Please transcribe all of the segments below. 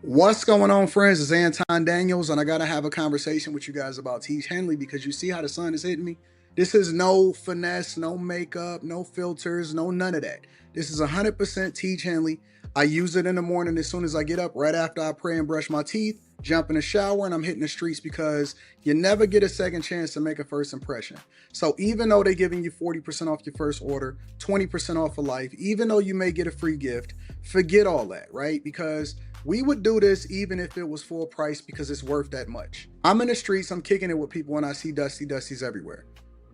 What's going on, friends? It's Anton Daniels, and I gotta have a conversation with you guys about Tiege Hanley because you see how the sun is hitting me. This is no finesse, no makeup, no filters, no none of that. This is 100% Tiege Hanley. I use it in the morning as soon as I get up, right after I pray and brush my teeth, jump in the shower, and I'm hitting the streets because you never get a second chance to make a first impression. So even though they're giving you 40% off your first order, 20% off for life, even though you may get a free gift, forget all that, right? Because we would do this even if it was full price because it's worth that much. I'm in the streets, I'm kicking it with people when I see Dusties everywhere.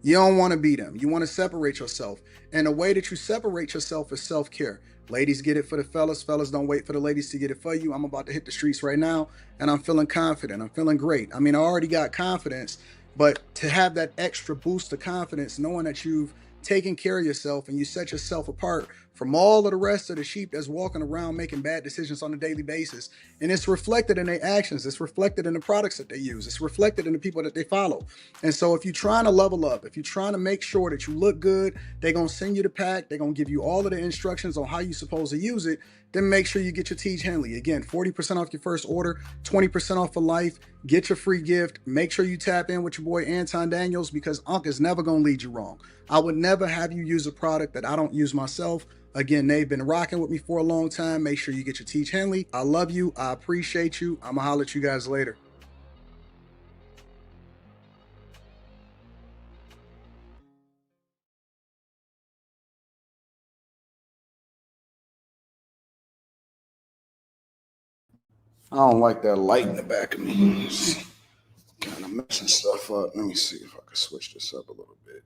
You don't want to be them. You want to separate yourself. And the way that you separate yourself is self care. Ladies get it for the fellas. Fellas don't wait for the ladies to get it for you. I'm about to hit the streets right now and I'm feeling confident. I'm feeling great. I mean, I already got confidence, but to have that extra boost of confidence, knowing that you've taken care of yourself and you set yourself apart from all of the rest of the sheep that's walking around making bad decisions on a daily basis. And it's reflected in their actions. It's reflected in the products that they use. It's reflected in the people that they follow. And so if you're trying to level up, if you're trying to make sure that you look good, they're going to send you the pack. They're going to give you all of the instructions on how you're supposed to use it. Then make sure you get your Tiege Hanley. Again, 40% off your first order, 20% off for life. Get your free gift. Make sure you tap in with your boy Anton Daniels because Unc is never going to lead you wrong. I would never have you use a product that I don't use myself. Again, they've been rocking with me for a long time. Make sure you get your Tiege Hanley. I love you. I appreciate you. I'm going to holler at you guys later. I don't like that light in the back of me. It's kind of messing stuff up. Let me see if I can switch this up a little bit.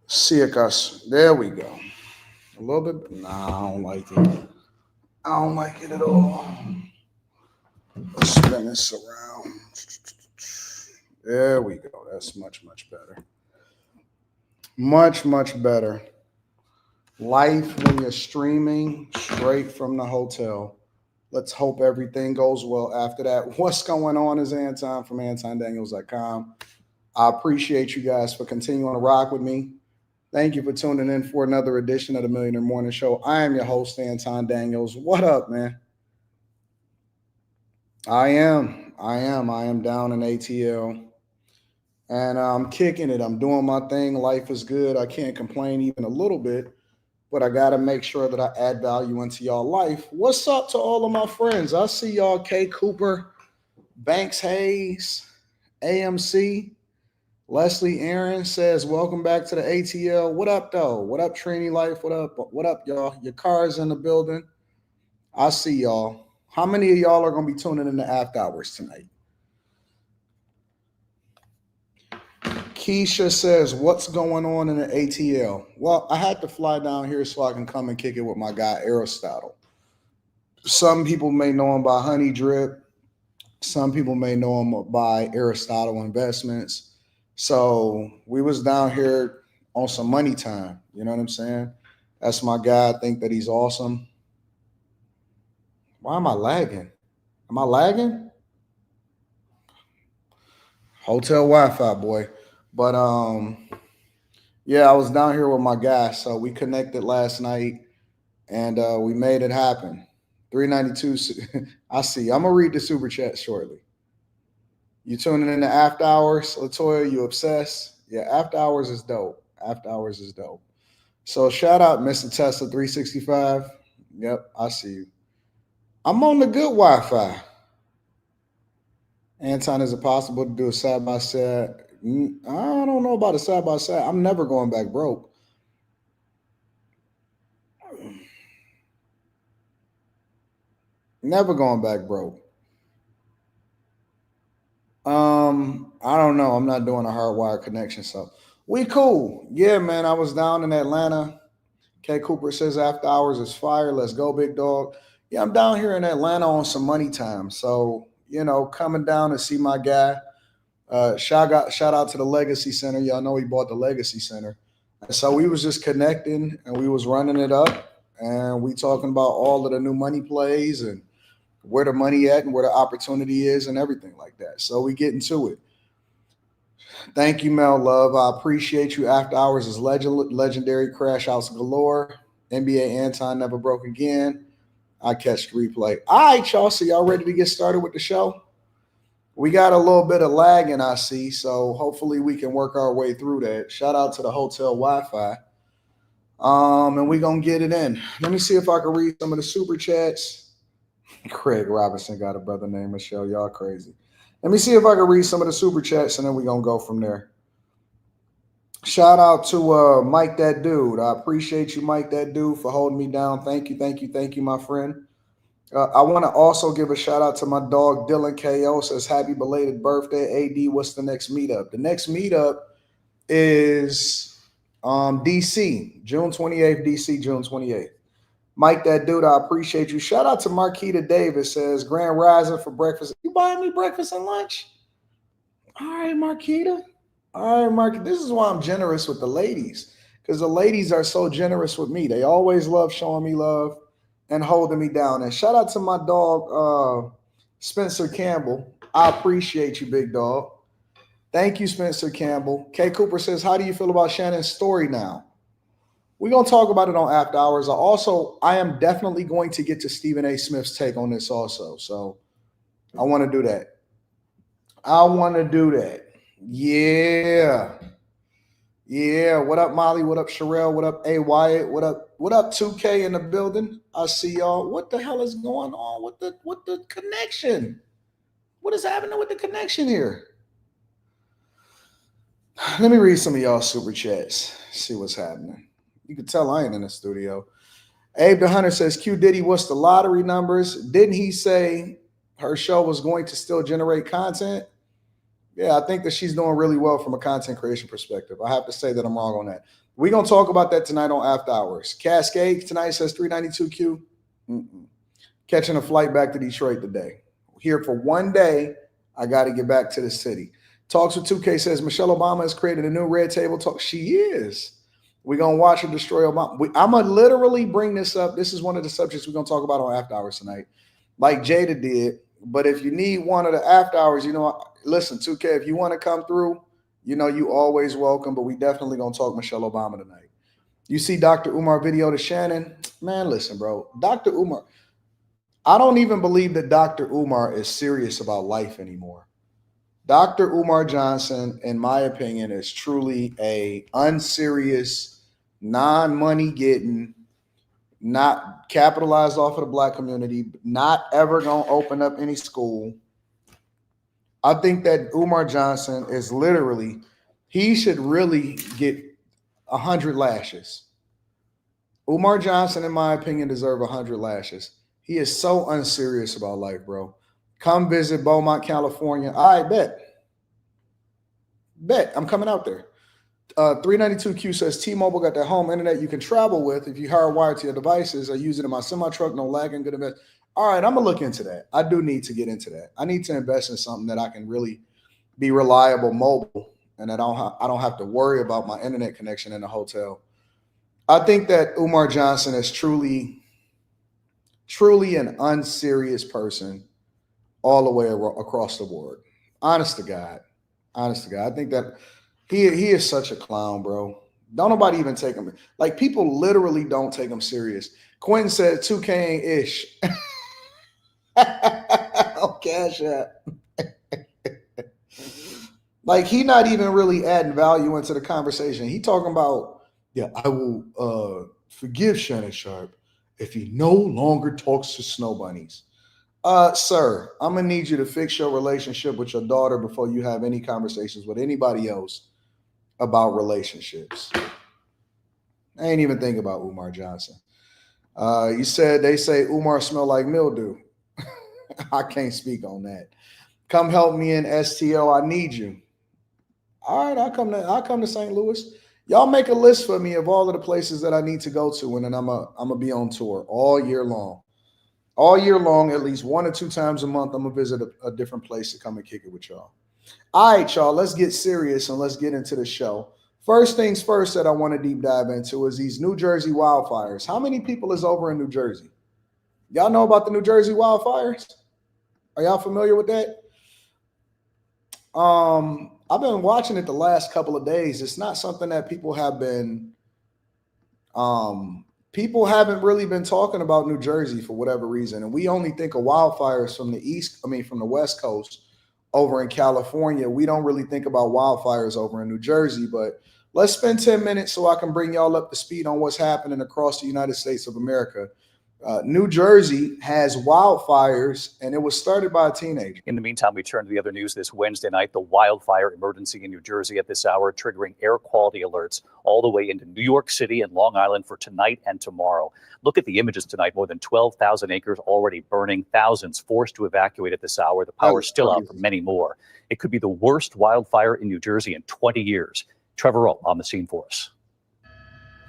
See it, guys. There we go. A little bit. Nah, I don't like it. I don't like it at all. Let's spin this around. There we go. That's much, much better. Much, much better. Life when you're streaming straight from the hotel. Let's hope everything goes well after that. What's going on is Anton from AntonDaniels.com. I appreciate you guys for continuing to rock with me. Thank you for tuning in for another edition of the Millionaire Morning Show. I am your host, Anton Daniels. What up, man? I am down in ATL. And I'm kicking it. I'm doing my thing. Life is good. I can't complain even a little bit, but I got to make sure that I add value into y'all life. What's up to all of my friends? I see y'all, K. Cooper, Banks Hayes, AMC. Leslie Aaron says, welcome back to the ATL. What up, though? What up, Trini Life? What up? What up, y'all? Your car's in the building. I see y'all. How many of y'all are going to be tuning in the after hours tonight? Keisha says, what's going on in the ATL? Well, I had to fly down here so I can come and kick it with my guy, Aristotle. Some people may know him by Honey Drip. Some people may know him by Aristotle Investments. So we was down here on some money time. You know what I'm saying? That's my guy. I think that he's awesome. Why am I lagging? Am I lagging? Hotel Wi-Fi, boy. But yeah, I was down here with my guy, so we connected last night, and we made it happen. 392. I see. I'm gonna read the super chat shortly. You tuning in to After Hours, Latoya? You obsessed? Yeah, After Hours is dope. After Hours is dope. So shout out, Mr. Tesla 365. Yep, I see you. I'm on the good Wi-Fi. Anton, is it possible to do a side by side? I don't know about a side by side. I'm never going back broke. Never going back broke. I don't know. I'm not doing a hardwired connection, so we cool. Yeah, man. I was down in Atlanta. K Cooper says after hours is fire. Let's go, big dog. Yeah, I'm down here in Atlanta on some money time. So, coming down to see my guy. Shout out to the Legacy Center. Y'all know he bought the Legacy Center. And so we was just connecting and we was running it up and we talking about all of the new money plays and where the money at and where the opportunity is and everything like that. So we get into it. Thank you, Mel Love. I appreciate you. After Hours is legendary. Crash outs galore. NBA Anton never broke again. I catch the replay. All right, y'all. So y'all ready to get started with the show? We got a little bit of lagging, I see. So hopefully we can work our way through that. Shout out to the hotel Wi-Fi. And we're going to get it in. Let me see if I can read some of the super chats. Craig Robinson got a brother named Michelle. Y'all crazy. Let me see if I can read some of the super chats, and then we're going to go from there. Shout out to Mike That Dude. I appreciate you, Mike That Dude, for holding me down. Thank you, my friend. I want to also give a shout out to my dog Dylan KO. Says happy belated birthday. AD, what's the next meetup? The next meetup is DC, June 28th, DC, June 28th. Mike That Dude, I appreciate you. Shout out to Marquita Davis. Says Grand Rising for breakfast. You buying me breakfast and lunch? All right, Marquita. All right, Mark, this is why I'm generous with the ladies, because the ladies are so generous with me. They always love showing me love and holding me down. And shout out to my dog, Spencer Campbell. I appreciate you, big dog. Thank you, Spencer Campbell. K. Cooper says, how do you feel about Shannon's story now? We're going to talk about it on After Hours. I am definitely going to get to Stephen A. Smith's take on this also. So I want to do that. Yeah. What up, Molly? What up, Sherelle? What up, A. Wyatt? What up, 2K in the building? I see y'all. What the hell is going on with the connection? What is happening with the connection here? Let me read some of y'all super chats. See what's happening. You can tell I ain't in the studio. Abe the Hunter says, Q Diddy, what's the lottery numbers? Didn't he say her show was going to still generate content? Yeah, I think that she's doing really well from a content creation perspective. I have to say that I'm wrong on that. We're going to talk about that tonight on After Hours. Cascade tonight says 392Q. Catching a flight back to Detroit today. Here for one day, I got to get back to the city. Talks with 2K says Michelle Obama has created a new red table talk. She is. We're going to watch her destroy Obama. I'm going to literally bring this up. This is one of the subjects we're going to talk about on After Hours tonight, like Jada did. But if you need one of the After Hours, listen, 2K, if you want to come through, you always welcome, but we definitely going to talk Michelle Obama tonight. You see Dr. Umar video to Shannon? Man, listen, bro. Dr. Umar, I don't even believe that Dr. Umar is serious about life anymore. Dr. Umar Johnson, in my opinion, is truly a unserious, non-money getting, not capitalized off of the black community, not ever going to open up any school. I think that Umar Johnson is he should really get 100 lashes. Umar Johnson, in my opinion, deserves 100 lashes. He is so unserious about life, bro. Come visit Beaumont, California. All right, bet. I'm coming out there. 392Q says T-Mobile got that home internet you can travel with if you hardwire to your devices. I use it in my semi-truck, no lagging, good invest. All right, I'm going to look into that. I do need to get into that. I need to invest in something that I can really be reliable mobile and that I don't have to worry about my internet connection in the hotel. I think that Umar Johnson is truly an unserious person all the way across the board. Honest to God. I think that he is such a clown, bro. Don't nobody even take him. Like, people literally don't take him serious. Quentin said 2K ain't ish. Oh, Cash App. Like, he not even really adding value into the conversation. He talking about, I will forgive Shannon Sharp if he no longer talks to snow bunnies. Sir, I'm going to need you to fix your relationship with your daughter before you have any conversations with anybody else about relationships. I ain't even think about Umar Johnson. You said they say Umar smell like mildew. I can't speak on that. Come help me in STO. I need you. All right, I'll come to St. Louis. Y'all make a list for me of all of the places that I need to go to, and then I'm gonna be on tour all year long. All year long, at least 1 or 2 times a month, I'm gonna visit a different place to come and kick it with y'all. All right, y'all, let's get serious and let's get into the show. First things first that I want to deep dive into is these New Jersey wildfires. How many people is over in New Jersey? Y'all know about the New Jersey wildfires? Are y'all familiar with that? I've been watching it the last couple of days. It's not something that people have been people haven't really been talking about New Jersey for whatever reason. And we only think of wildfires from from the West Coast over in California. We don't really think about wildfires over in New Jersey, but let's spend 10 minutes so I can bring y'all up to speed on what's happening across the United States of America. New Jersey has wildfires, and it was started by a teenager. In the meantime, we turn to the other news this Wednesday night. The wildfire emergency in New Jersey at this hour, triggering air quality alerts all the way into New York City and Long Island for tonight and tomorrow. Look at the images tonight. More than 12,000 acres already burning, thousands forced to evacuate at this hour. The power is still out for many more. It could be the worst wildfire in New Jersey in 20 years. Trevor Roll on the scene for us.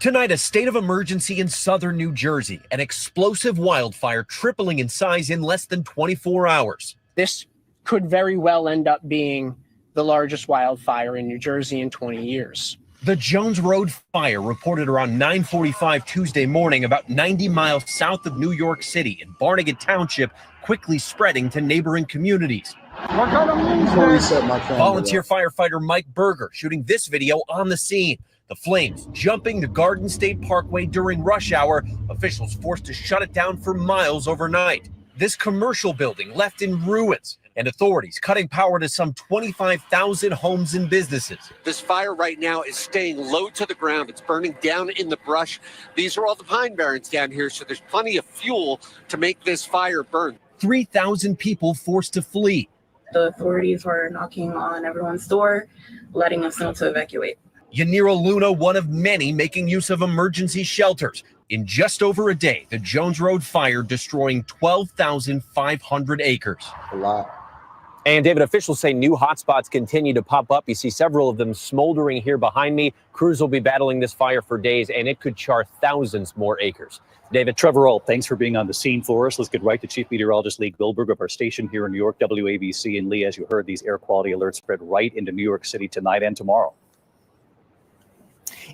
Tonight, a state of emergency in southern New Jersey, an explosive wildfire tripling in size in less than 24 hours. This could very well end up being the largest wildfire in New Jersey in 20 years. The Jones Road fire, reported around 9:45 Tuesday morning, about 90 miles south of New York City in Barnegat Township, quickly spreading to neighboring communities. Volunteer firefighter Mike Berger shooting this video on the scene. The flames jumping to Garden State Parkway during rush hour, officials forced to shut it down for miles overnight. This commercial building left in ruins, and authorities cutting power to some 25,000 homes and businesses. This fire right now is staying low to the ground. It's burning down in the brush. These are all the pine barrens down here, so there's plenty of fuel to make this fire burn. 3,000 people forced to flee. The authorities were knocking on everyone's door, letting us know to evacuate. Yanira Luna, one of many making use of emergency shelters. In just over a day, the Jones Road fire destroying 12,500 acres. A lot. And David, officials say new hotspots continue to pop up. You see several of them smoldering here behind me. Crews will be battling this fire for days, and it could char thousands more acres. David, Trevor Roll, thanks for being on the scene for us. Let's get right to Chief Meteorologist Lee Goldberg of our station here in New York, WABC. And Lee, as you heard, these air quality alerts spread right into New York City tonight and tomorrow.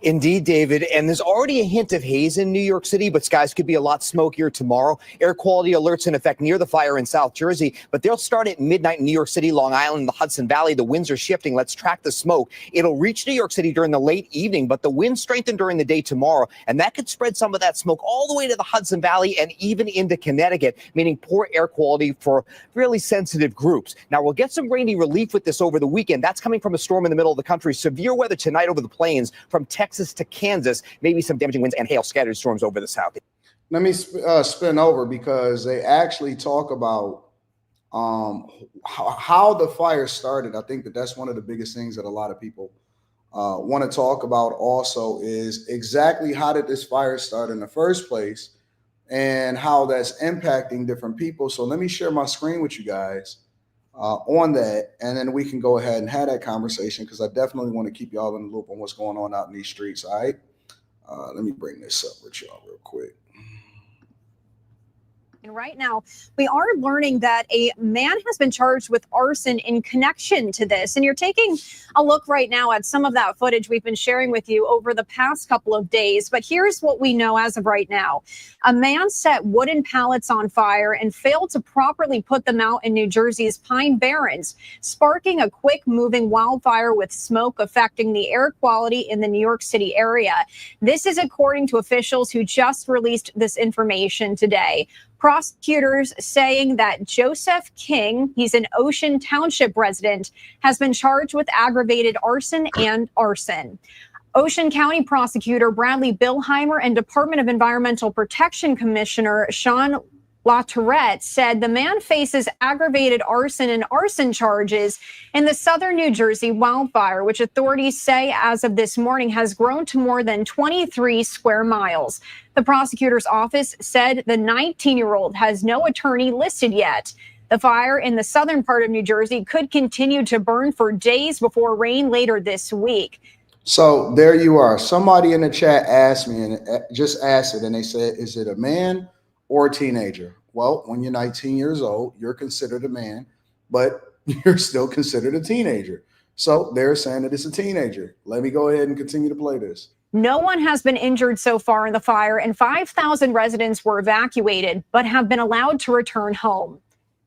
Indeed, David, and there's already a hint of haze in New York City, but skies could be a lot smokier tomorrow. Air quality alerts in effect near the fire in South Jersey, but they'll start at midnight in New York City, Long Island, the Hudson Valley. The winds are shifting. Let's track the smoke. It'll reach New York City during the late evening, but the winds strengthen during the day tomorrow, and that could spread some of that smoke all the way to the Hudson Valley and even into Connecticut, meaning poor air quality for really sensitive groups. Now, we'll get some rainy relief with this over the weekend. That's coming from a storm in the middle of the country. Severe weather tonight over the plains from Texas to Kansas, maybe some damaging winds and hail, scattered storms over the south. Let me spin over because they actually talk about how the fire started. I think that's one of the biggest things that a lot of people want to talk about also is exactly how did this fire start in the first place and how that's impacting different people. So let me share my screen with you guys on that, and then we can go ahead and have that conversation because I definitely want to keep y'all in the loop on what's going on out in these streets. All right, let me bring this up with y'all real quick. And right now, we are learning that a man has been charged with arson in connection to this. And you're taking a look right now at some of that footage we've been sharing with you over the past couple of days. But here's what we know as of right now. A man set wooden pallets on fire and failed to properly put them out in New Jersey's Pine Barrens, sparking a quick moving wildfire with smoke affecting the air quality in the New York City area. This is according to officials who just released this information today. Prosecutors saying that Joseph King, he's an Ocean Township resident, has been charged with aggravated arson and arson. Ocean County Prosecutor Bradley Billheimer and Department of Environmental Protection Commissioner Sean LaTourette said the man faces aggravated arson and arson charges in the southern New Jersey wildfire, which authorities say as of this morning has grown to more than 23 square miles. The prosecutor's office said the 19-year-old has no attorney listed yet. The fire in the southern part of New Jersey could continue to burn for days before rain later this week. So there you are. Somebody in the chat asked me and just asked it, and they said, is it a man or a teenager? Well, when you're 19 years old, you're considered a man, but you're still considered a teenager. So they're saying that it's a teenager. Let me go ahead and continue to play this. No one has been injured so far in the fire, and 5,000 residents were evacuated, but have been allowed to return home.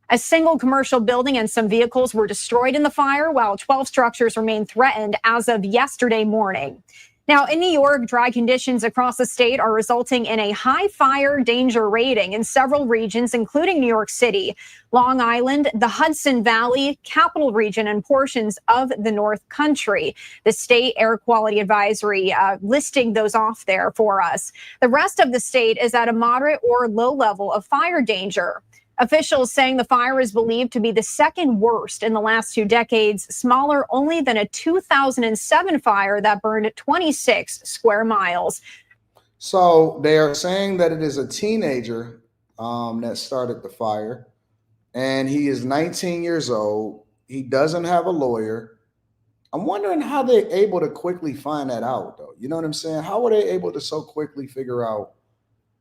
A single commercial building and some vehicles were destroyed in the fire, while 12 structures remain threatened as of yesterday morning. Now, in New York, dry conditions across the state are resulting in a high fire danger rating in several regions, including New York City, Long Island, the Hudson Valley, Capital Region, and portions of the North Country. The state air quality advisory listing those off there for us. The rest of the state is at a moderate or low level of fire danger. Officials saying the fire is believed to be the second worst in the last 2 decades, smaller only than a 2007 fire that burned 26 square miles. So they are saying that it is a teenager that started the fire, and he is 19 years old. He doesn't have a lawyer. I'm wondering how they're able to quickly find that out, though. You know what I'm saying? How were they able to so quickly figure out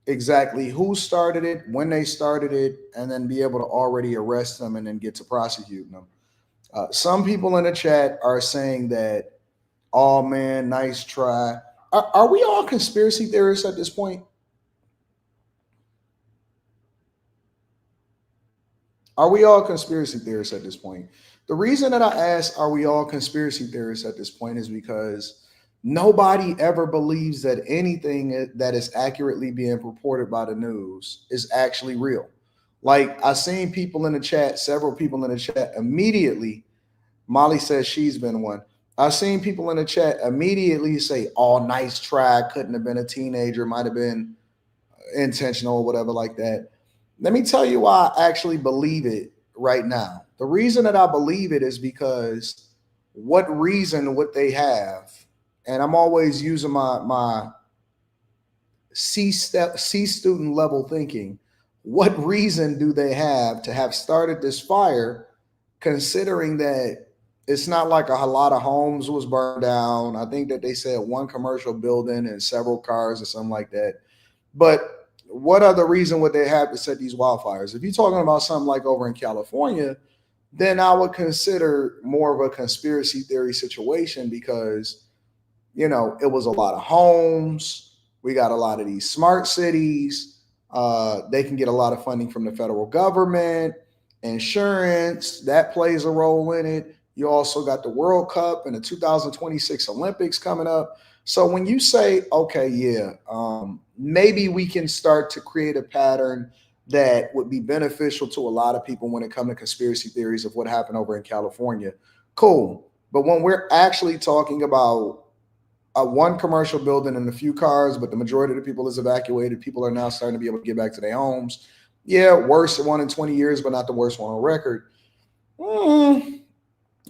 exactly who started it, when they started it, and then be able to already arrest them and then get to prosecuting them? Some people in the chat are saying that, oh man, nice try. Are we all conspiracy theorists at this point? Are we all conspiracy theorists at this point? The reason that I ask, are we all conspiracy theorists at this point, is because nobody ever believes that anything that is accurately being reported by the news is actually real. Like, I seen people in the chat, several people in the chat immediately. Molly says she's been one. I've seen people in the chat immediately say, oh, nice try. Couldn't have been a teenager. Might have been intentional or whatever like that. Let me tell you why I actually believe it right now. The reason that I believe it is because what reason would they have? And I'm always using my C student level thinking. What reason do they have to have started this fire, considering that it's not like a lot of homes was burned down? I think that they said one commercial building and several cars or something like that. But what other reason would they have to set these wildfires? If you're talking about something like over in California, then I would consider more of a conspiracy theory situation, because, you know, it was a lot of homes. We got a lot of these smart cities. They can get a lot of funding from the federal government, insurance, that plays a role in it. You also got the World Cup and the 2026 Olympics coming up. So when you say, okay, yeah, maybe we can start to create a pattern that would be beneficial to a lot of people when it comes to conspiracy theories of what happened over in California, cool. But when we're actually talking about one commercial building and a few cars, but the majority of the people is evacuated, people are now starting to be able to get back to their homes. Yeah, worst one in 20 years, but not the worst one on record.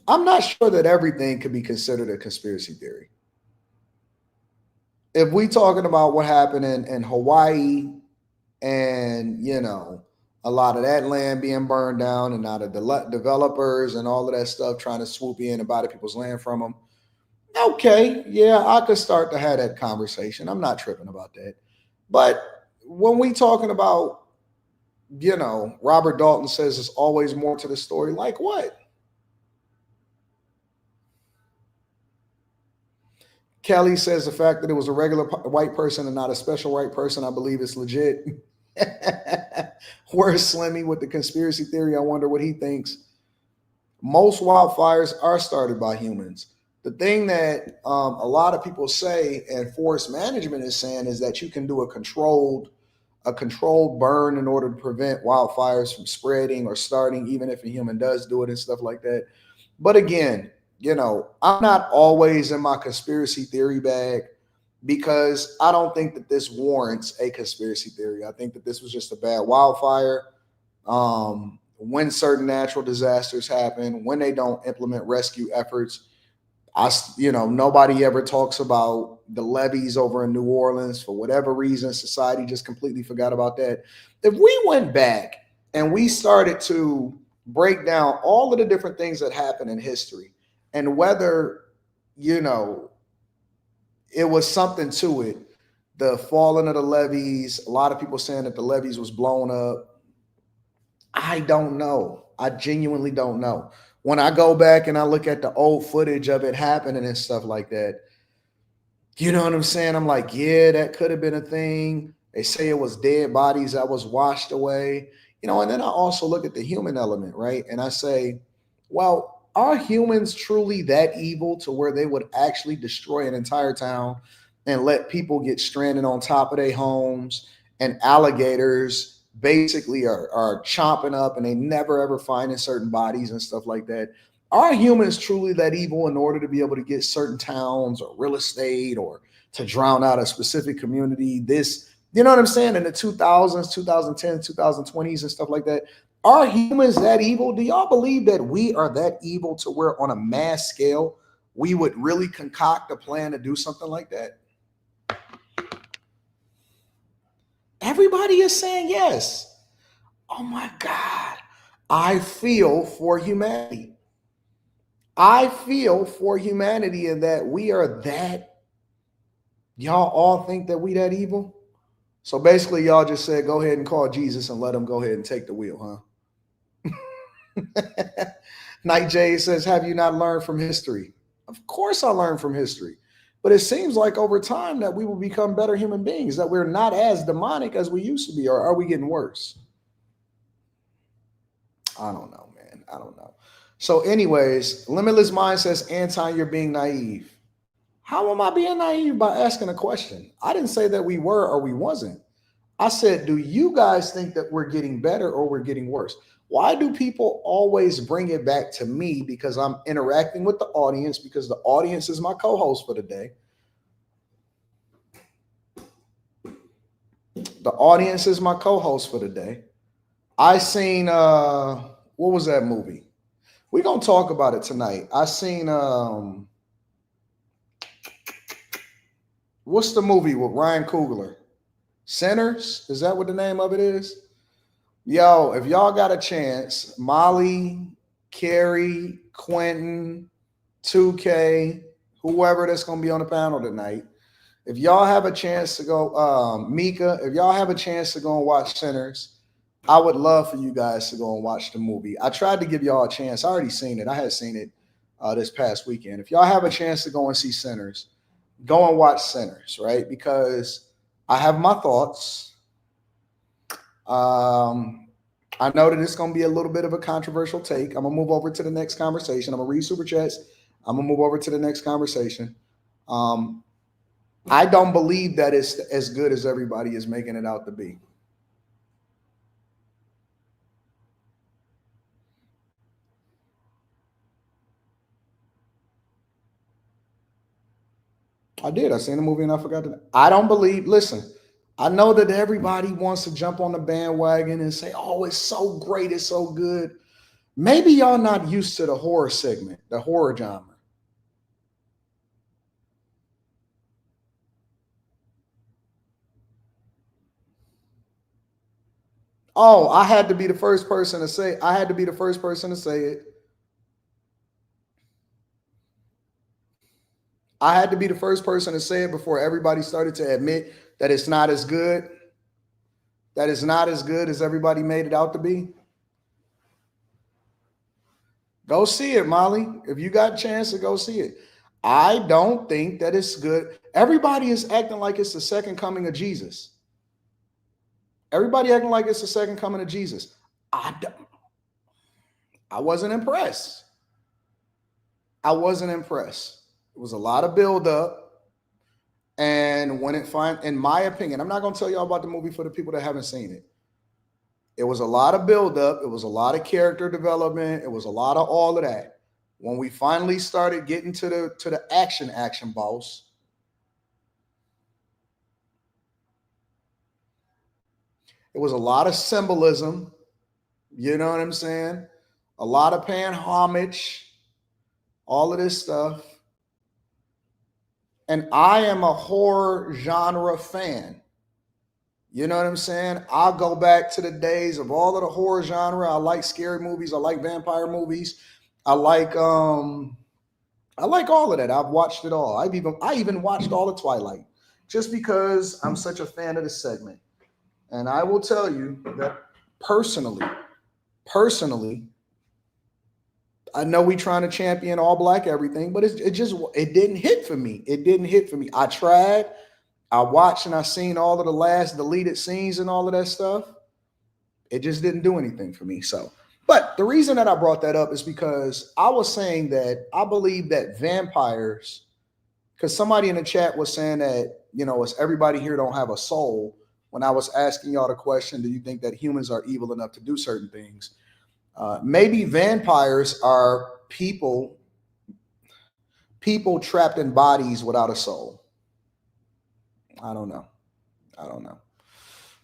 I'm not sure that everything could be considered a conspiracy theory. If we talking about what happened in Hawaii, and, you know, a lot of that land being burned down, and now the developers and all of that stuff trying to swoop in and buy the people's land from them. Okay, yeah, I could start to have that conversation. I'm not tripping about that. But when we talking about, you know, Robert Dalton says there's always more to the story. Like what? Kelly says the fact that it was a regular white person and not a special white person, I believe it's legit. Where's Slimmy with the conspiracy theory? I wonder what he thinks. Most wildfires are started by humans. The thing that a lot of people say, and forest management is saying, is that you can do a controlled burn in order to prevent wildfires from spreading or starting, even if a human does do it and stuff like that. But again, you know, I'm not always in my conspiracy theory bag, because I don't think that this warrants a conspiracy theory. I think that this was just a bad wildfire. When certain natural disasters happen, when they don't implement rescue efforts, nobody ever talks about the levees over in New Orleans. For whatever reason, society just completely forgot about that. If we went back and we started to break down all of the different things that happened in history, and whether, you know, it was something to it, the falling of the levees, a lot of people saying that the levees was blown up. I don't know. I genuinely don't know. When I go back and I look at the old footage of it happening and stuff like that, you know what I'm saying? I'm like, yeah, that could have been a thing. They say it was dead bodies that was washed away, you know, and then I also look at the human element, right? And I say, well, are humans truly that evil to where they would actually destroy an entire town and let people get stranded on top of their homes, and alligators basically are chomping up and they never ever finding certain bodies and stuff like that? Are humans truly that evil in order to be able to get certain towns or real estate or to drown out a specific community? This, you know what I'm saying? In the 2000s, 2010s, 2020s and stuff like that. Are humans that evil? Do y'all believe that we are that evil to where on a mass scale, we would really concoct a plan to do something like that? Everybody is saying yes. Oh my God. I feel for humanity. I feel for humanity in that we are that. Y'all all think that we that evil? So basically y'all just said, go ahead and call Jesus and let him go ahead and take the wheel, huh? Night Jade says, have you not learned from history? Of course I learned from history. But it seems like over time that we will become better human beings, that we're not as demonic as we used to be, or are we getting worse? I don't know, man. I don't know. So anyways, Limitless Mind says, Anton, you're being naive. How am I being naive by asking a question? I didn't say that we were or we wasn't. I said, do you guys think that we're getting better or we're getting worse? Why do people always bring it back to me? Because I'm interacting with the audience, because the audience is my co-host for the day. The audience is my co-host for the day. I seen, what was that movie? We're going to talk about it tonight. I seen, what's the movie with Ryan Coogler? Sinners? Is that what the name of it is? Yo, if y'all got a chance, Molly, Carrie, Quentin, 2K, whoever that's going to be on the panel tonight, if y'all have a chance to go, Mika, if y'all have a chance to go and watch Sinners, I would love for you guys to go and watch the movie. I tried to give y'all a chance. I already seen it. I had seen it this past weekend. If y'all have a chance to go and see Sinners, go and watch Sinners, right? Because I have my thoughts. I know that it's going to be a little bit of a controversial take. I'm going to move over to the next conversation. I'm going to read super chats. I'm going to move over to the next conversation. I don't believe that it's as good as everybody is making it out to be. I did. I seen the movie and I forgot to. I don't believe. Listen, I know that everybody wants to jump on the bandwagon and say, oh, it's so great. It's so good. Maybe y'all not used to the horror segment, the horror genre. Oh, I had to be the first person to say, I had to be the first person to say it. I had to be the first person to say it before everybody started to admit that it's not as good. That it's not as good as everybody made it out to be. Go see it, Molly. If you got a chance to go see it. I don't think that it's good. Everybody is acting like it's the second coming of Jesus. Everybody acting like it's the second coming of Jesus. I wasn't impressed. I wasn't impressed. It was a lot of buildup. And when it in my opinion, I'm not going to tell y'all about the movie for the people that haven't seen it. It was a lot of buildup. It was a lot of character development. It was a lot of all of that. When we finally started getting to the action boss, it was a lot of symbolism. You know what I'm saying? A lot of paying homage, all of this stuff. And I am a horror genre fan. You know what I'm saying? I'll go back to the days of all of the horror genre. I like scary movies. I like vampire movies. I like all of that. I've watched it all. I even watched all of Twilight just because I'm such a fan of this segment. And I will tell you that personally, I know we trying to champion all black everything, but it didn't hit for me. It didn't hit for me. I tried. I watched and I seen all of the last deleted scenes and all of that stuff. It just didn't do anything for me. So, But the reason that I brought that up is because I was saying that I believe that vampires, because somebody in the chat was saying that, you know, it's everybody here don't have a soul. When I was asking y'all the question, do you think that humans are evil enough to do certain things? Maybe vampires are people trapped in bodies without a soul. I don't know.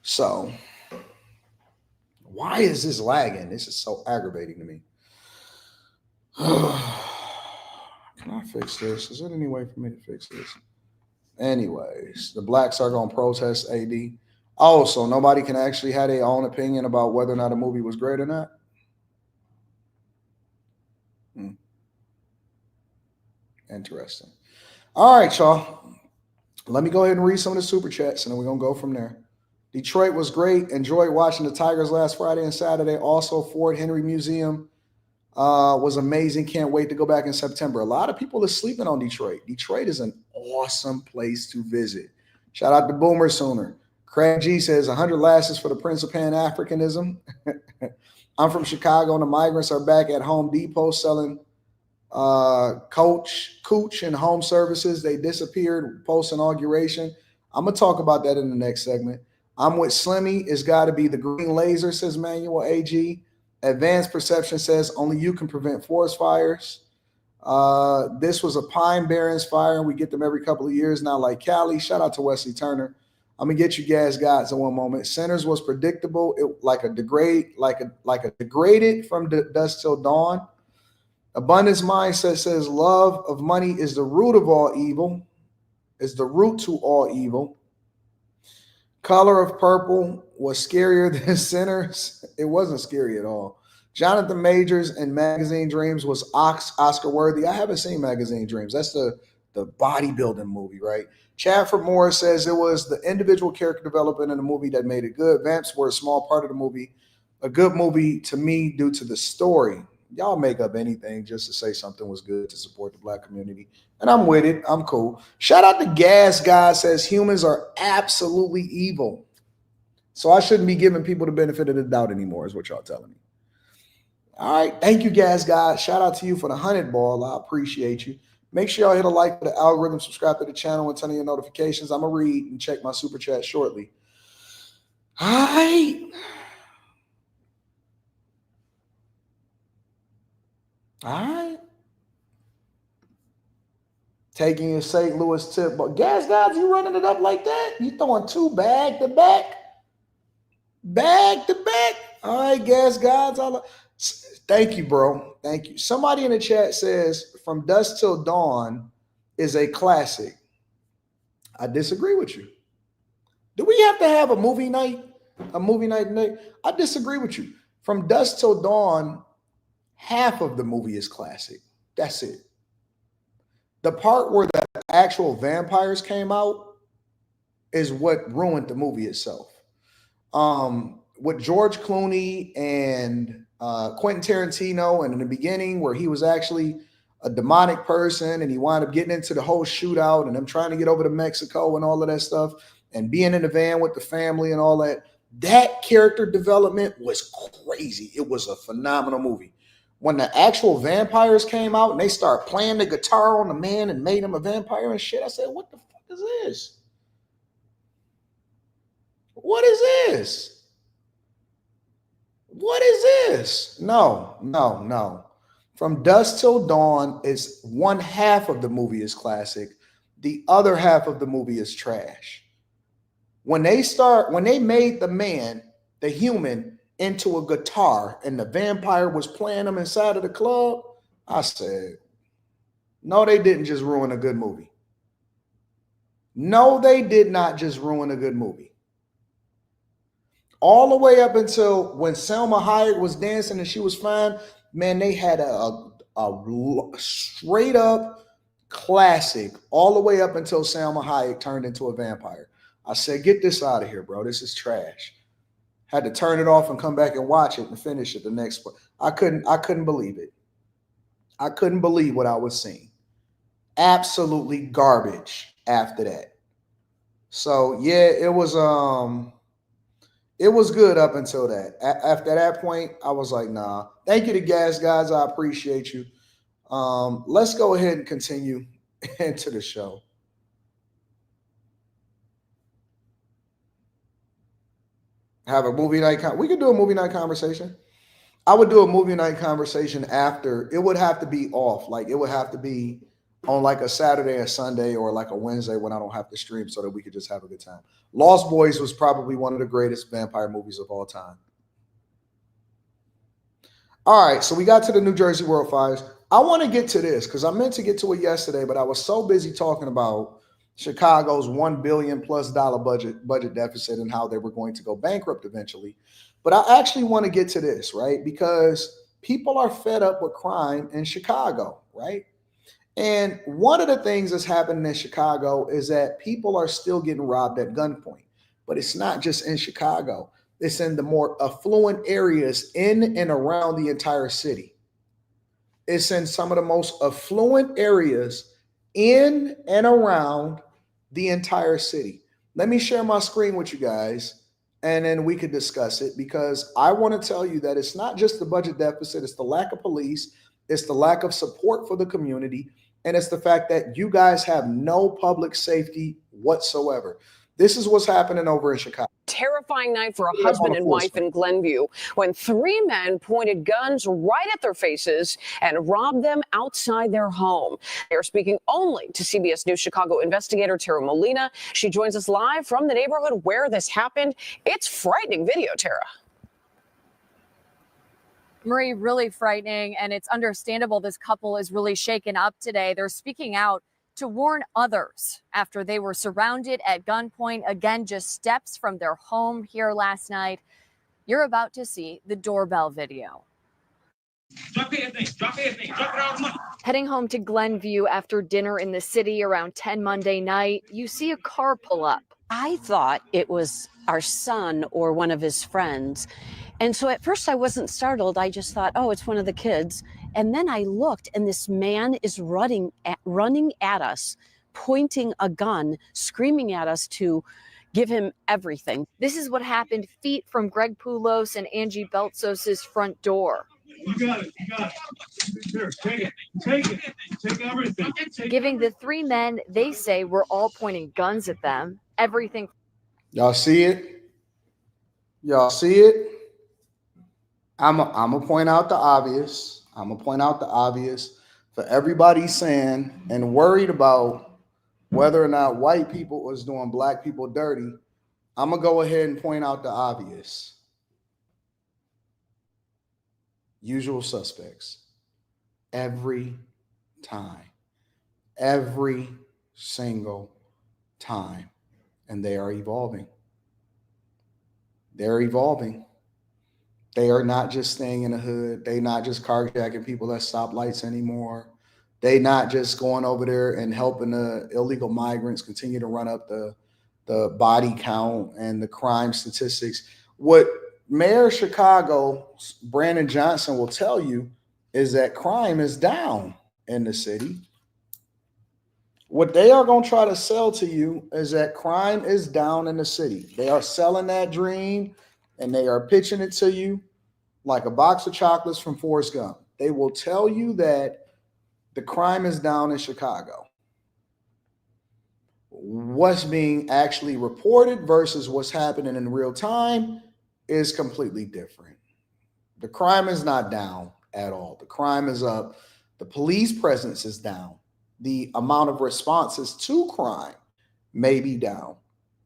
So why is this lagging? This is so aggravating to me. Can I fix this? Is there any way for me to fix this? Anyways, the blacks are going to protest AD. Oh, so nobody can actually have their own opinion about whether or not a movie was great or not? Interesting. All right, y'all. Let me go ahead and read some of the super chats, and then we're going to go from there. Detroit was great. Enjoyed watching the Tigers last Friday and Saturday. Also, Fort Henry Museum was amazing. Can't wait to go back in September. A lot of people are sleeping on Detroit. Detroit is an awesome place to visit. Shout out to Boomer Sooner. Craig G says 100 lashes for the Prince of Pan-Africanism. I'm from Chicago, and the migrants are back at Home Depot selling cooch and home services. They disappeared post-inauguration. I'm going to talk about that in the next segment. I'm with Slimmy. It's got to be the green laser, says Manuel AG. Advanced Perception says only you can prevent forest fires. This was a Pine Barrens fire, and we get them every couple of years now, like Cali. Shout out to Wesley Turner. I'm gonna get you gas gods in one moment. Centers was predictable. It like a degraded from dusk till dawn. Abundance Mindset says love of money is the root of all evil. Is the root to all evil. Color of Purple was scarier than Sinners. It wasn't scary at all. Jonathan Majors and Magazine Dreams was Oscar worthy. I haven't seen Magazine Dreams. That's the bodybuilding movie, right? Chadford Morris says it was the individual character development in the movie that made it good. Vamps were a small part of the movie. A good movie to me due to the story. Y'all make up anything just to say something was good to support the black community. And I'm with it. I'm cool. Shout out to Gas God says humans are absolutely evil. So I shouldn't be giving people the benefit of the doubt anymore, is what y'all telling me. All right. Thank you, Gas God. Shout out to you for the 100 ball. I appreciate you. Make sure y'all hit a like for the algorithm, subscribe to the channel, and turn on your notifications. I'm going to read and check my super chat shortly. All right. All right. Taking your St. Louis tip. But Gas guys, you running it up like that? You throwing two back to back? Back to back? All right, Gas guys. Thank you, bro. Thank you. Somebody in the chat says From Dusk Till Dawn is a classic. I disagree with you. Do we have to have a movie night? A movie night tonight? I disagree with you. From Dusk Till Dawn, half of the movie is classic. That's it. The part where the actual vampires came out is what ruined the movie itself. With George Clooney and Quentin Tarantino, and in the beginning where he was actually a demonic person and he wound up getting into the whole shootout and them trying to get over to Mexico and all of that stuff and being in the van with the family and all that, that character development was crazy. It was a phenomenal movie. When the actual vampires came out and they start playing the guitar on the man and made him a vampire and shit, I said, what the fuck is this? What is this? What is this? No. From Dusk Till Dawn is one half of the movie is classic. The other half of the movie is trash. When they made the man, the human, into a guitar and the vampire was playing them inside of the club, I said, no, they didn't just ruin a good movie. No, they did not just ruin a good movie. All the way up until when Selma Hayek was dancing and she was fine, man, they had a straight up classic all the way up until Selma Hayek turned into a vampire. I said, get this out of here, bro. This is trash. Had to turn it off and come back and watch it and finish it the next one. I couldn't believe it. I couldn't believe what I was seeing. Absolutely garbage after that. So yeah, it was It was good up until that. After that point, I was like, nah. Thank you to Gas Guys. I appreciate you. Let's go ahead and continue into the show. Have a movie night. We could do a movie night conversation. I would do a movie night conversation after. It would have to be off. Like, it would have to be on like a Saturday or Sunday or like a Wednesday when I don't have to stream, so that we could just have a good time. Lost Boys was probably one of the greatest vampire movies of all time. All right, so we got to the New Jersey World Fires. I want to get to this because I meant to get to it yesterday, but I was so busy talking about Chicago's $1 billion+ budget deficit and how they were going to go bankrupt eventually. But I actually want to get to this, right? Because people are fed up with crime in Chicago, right? And one of the things that's happening in Chicago is that people are still getting robbed at gunpoint. But it's not just in Chicago. It's in the more affluent areas in and around the entire city. It's in some of the most affluent areas in and around the entire city. Let me share my screen with you guys, and then we could discuss it, because I want to tell you that it's not just the budget deficit, it's the lack of police, it's the lack of support for the community, and it's the fact that you guys have no public safety whatsoever. This is what's happening over in Chicago. Terrifying night for a husband and wife in Glenview when 3 men pointed guns right at their faces and robbed them outside their home. They're speaking only to CBS News Chicago investigator Tara Molina. She joins us live from the neighborhood where this happened. It's frightening video, Tara. Marie, really frightening, and it's understandable this couple is really shaken up today. They're speaking out to warn others after they were surrounded at gunpoint, again, just steps from their home here last night. You're about to see the doorbell video. Heading home to Glenview after dinner in the city around 10 Monday night, you see a car pull up. I thought it was our son or one of his friends. And so at first I wasn't startled. I just thought, oh, it's one of the kids. And then I looked, and this man is running at us, pointing a gun, screaming at us to give him everything. This is what happened feet from Greg Poulos and Angie Beltzos' front door. You got it. You got it. Here, take it. Take it. Take everything. Giving the 3 men they say were all pointing guns at them. Everything. Y'all see it? Y'all see it? I'm gonna point out the obvious. I'm gonna point out the obvious for everybody saying and worried about whether or not white people was doing black people dirty. I'm gonna go ahead and point out the obvious. Usual suspects. Every time. Every single time. And they are evolving. They're evolving. They are not just staying in the hood. They're not just carjacking people at stoplights anymore. They're not just going over there and helping the illegal migrants continue to run up the body count and the crime statistics. What Mayor of Chicago, Brandon Johnson, will tell you is that crime is down in the city. What they are going to try to sell to you is that crime is down in the city. They are selling that dream, and they are pitching it to you like a box of chocolates from Forrest Gump. They will tell you that the crime is down in Chicago. What's being actually reported versus what's happening in real time is completely different. The crime is not down at all. The crime is up. The police presence is down. The amount of responses to crime may be down.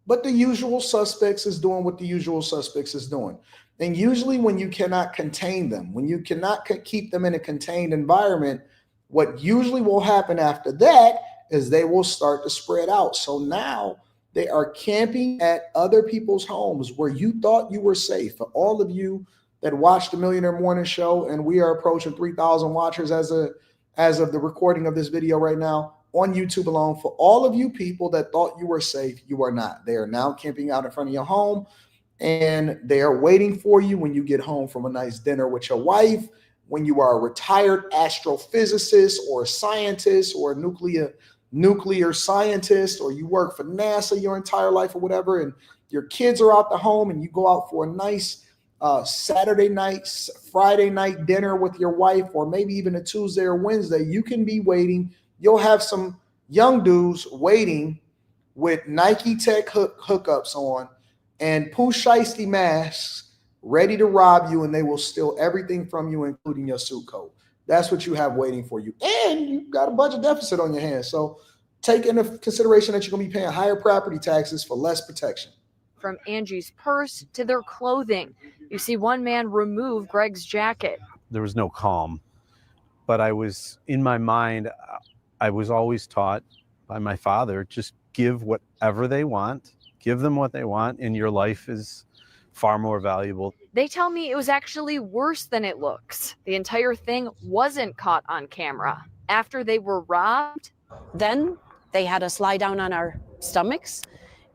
But the usual suspects is doing what the usual suspects is doing. And usually when you cannot contain them, when you cannot keep them in a contained environment, what usually will happen after that is they will start to spread out. So now they are camping at other people's homes where you thought you were safe. For all of you that watched the Millionaire Morning Show, and we are approaching 3,000 watchers as of the recording of this video right now on YouTube alone, for all of you people that thought you were safe, you are not. They are now camping out in front of your home, and they are waiting for you when you get home from a nice dinner with your wife, when you are a retired astrophysicist or a scientist or a nuclear scientist, or you work for NASA your entire life or whatever, and your kids are out the home and you go out for a nice Saturday night, Friday night dinner with your wife, or maybe even a Tuesday or Wednesday, you can be waiting. You'll have some young dudes waiting with Nike Tech hookups on and Pooh Shiesty masks ready to rob you, and they will steal everything from you, including your suit coat. That's what you have waiting for you. And you've got a budget deficit on your hands. So take into consideration that you're going to be paying higher property taxes for less protection. From Angie's purse to their clothing, you see one man remove Greg's jacket. There was no calm, but I was, in my mind, I was always taught by my father, just give whatever they want, give them what they want, and your life is far more valuable. They tell me it was actually worse than it looks. The entire thing wasn't caught on camera. After they were robbed, then they had us lie down on our stomachs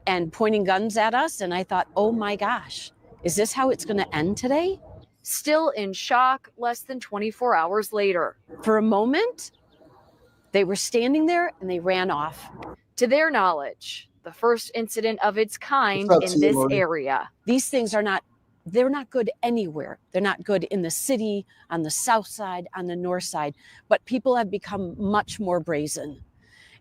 and pointing guns at us. And I thought, oh my gosh, is this how it's going to end today? Still in shock, less than 24 hours later. For a moment, they were standing there and they ran off. To their knowledge, the first incident of its kind in this area. These things they're not good anywhere. They're not good in the city, on the south side, on the north side, but people have become much more brazen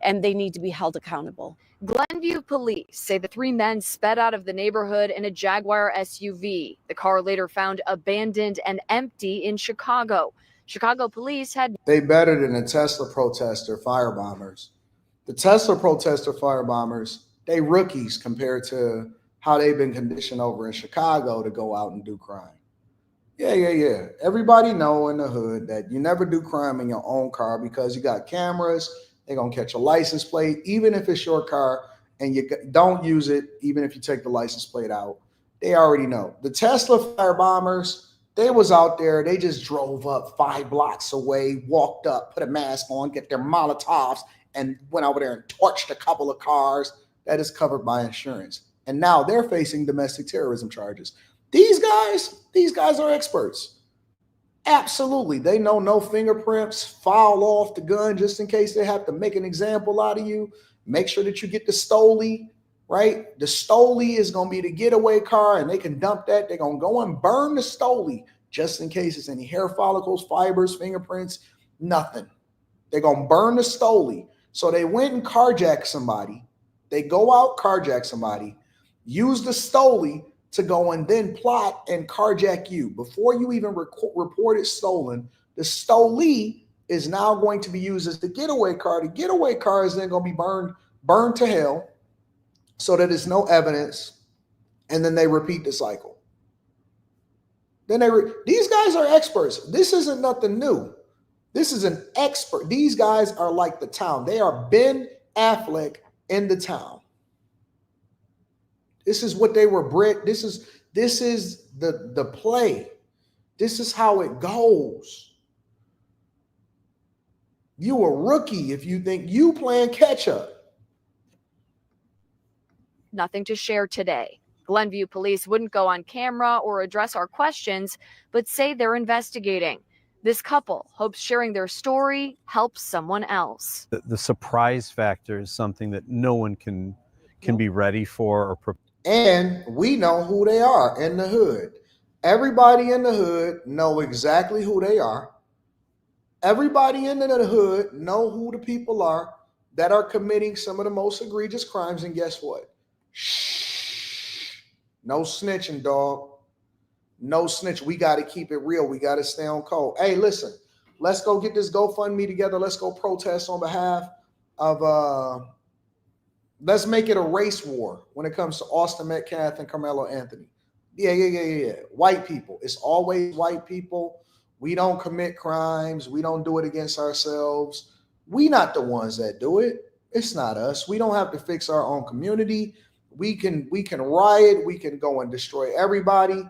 and they need to be held accountable. Glenview police say the three men sped out of the neighborhood in a Jaguar SUV. The car later found abandoned and empty in Chicago. Chicago police had... They better than the Tesla protester firebombers. The Tesla protester firebombers, they rookies compared to how they've been conditioned over in Chicago to go out and do crime. Yeah. Everybody know in the hood that you never do crime in your own car because you got cameras. They're going to catch a license plate, even if it's your car, and you don't use it, even if you take the license plate out. They already know. The Tesla firebombers, they was out there. They just drove up 5 blocks away, walked up, put a mask on, get their Molotovs, and went over there and torched a couple of cars. That is covered by insurance. And now they're facing domestic terrorism charges. These guys are experts. Absolutely. They know no fingerprints, file off the gun just in case they have to make an example out of you. Make sure that you get the Stoli, right? The Stoli is going to be the getaway car, and they can dump that. They're going to go and burn the Stoli just in case it's any hair follicles, fibers, fingerprints, nothing. They're going to burn the Stoli. So they went and carjacked somebody. They go out, carjack somebody, use the Stoli to go and then plot and carjack you. Before you even report it stolen, the Stoli is now going to be used as the getaway car. The getaway car is then going to be burned to hell so that there's no evidence, and then they repeat the cycle. Then these guys are experts. This isn't nothing new. This is an expert. These guys are like the town. They are Ben Affleck in the town. This is what they were bred. This is the play. This is how it goes. You a rookie if you think you playing catch up. Nothing to share today. Glenview police wouldn't go on camera or address our questions, but say they're investigating. This couple hopes sharing their story helps someone else. The surprise factor is something that no one can be ready for or prepare. And we know who they are in the hood. Everybody in the hood know exactly who they are. Everybody in the hood know who the people are that are committing some of the most egregious crimes. And guess what? Shh. No snitching, dog. No snitch. We got to keep it real. We got to stay on code. Hey, listen, let's go get this GoFundMe together. Let's go protest on behalf of, let's make it a race war when it comes to Austin Metcalf and Carmelo Anthony. Yeah. White people. It's always white people. We don't commit crimes. We don't do it against ourselves. We not the ones that do it. It's not us. We don't have to fix our own community. We can riot. We can go and destroy everybody.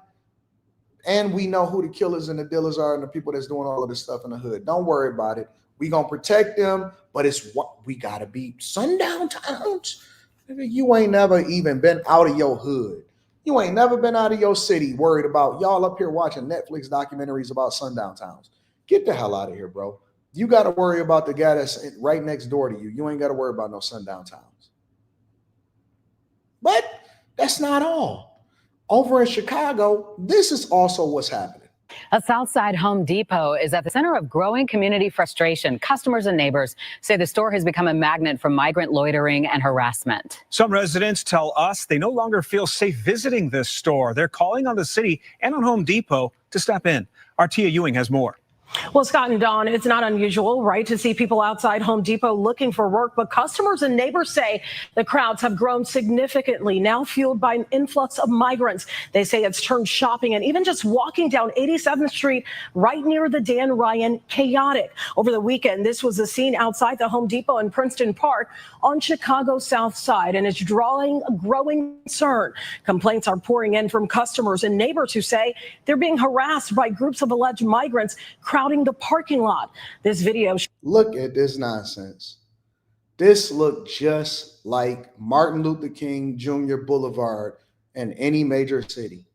And we know who the killers and the dealers are and the people that's doing all of this stuff in the hood. Don't worry about it. We gonna protect them, but it's what we gotta be. Sundown towns. You ain't never even been out of your hood. You ain't never been out of your city worried about y'all up here watching Netflix documentaries about sundown towns. Get the hell out of here, bro. You got to worry about the guy that's right next door to you. You ain't got to worry about no sundown towns. But That's not all. Over in Chicago, this is also what's happening. A Southside Home Depot is at the center of growing community frustration. Customers and neighbors say the store has become a magnet for migrant loitering and harassment. Some residents tell us they no longer feel safe visiting this store. They're calling on the city and on Home Depot to step in. Our Tia Ewing has more. Well, Scott and Dawn, it's not unusual, right, to see people outside Home Depot looking for work, but customers and neighbors say the crowds have grown significantly, now fueled by an influx of migrants. They say it's turned shopping and even just walking down 87th Street right near the Dan Ryan chaotic. Over the weekend, this was a scene outside the Home Depot in Princeton Park on Chicago's South Side, and it's drawing a growing concern. Complaints are pouring in from customers and neighbors who say they're being harassed by groups of alleged migrants crowding the parking lot. This video. Look at this nonsense. This looked just like Martin Luther King Jr. Boulevard in any major city.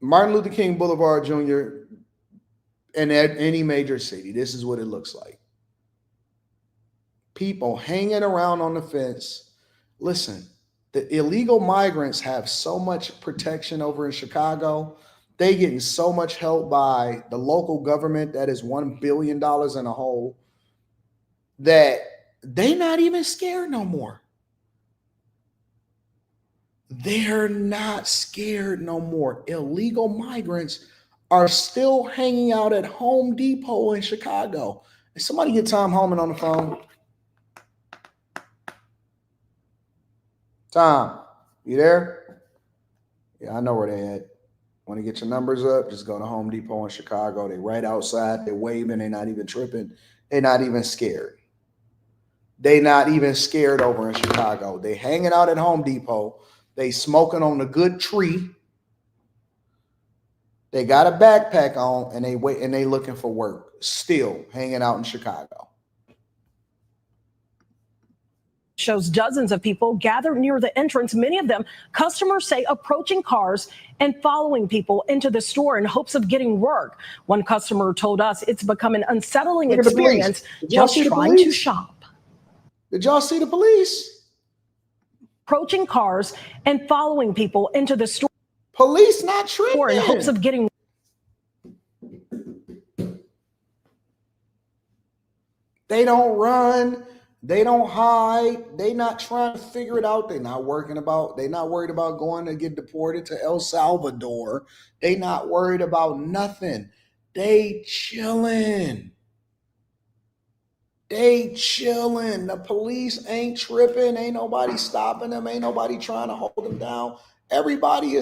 Martin Luther King Boulevard Jr. in any major city. This is what it looks like. People hanging around on the fence. Listen, the illegal migrants have so much protection over in Chicago. They getting so much help by the local government that is $1 billion in a hole that they not even scared no more. They're not scared no more. Illegal migrants are still hanging out at Home Depot in Chicago. Is somebody get Tom Holman on the phone? Tom, you there? Yeah, I know where they at. Want to get your numbers up? Just go to Home Depot in Chicago. They right outside. They're waving. They're not even tripping. They're not even scared. They not even scared over in Chicago. They hanging out at Home Depot. They smoking on a good tree. They got a backpack on and they looking for work. Still hanging out in Chicago. Shows dozens of people gathered near the entrance, many of them, customers say, approaching cars and following people into the store in hopes of getting work. One customer told us it's become an unsettling experience just trying to shop. Did y'all see the police? Approaching cars and following people into the store. Police not tripping. In hopes of getting. They don't run. They don't hide. They not trying to figure it out. They not worried about going to get deported to El Salvador. They not worried about nothing. They chilling. They chilling. The police ain't tripping. Ain't nobody stopping them. Ain't nobody trying to hold them down. Everybody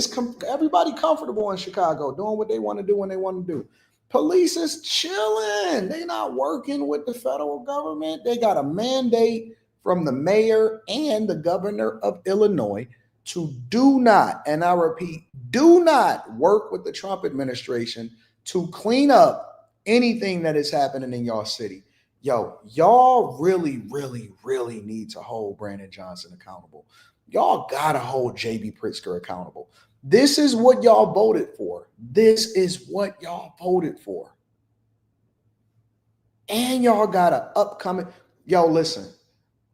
comfortable in Chicago, doing what they want to do when they want to do. Police is chilling. They not working with the federal government. They got a mandate from the mayor and the governor of Illinois to do not, and I repeat, do not work with the Trump administration to clean up anything that is happening in y'all city. Yo, y'all really, really, really need to hold Brandon Johnson accountable. Y'all gotta hold J.B. Pritzker accountable. This is what y'all voted for. This is what y'all voted for. And y'all got an upcoming. Yo, listen,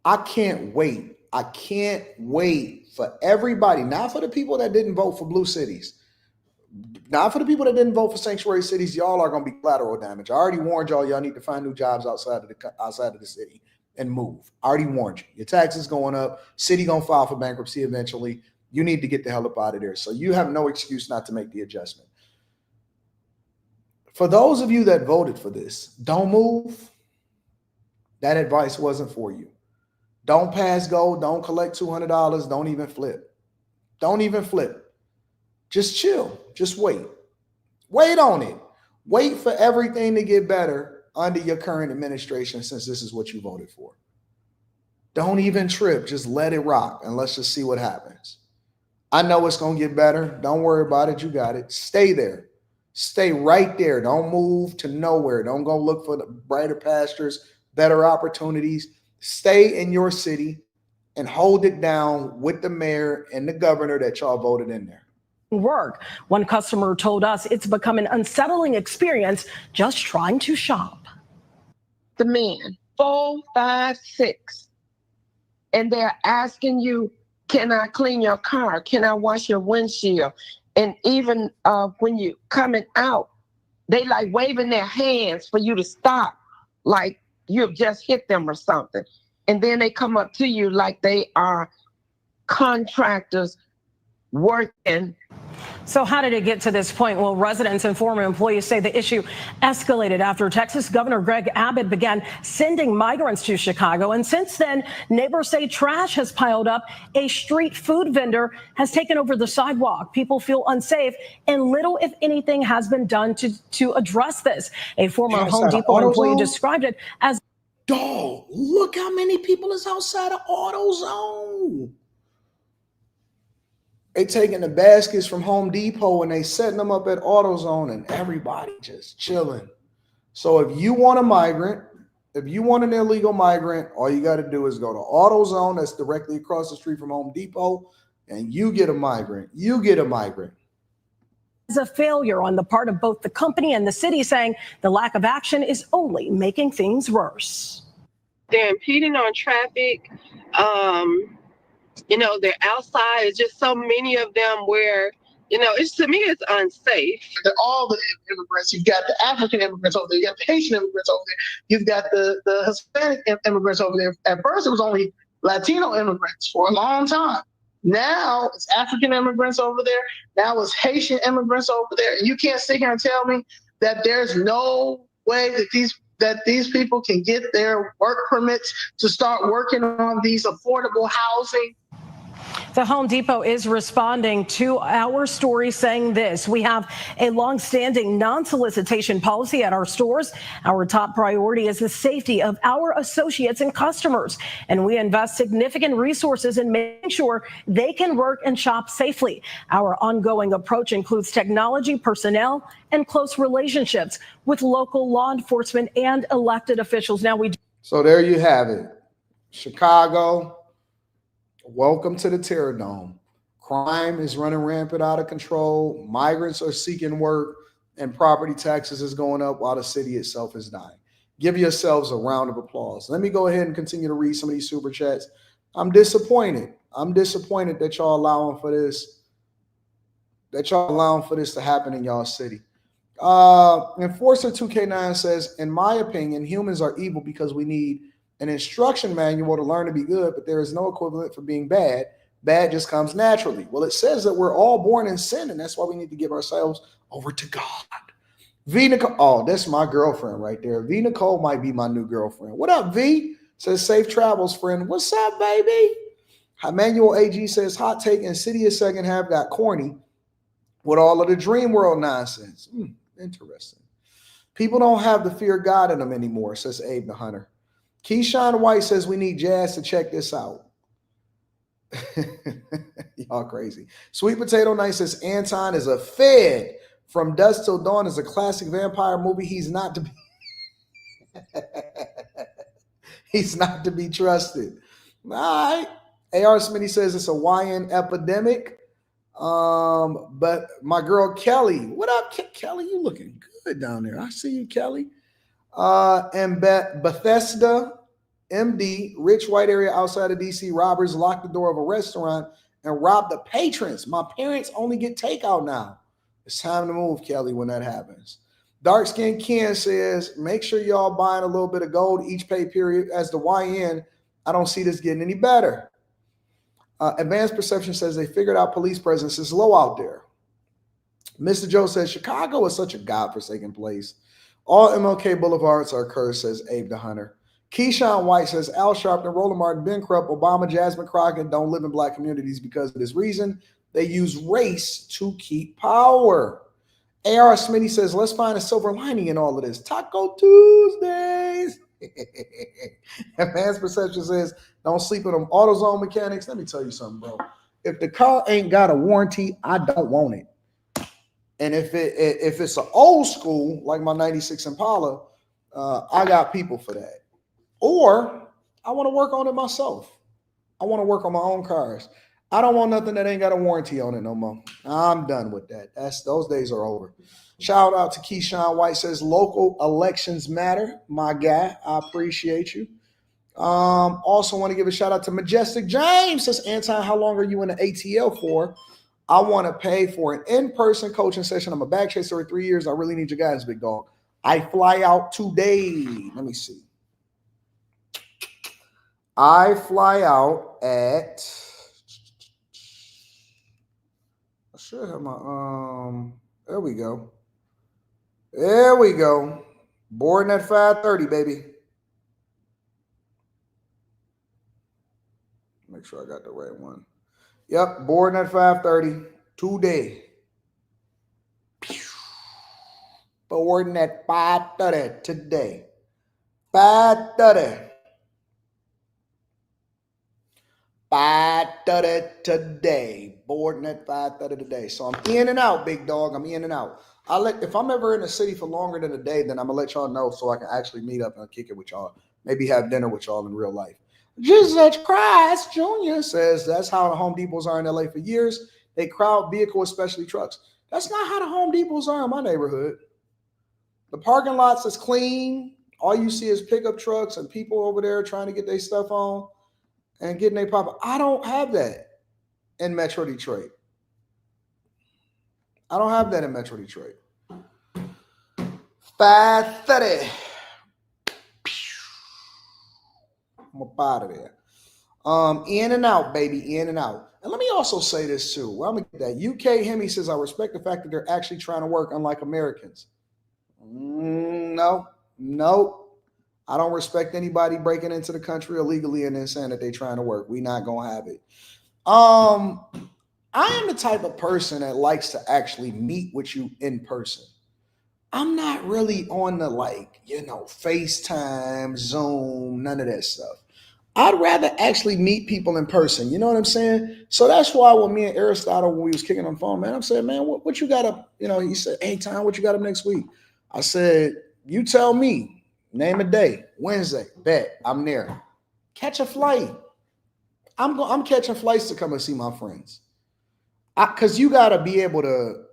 I can't wait. I can't wait for everybody, not for the people that didn't vote for blue cities, not for the people that didn't vote for sanctuary cities. Y'all are going to be collateral damage. I already warned y'all need to find new jobs outside of the city and move. I already warned you. Your taxes going up. City going to file for bankruptcy eventually. You need to get the hell up out of there. So you have no excuse not to make the adjustment. For those of you that voted for this, don't move. That advice wasn't for you. Don't pass go. Don't collect $200. Don't even flip. Don't even flip. Just chill. Just wait. Wait on it. Wait for everything to get better under your current administration, since this is what you voted for. Don't even trip. Just let it rock and let's just see what happens. I know it's going to get better. Don't worry about it. You got it. Stay there. Stay right there. Don't move to nowhere. Don't go look for the brighter pastures, better opportunities. Stay in your city and hold it down with the mayor and the governor that y'all voted in there. Work. One customer told us it's become an unsettling experience just trying to shop. The man, 4, 5, 6, and they're asking you, Can I clean your car? Can I wash your windshield? And even when you coming out, they like waving their hands for you to stop, like you've just hit them or something. And then they come up to you like they are contractors working. So how did it get to this point? Well, residents and former employees say the issue escalated after Texas Governor Greg Abbott began sending migrants to Chicago. And since then, neighbors say trash has piled up. A street food vendor has taken over the sidewalk. People feel unsafe, and little, if anything, has been done to address this. A former Home Depot employee described it as, dog, look how many people is outside of AutoZone. They taking the baskets from Home Depot and they setting them up at AutoZone, and everybody just chilling. So if you want a migrant, if you want an illegal migrant, all you got to do is go to AutoZone that's directly across the street from Home Depot, and you get a migrant. You get a migrant. As a failure on the part of both the company and the city, saying the lack of action is only making things worse. They're impeding on traffic. You know, they're outside. It's just so many of them where, you know, it's, to me, it's unsafe. All the immigrants, you've got the African immigrants over there, you got the Haitian immigrants over there, you've got the Hispanic immigrants over there. At first, it was only Latino immigrants for a long time. Now it's African immigrants over there. Now it's Haitian immigrants over there. And you can't sit here and tell me that there's no way that these people can get their work permits to start working on these affordable housing. The Home Depot is responding to our story saying this: we have a long-standing non-solicitation policy at our stores. Our top priority is the safety of our associates and customers, and we invest significant resources in making sure they can work and shop safely. Our ongoing approach includes technology, personnel, and close relationships with local law enforcement and elected officials. So there you have it. Chicago, welcome to the Terror Dome. Crime is running rampant out of control. Migrants are seeking work, and property taxes is going up while the city itself is dying. Give yourselves a round of applause. Let me go ahead and continue to read some of these super chats. I'm disappointed. I'm disappointed that y'all allowing for this. That y'all allowing for this to happen in y'all city. Enforcer 2K9 says, in my opinion, humans are evil because we need an instruction manual to learn to be good, but there is no equivalent for being bad. Bad just comes naturally. Well, it says that we're all born in sin, and that's why we need to give ourselves over to God. V Nicole, oh, that's my girlfriend right there. V Nicole might be my new girlfriend. What up, V? Says safe travels, friend. What's up, baby? Emmanuel AG says hot take, Insidious second half got corny with all of the dream world nonsense. Interesting. People don't have the fear of God in them anymore, says Abe the Hunter. Keyshawn White says we need Jazz to check this out. Y'all crazy. Sweet Potato Night says Anton is a fed. From Dusk Till Dawn is a classic vampire movie. He's not to be he's not to be trusted. All right. AR Smitty says it's a YN epidemic. But my girl Kelly, what up, Kelly? You looking good down there. I see you, Kelly. And Bethesda, MD, rich white area outside of DC, robbers locked the door of a restaurant and robbed the patrons. My parents only get takeout now. It's time to move, Kelly, when that happens. Dark Skin Ken says, make sure y'all buying a little bit of gold each pay period. As the YN, I don't see this getting any better. Advanced Perception says they figured out police presence is low out there. Mr. Joe says Chicago is such a godforsaken place. All MLK Boulevards are cursed, says Abe the Hunter. Keyshawn White says Al Sharpton, Roland Martin, Ben Krupp, Obama, Jasmine Crockett don't live in black communities because of this reason. They use race to keep power. AR Smitty says, let's find a silver lining in all of this. Taco Tuesdays. Advanced Perception says, don't sleep with them AutoZone mechanics. Let me tell you something, bro. If the car ain't got a warranty, I don't want it. And if it's an old school, like my 96 Impala, I got people for that. Or I want to work on it myself. I want to work on my own cars. I don't want nothing that ain't got a warranty on it no more. I'm done with that. Those days are over. Shout out to Keyshawn White says local elections matter. My guy, I appreciate you. Also want to give a shout out to Majestic James. Says, Anton, how long are you in the ATL for? I want to pay for an in-person coaching session. I'm a back chaser for 3 years. I really need you guys, big dog. I fly out today. Let me see. I fly out at, I should have my, there we go. There we go. Boarding at 5:30, baby. Make sure I got the right one. Yep, boarding at 5:30 today. Boarding at 5:30 today. 5:30. 5:30 today. Boarding at 5:30 today. So I'm in and out, big dog. I'm in and out. If I'm ever in the city for longer than a day, then I'm gonna let y'all know so I can actually meet up and kick it with y'all. Maybe have dinner with y'all in real life. Jesus Christ Jr. says that's how the Home Depots are in LA for years. They crowd vehicles, especially trucks. That's not how the Home Depots are in my neighborhood. The parking lots is clean. All you see is pickup trucks and people over there trying to get their stuff on and getting their pop. I don't have that in Metro Detroit. I don't have that in Metro Detroit. 5:30. I'm up out of there. In and out, baby, in and out. And let me also say this too. Well, I'm gonna get that. UK Hemi says, I respect the fact that they're actually trying to work, unlike Americans. No. I don't respect anybody breaking into the country illegally and then saying that they're trying to work. We're not gonna have it. I am the type of person that likes to actually meet with you in person. I'm not really on the FaceTime, Zoom, none of that stuff. I'd rather actually meet people in person. You know what I'm saying? So that's why when me and Aristotle, when we was kicking on the phone, man, I'm saying, man, what you got up? He said, hey, Tom, what you got up next week? I said, you tell me, name a day. Wednesday, bet, I'm there. Catch a flight. I'm catching flights to come and see my friends. Because you got to be able to,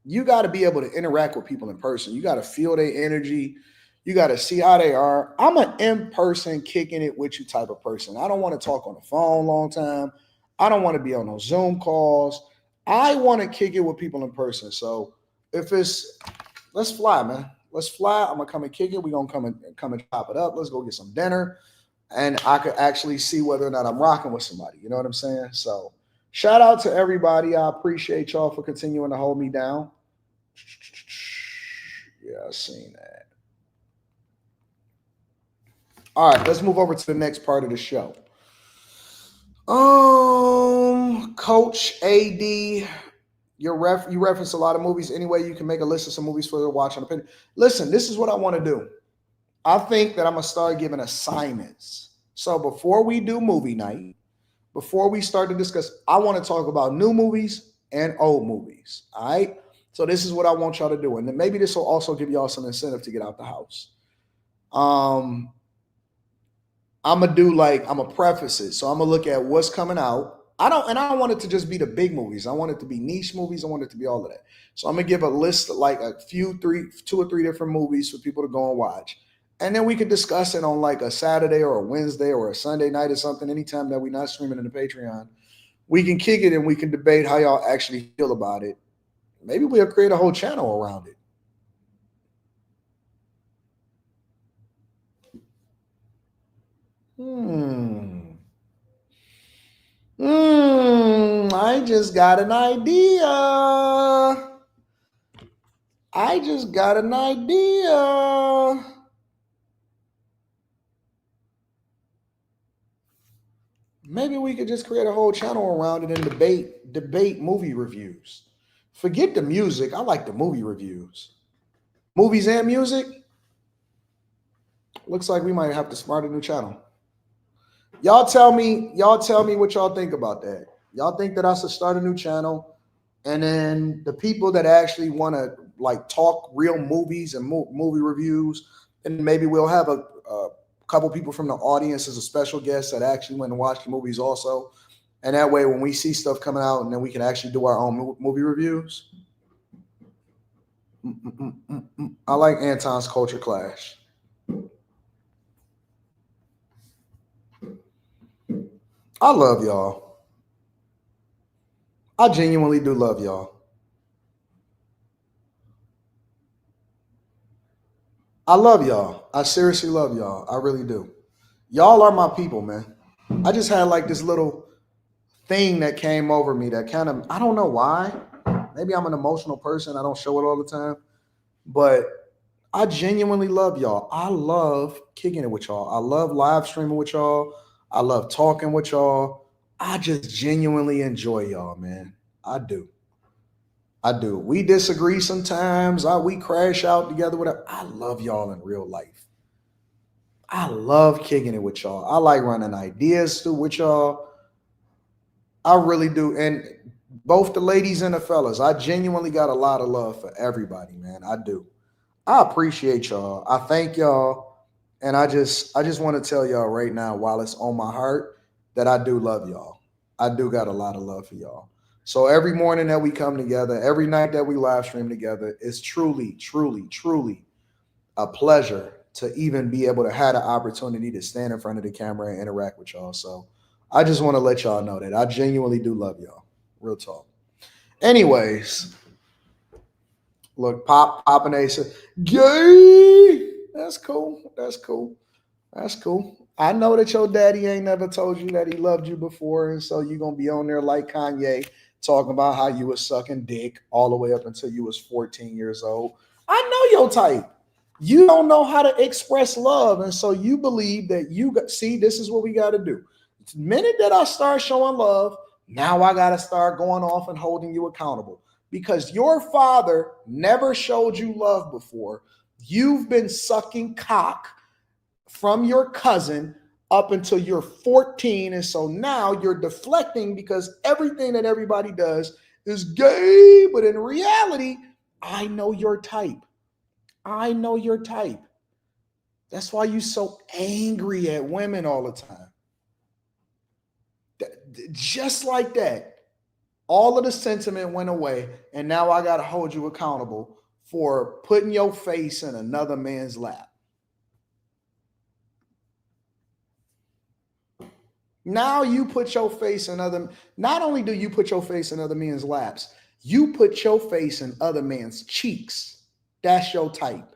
interact with people in person. You got to feel their energy. You got to see how they are. I'm an in-person, kicking it with you type of person. I don't want to talk on the phone a long time. I don't want to be on those Zoom calls. I want to kick it with people in person. So let's fly, man. Let's fly. I'm going to come and kick it. We're going to come and chop it up. Let's go get some dinner. And I could actually see whether or not I'm rocking with somebody. You know what I'm saying? So shout out to everybody. I appreciate y'all for continuing to hold me down. Yeah, I seen that. All right, let's move over to the next part of the show. Coach AD, you reference a lot of movies. Anyway, you can make a list of some movies for the watch and opinion. Listen, this is what I want to do. I think that I'm going to start giving assignments. So before we do movie night, before we start to discuss, I want to talk about new movies and old movies. All right. So this is what I want y'all to do. And then maybe this will also give y'all some incentive to get out the house. I'm going to preface it. So I'm going to look at what's coming out. I don't want it to just be the big movies. I want it to be niche movies. I want it to be all of that. So I'm going to give a list of like two or three different movies for people to go and watch. And then we could discuss it on like a Saturday or a Wednesday or a Sunday night or something. Anytime that we're not streaming in the Patreon, we can kick it and we can debate how y'all actually feel about it. Maybe we'll create a whole channel around it. I just got an idea. Maybe we could just create a whole channel around it and debate movie reviews. Forget the music. I like the movie reviews. Movies and music. Looks like we might have to start a new channel. Y'all tell me what y'all think about that. Y'all think that I should start a new channel, and then the people that actually want to like talk real movies and movie reviews, and maybe we'll have a couple people from the audience as a special guest that actually went and watched the movies also. And that way, when we see stuff coming out, and then we can actually do our own movie reviews. I like Anton's Culture Clash. I love y'all. I genuinely do love y'all. I love y'all. I seriously love y'all. I really do. Y'all are my people, man. I just had like this little thing that came over me that kind of, I don't know why. Maybe I'm an emotional person. I don't show it all the time. But I genuinely love y'all. I love kicking it with y'all. I love live streaming with y'all. I love talking with y'all. I just genuinely enjoy y'all, man. I do. I do. We disagree sometimes. We crash out together. Whatever. I love y'all in real life. I love kicking it with y'all. I like running ideas through with y'all. I really do. And both the ladies and the fellas, I genuinely got a lot of love for everybody, man. I do. I appreciate y'all. I thank y'all. And I just want to tell y'all right now, while it's on my heart, that I do love y'all. I do got a lot of love for y'all. So every morning that we come together, every night that we live stream together, it's truly, truly, truly a pleasure to even be able to have the opportunity to stand in front of the camera and interact with y'all. So I just want to let y'all know that I genuinely do love y'all. Real talk. Anyways, look, Pop and A said, gay. That's cool. That's cool. That's cool. I know that your daddy ain't never told you that he loved you before, and so you're going to be on there like Kanye talking about how you was sucking dick all the way up until you was 14 years old. I know your type. You don't know how to express love, and so you believe that see, this is what we got to do. The minute that I start showing love, now I got to start going off and holding you accountable because your father never showed you love before. You've been sucking cock from your cousin up until you're 14. And so now you're deflecting because everything that everybody does is gay. But in reality, I know your type. I know your type. That's why you're so angry at women all the time. Just like that, all of the sentiment went away. And now I got to hold you accountable for putting your face in another man's lap. Now you put your face in not only do you put your face in other men's laps, you put your face in other men's cheeks. That's your type.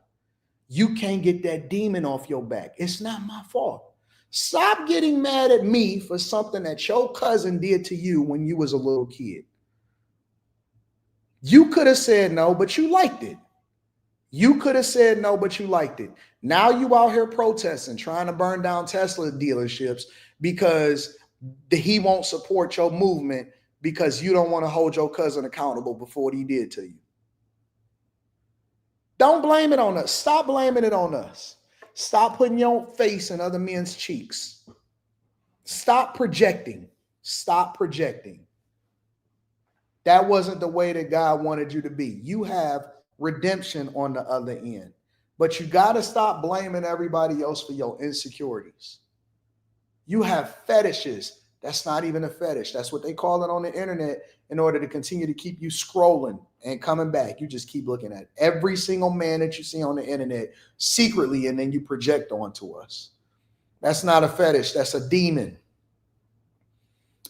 You can't get that demon off your back. It's not my fault. Stop getting mad at me for something that your cousin did to you when you was a little kid. You could have said no, but you liked it. You could have said no, but you liked it. Now you out here protesting, trying to burn down Tesla dealerships because he won't support your movement because you don't want to hold your cousin accountable for what he did to you. Don't blame it on us. Stop blaming it on us. Stop putting your face in other men's cheeks. Stop projecting. Stop projecting. That wasn't the way that God wanted you to be. You have redemption on the other end. But you got to stop blaming everybody else for your insecurities. You have fetishes. That's not even a fetish. That's what they call it on the internet in order to continue to keep you scrolling and coming back. You just keep looking at every single man that you see on the internet secretly, and then you project onto us. That's not a fetish. That's a demon.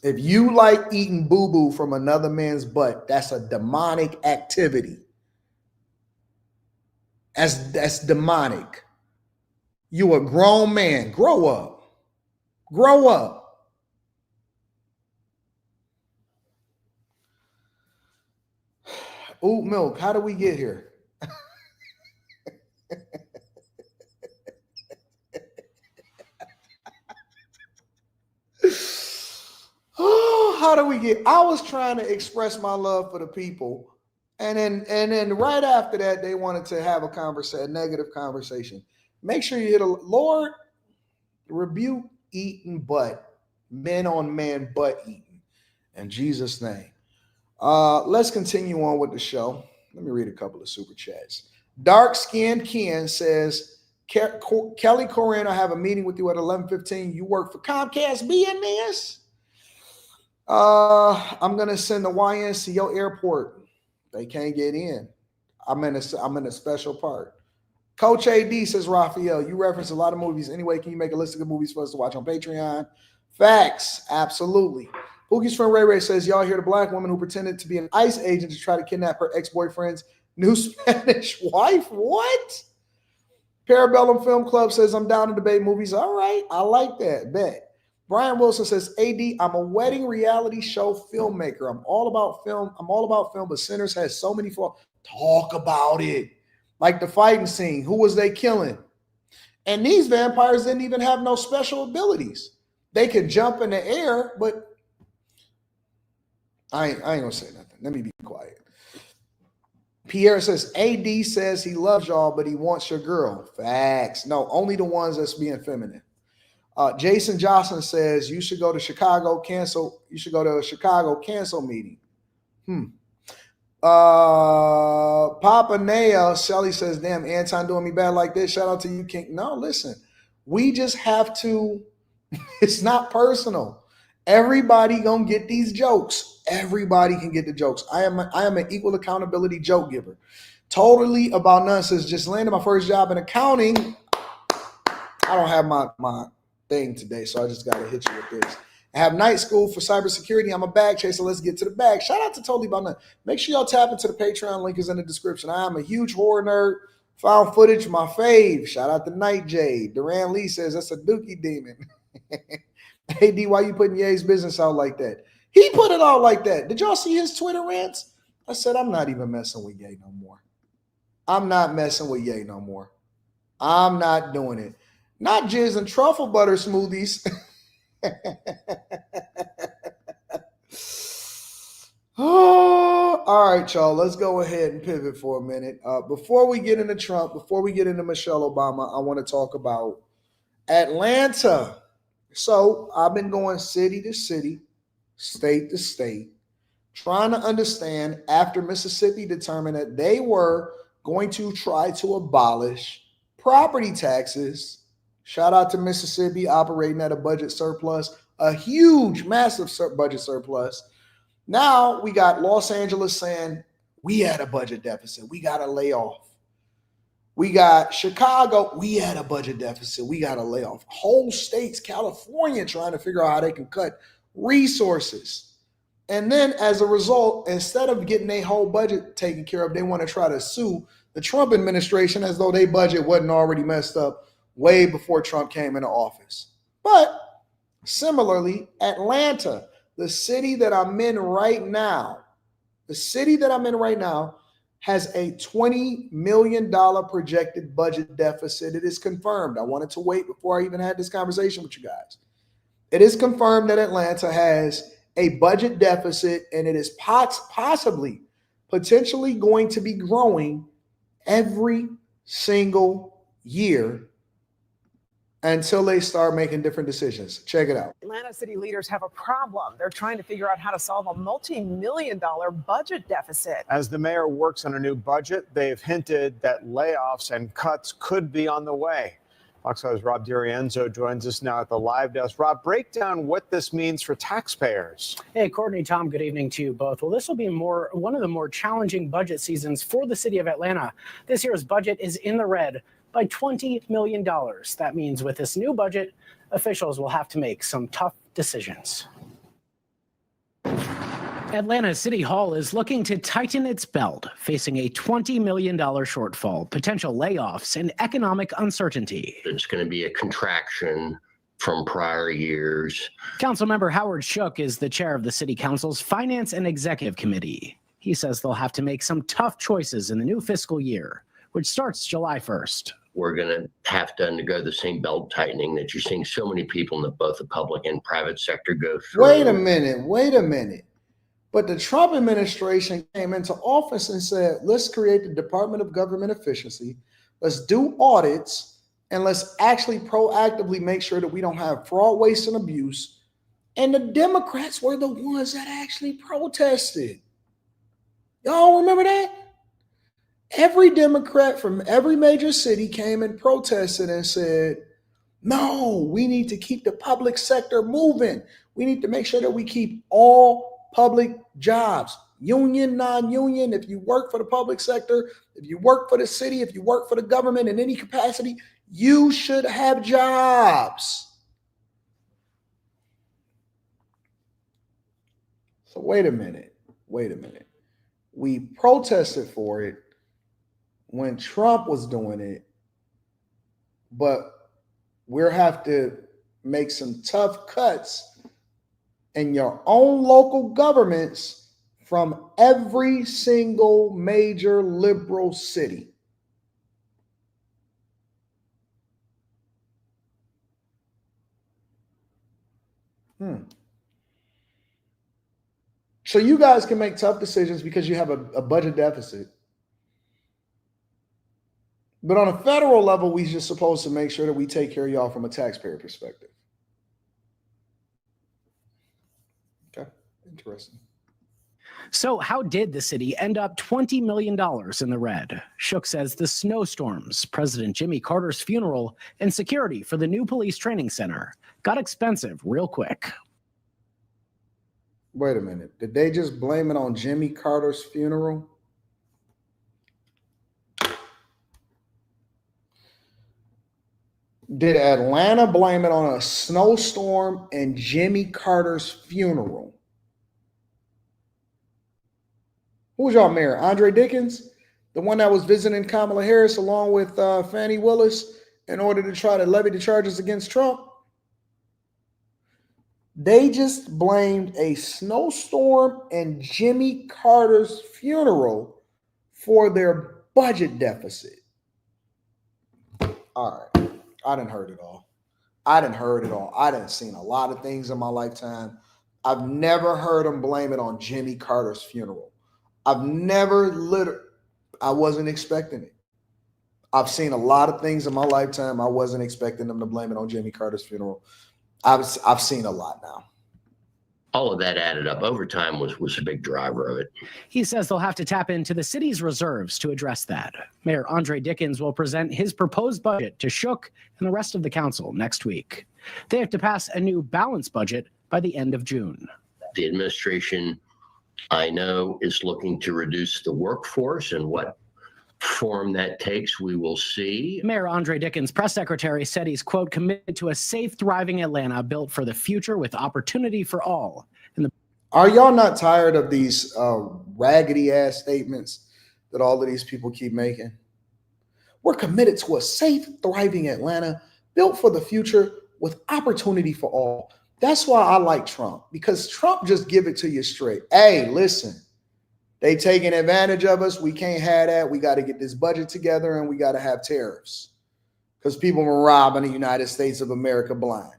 If you like eating boo-boo from another man's butt, that's a demonic activity. That's demonic. You a grown man. Grow up. Grow up. Oat milk. How do we get here? Oh, how do we get? I was trying to express my love for the people, and then right after that, they wanted to have a negative conversation. Make sure you hit Lord, rebuke eating butt, men on man butt eating, in Jesus' name. Let's continue on with the show. Let me read a couple of super chats. Dark Skinned Ken says, Kelly Corinne, I have a meeting with you at 11:15. You work for Comcast BNS? I'm gonna send the YNs to your airport. They can't get in. I'm in a special part. Coach AD says, Raphael, you reference a lot of movies. Anyway, can you make a list of good movies for us to watch on Patreon? Facts. Absolutely. Pookie's friend Ray Ray says, y'all hear the black woman who pretended to be an ICE agent to try to kidnap her ex-boyfriend's new Spanish wife? What? Parabellum Film Club says, I'm down to debate movies. All right. I like that. Bet. Brian Wilson says, AD, I'm a wedding reality show filmmaker. I'm all about film, but Sinners has so many flaws. Talk about it. Like the fighting scene. Who was they killing? And these vampires didn't even have no special abilities. They could jump in the air, but I ain't gonna say nothing. Let me be quiet. Pierre says, AD says he loves y'all, but he wants your girl. Facts. No, only the ones that's being feminine. Jason Johnson says you should go to Chicago cancel. You should go to a Chicago cancel meeting. Papa Nail, Shelly says, damn, Anton doing me bad like this. Shout out to you, King. No, listen, we just have to, it's not personal. Everybody gonna get these jokes. Everybody can get the jokes. I am an equal accountability joke giver. Totally about nonsense. Just landed my first job in accounting. I don't have my thing today, so I just got to hit you with this. I have night school for cybersecurity. I'm a bag chaser. Let's get to the bag. Shout out to Totally About Nothing. Make sure y'all tap into the Patreon. Link is in the description. I am a huge horror nerd. Found footage, my fave. Shout out to Night Jade. Duran Lee says that's a dookie demon. AD, why you putting Ye's business out like that? He put it out like that. Did y'all see his Twitter rants? I said, I'm not even messing with Ye no more. I'm not messing with Ye no more. I'm not doing it. Not jizz and truffle butter smoothies. Oh, all right, y'all. Let's go ahead and pivot for a minute. Before we get into Trump, before we get into Michelle Obama, I want to talk about Atlanta. So I've been going city to city, state to state, trying to understand after Mississippi determined that they were going to try to abolish property taxes. Shout out to Mississippi operating at a budget surplus, a huge, massive budget surplus. Now we got Los Angeles saying we had a budget deficit. We got to lay off. We got Chicago. We had a budget deficit. We got to lay off. Whole states, California, trying to figure out how they can cut resources. And then as a result, instead of getting their whole budget taken care of, they want to try to sue the Trump administration as though their budget wasn't already messed up way before Trump came into office. But similarly, Atlanta, the city that I'm in right now, has a $20 million projected budget deficit. It is confirmed. I wanted to wait before I even had this conversation with you guys. It is confirmed that Atlanta has a budget deficit, and it is potentially going to be growing every single year until they start making different decisions. Check it out. Atlanta city leaders have a problem. They're trying to figure out how to solve a multi-million-dollar budget deficit. As the mayor works on a new budget, they've hinted that layoffs and cuts could be on the way. Fox 5's Rob DiRienzo joins us now at the live desk. Rob, break down what this means for taxpayers. Hey, Courtney, Tom, good evening to you both. Well, this will be one of the more challenging budget seasons for the city of Atlanta. This year's budget is in the red by $20 million. That means with this new budget, officials will have to make some tough decisions. Atlanta City Hall is looking to tighten its belt, facing a $20 million shortfall, potential layoffs, and economic uncertainty. It's going to be a contraction from prior years. Councilmember Howard Shook is the chair of the City Council's Finance and Executive Committee. He says they'll have to make some tough choices in the new fiscal year, which starts July 1st. We're going to have to undergo the same belt tightening that you're seeing so many people in both the public and private sector go through. Wait a minute. But the Trump administration came into office and said, let's create the Department of Government Efficiency. Let's do audits, and let's actually proactively make sure that we don't have fraud, waste, and abuse. And the Democrats were the ones that actually protested. Y'all remember that? Every Democrat from every major city came and protested and said, no, we need to keep the public sector moving. We need to make sure that we keep all public jobs. union, non-union, if you work for the public sector, if you work for the city, if you work for the government in any capacity, you should have jobs. So wait a minute. We protested for it when Trump was doing it, but we'll have to make some tough cuts in your own local governments from every single major liberal city. So you guys can make tough decisions because you have a budget deficit. But on a federal level, we're just supposed to make sure that we take care of y'all from a taxpayer perspective. Okay, interesting. So how did the city end up $20 million in the red? Shook says the snowstorms, President Jimmy Carter's funeral, and security for the new police training center got expensive real quick. Wait a minute. Did they just blame it on Jimmy Carter's funeral? Did Atlanta blame it on a snowstorm and Jimmy Carter's funeral? Who was y'all mayor? Andre Dickens? The one that was visiting Kamala Harris along with Fannie Willis in order to try to levy the charges against Trump? They just blamed a snowstorm and Jimmy Carter's funeral for their budget deficit. All right. I done heard it all. I done seen a lot of things in my lifetime. I've never heard them blame it on Jimmy Carter's funeral. I wasn't expecting it. I've seen a lot of things in my lifetime. I wasn't expecting them to blame it on Jimmy Carter's funeral. I've seen a lot now. All of that added up over time was a big driver of it. He says they'll have to tap into the city's reserves to address that. Mayor Andre Dickens will present his proposed budget to Shook and the rest of the council next week. They have to pass a new balanced budget by the end of June. The administration, I know, is looking to reduce the workforce, and what form that takes, we will see. Mayor Andre Dickens' press secretary said he's, quote, committed to a safe, thriving Atlanta built for the future with opportunity for all. Are y'all not tired of these raggedy ass statements that all of these people keep making? We're committed to a safe, thriving Atlanta built for the future with opportunity for all. That's why I like Trump, because Trump just give it to you straight. Hey, listen. They taking advantage of us. We can't have that. We got to get this budget together, and we got to have tariffs because people were robbing the United States of America blind.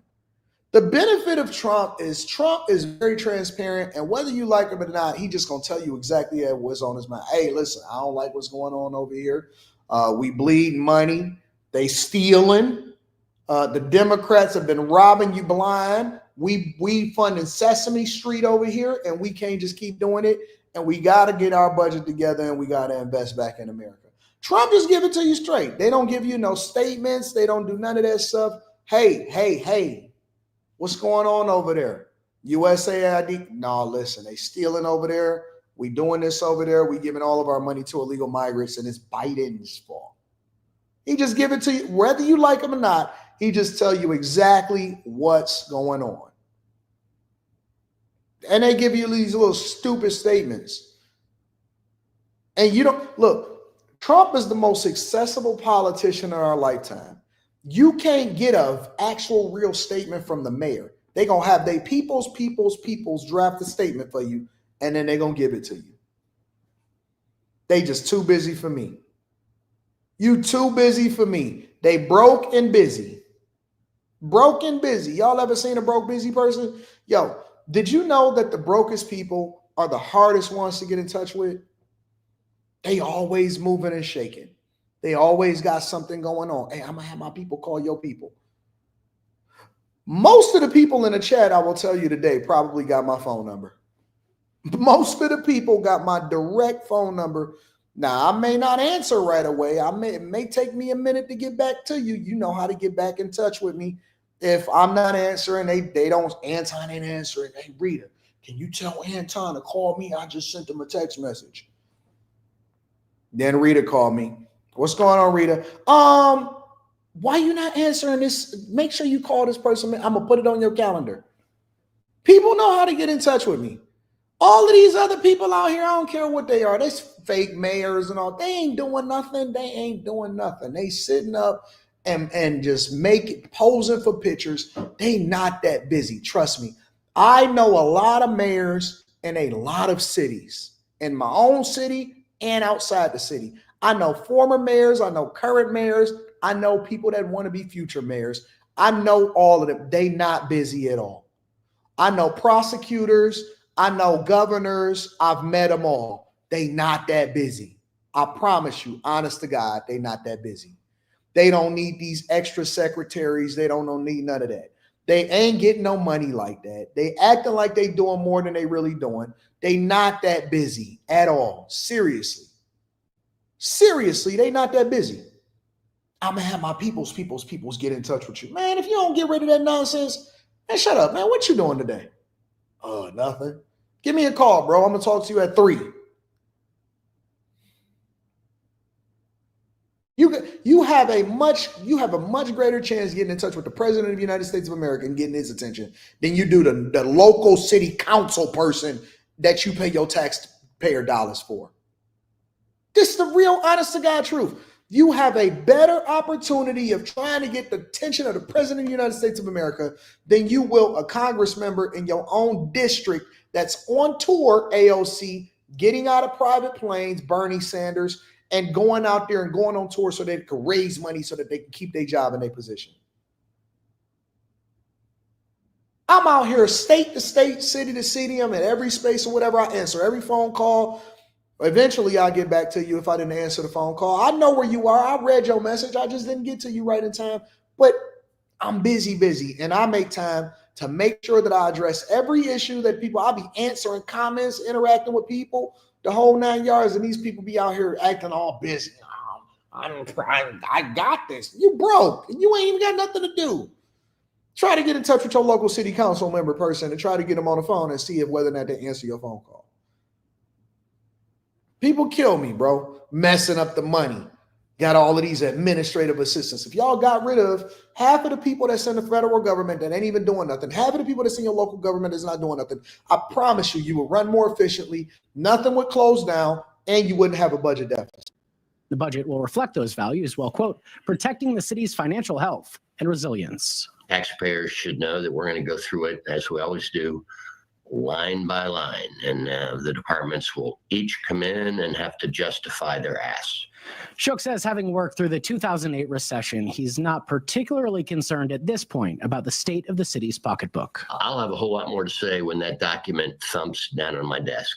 The benefit of Trump is very transparent, and whether you like him or not, he just going to tell you exactly what's on his mind. Hey, listen, I don't like what's going on over here. We bleed money. They stealing. The Democrats have been robbing you blind. We funding Sesame Street over here, and we can't just keep doing it. And we got to get our budget together, and we got to invest back in America. Trump just give it to you straight. They don't give you no statements. They don't do none of that stuff. Hey, what's going on over there? USAID? No, listen, they stealing over there. We doing this over there. We giving all of our money to illegal migrants, and it's Biden's fault. He just give it to you, whether you like him or not. He just tell you exactly what's going on. And they give you these little stupid statements. And you don't look, Trump is the most accessible politician in our lifetime. You can't get an actual real statement from the mayor. They're going to have their people's draft a statement for you, and then they're going to give it to you. They just too busy for me. You too busy for me. They broke and busy. Broke and busy. Y'all ever seen a broke busy person? Yo, did you know that the brokest people are the hardest ones to get in touch with? They always moving and shaking. They always got something going on. Hey, I'm going to have my people call your people. Most of the people in the chat, I will tell you today, probably got my phone number. Most of the people got my direct phone number. Now, I may not answer right away. It may take me a minute to get back to you. You know how to get back in touch with me. If I'm not answering, they don't, Anton ain't answering. Hey, Rita, Can you tell Anton to call me? I just sent him a text message. Then Rita called me. What's going on, Rita? Why you not answering this? Make sure you call this person. I'm gonna put it on your calendar. People know how to get in touch with me. All of these other people out here, I don't care what they are. They fake mayors and all. They ain't doing nothing. They ain't doing nothing. They sitting up and just posing for pictures. They not that busy. Trust me. I know a lot of mayors in a lot of cities, in my own city and outside the city. I know former mayors. I know current mayors. I know people that want to be future mayors. I know all of them. They not busy at all. I know prosecutors. I know governors. I've met them all. They not that busy. I promise you, honest to God, they not that busy. They don't need these extra secretaries. They don't need none of that. They ain't getting no money like that. They acting like they doing more than they really doing. They not that busy at all. Seriously. Seriously, they not that busy. I'm going to have my peoples get in touch with you. Man, if you don't get rid of that nonsense, man, shut up, man. What you doing today? Nothing. Give me a call, bro. I'm going to talk to you at 3. You have a much greater chance getting in touch with the president of the United States of America and getting his attention than you do the local city council person that you pay your taxpayer dollars for. This is the real honest to God truth. You have a better opportunity of trying to get the attention of the president of the United States of America than you will a Congress member in your own district that's on tour, AOC, getting out of private planes, Bernie Sanders, and going out there and going on tour so they can raise money so that they can keep their job and their position. I'm out here state to state, city to city. I'm at every space or whatever. I answer every phone call. Eventually, I'll get back to you if I didn't answer the phone call. I know where you are. I read your message. I just didn't get to you right in time. But I'm busy, and I make time to make sure that I address every issue that people, I'll be answering comments, interacting with people, the whole 9 yards, and these people be out here acting all busy. I got this. You broke, and you ain't even got nothing to do. Try to get in touch with your local city council member person and try to get them on the phone and see if whether or not they answer your phone call. People kill me, bro, messing up the money. Got all of these administrative assistants. If y'all got rid of half of the people that's in the federal government that ain't even doing nothing, half of the people that's in your local government that's not doing nothing, I promise you, you would run more efficiently, nothing would close down, and you wouldn't have a budget deficit. The budget will reflect those values while, quote, protecting the city's financial health and resilience. Taxpayers should know that we're going to go through it, as we always do, line by line, and the departments will each come in and have to justify their ask. Shook says, having worked through the 2008 recession, he's not particularly concerned at this point about the state of the city's pocketbook. I'll have a whole lot more to say when that document thumps down on my desk.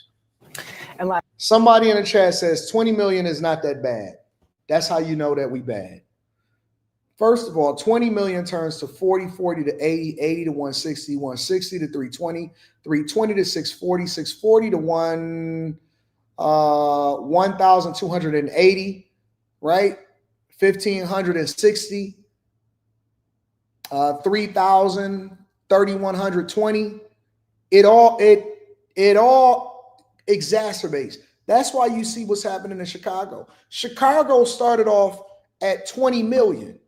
And somebody in the chat says 20 million is not that bad. That's how you know that we bad. First of all, 20 million turns to 40, 40 to 80, 80 to 160, 160 to 320, 320 to 640, 640 to 1,280, right? 1,560, 3,000, 3,120. It all exacerbates. That's why you see what's happening in Chicago. Chicago started off at 20 million.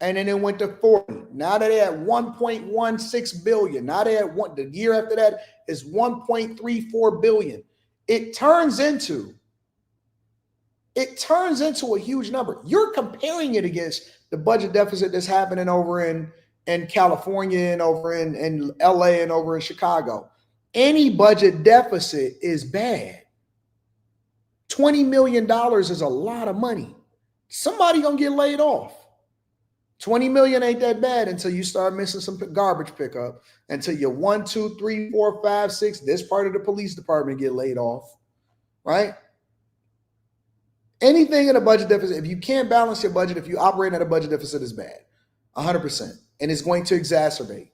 And then it went to 40. Now they're at 1.16 billion. Now they're at the year after that is 1.34 billion. It turns into a huge number. You're comparing it against the budget deficit that's happening over in California and over in LA and over in Chicago. Any budget deficit is bad. $20 million is a lot of money. Somebody gonna get laid off. 20 million ain't that bad until you start missing some garbage pickup, until you're 1, 2, 3, 4, 5, 6, this part of the police department get laid off, right? Anything in a budget deficit, if you can't balance your budget, if you operate at a budget deficit, is bad, 100%, and it's going to exacerbate.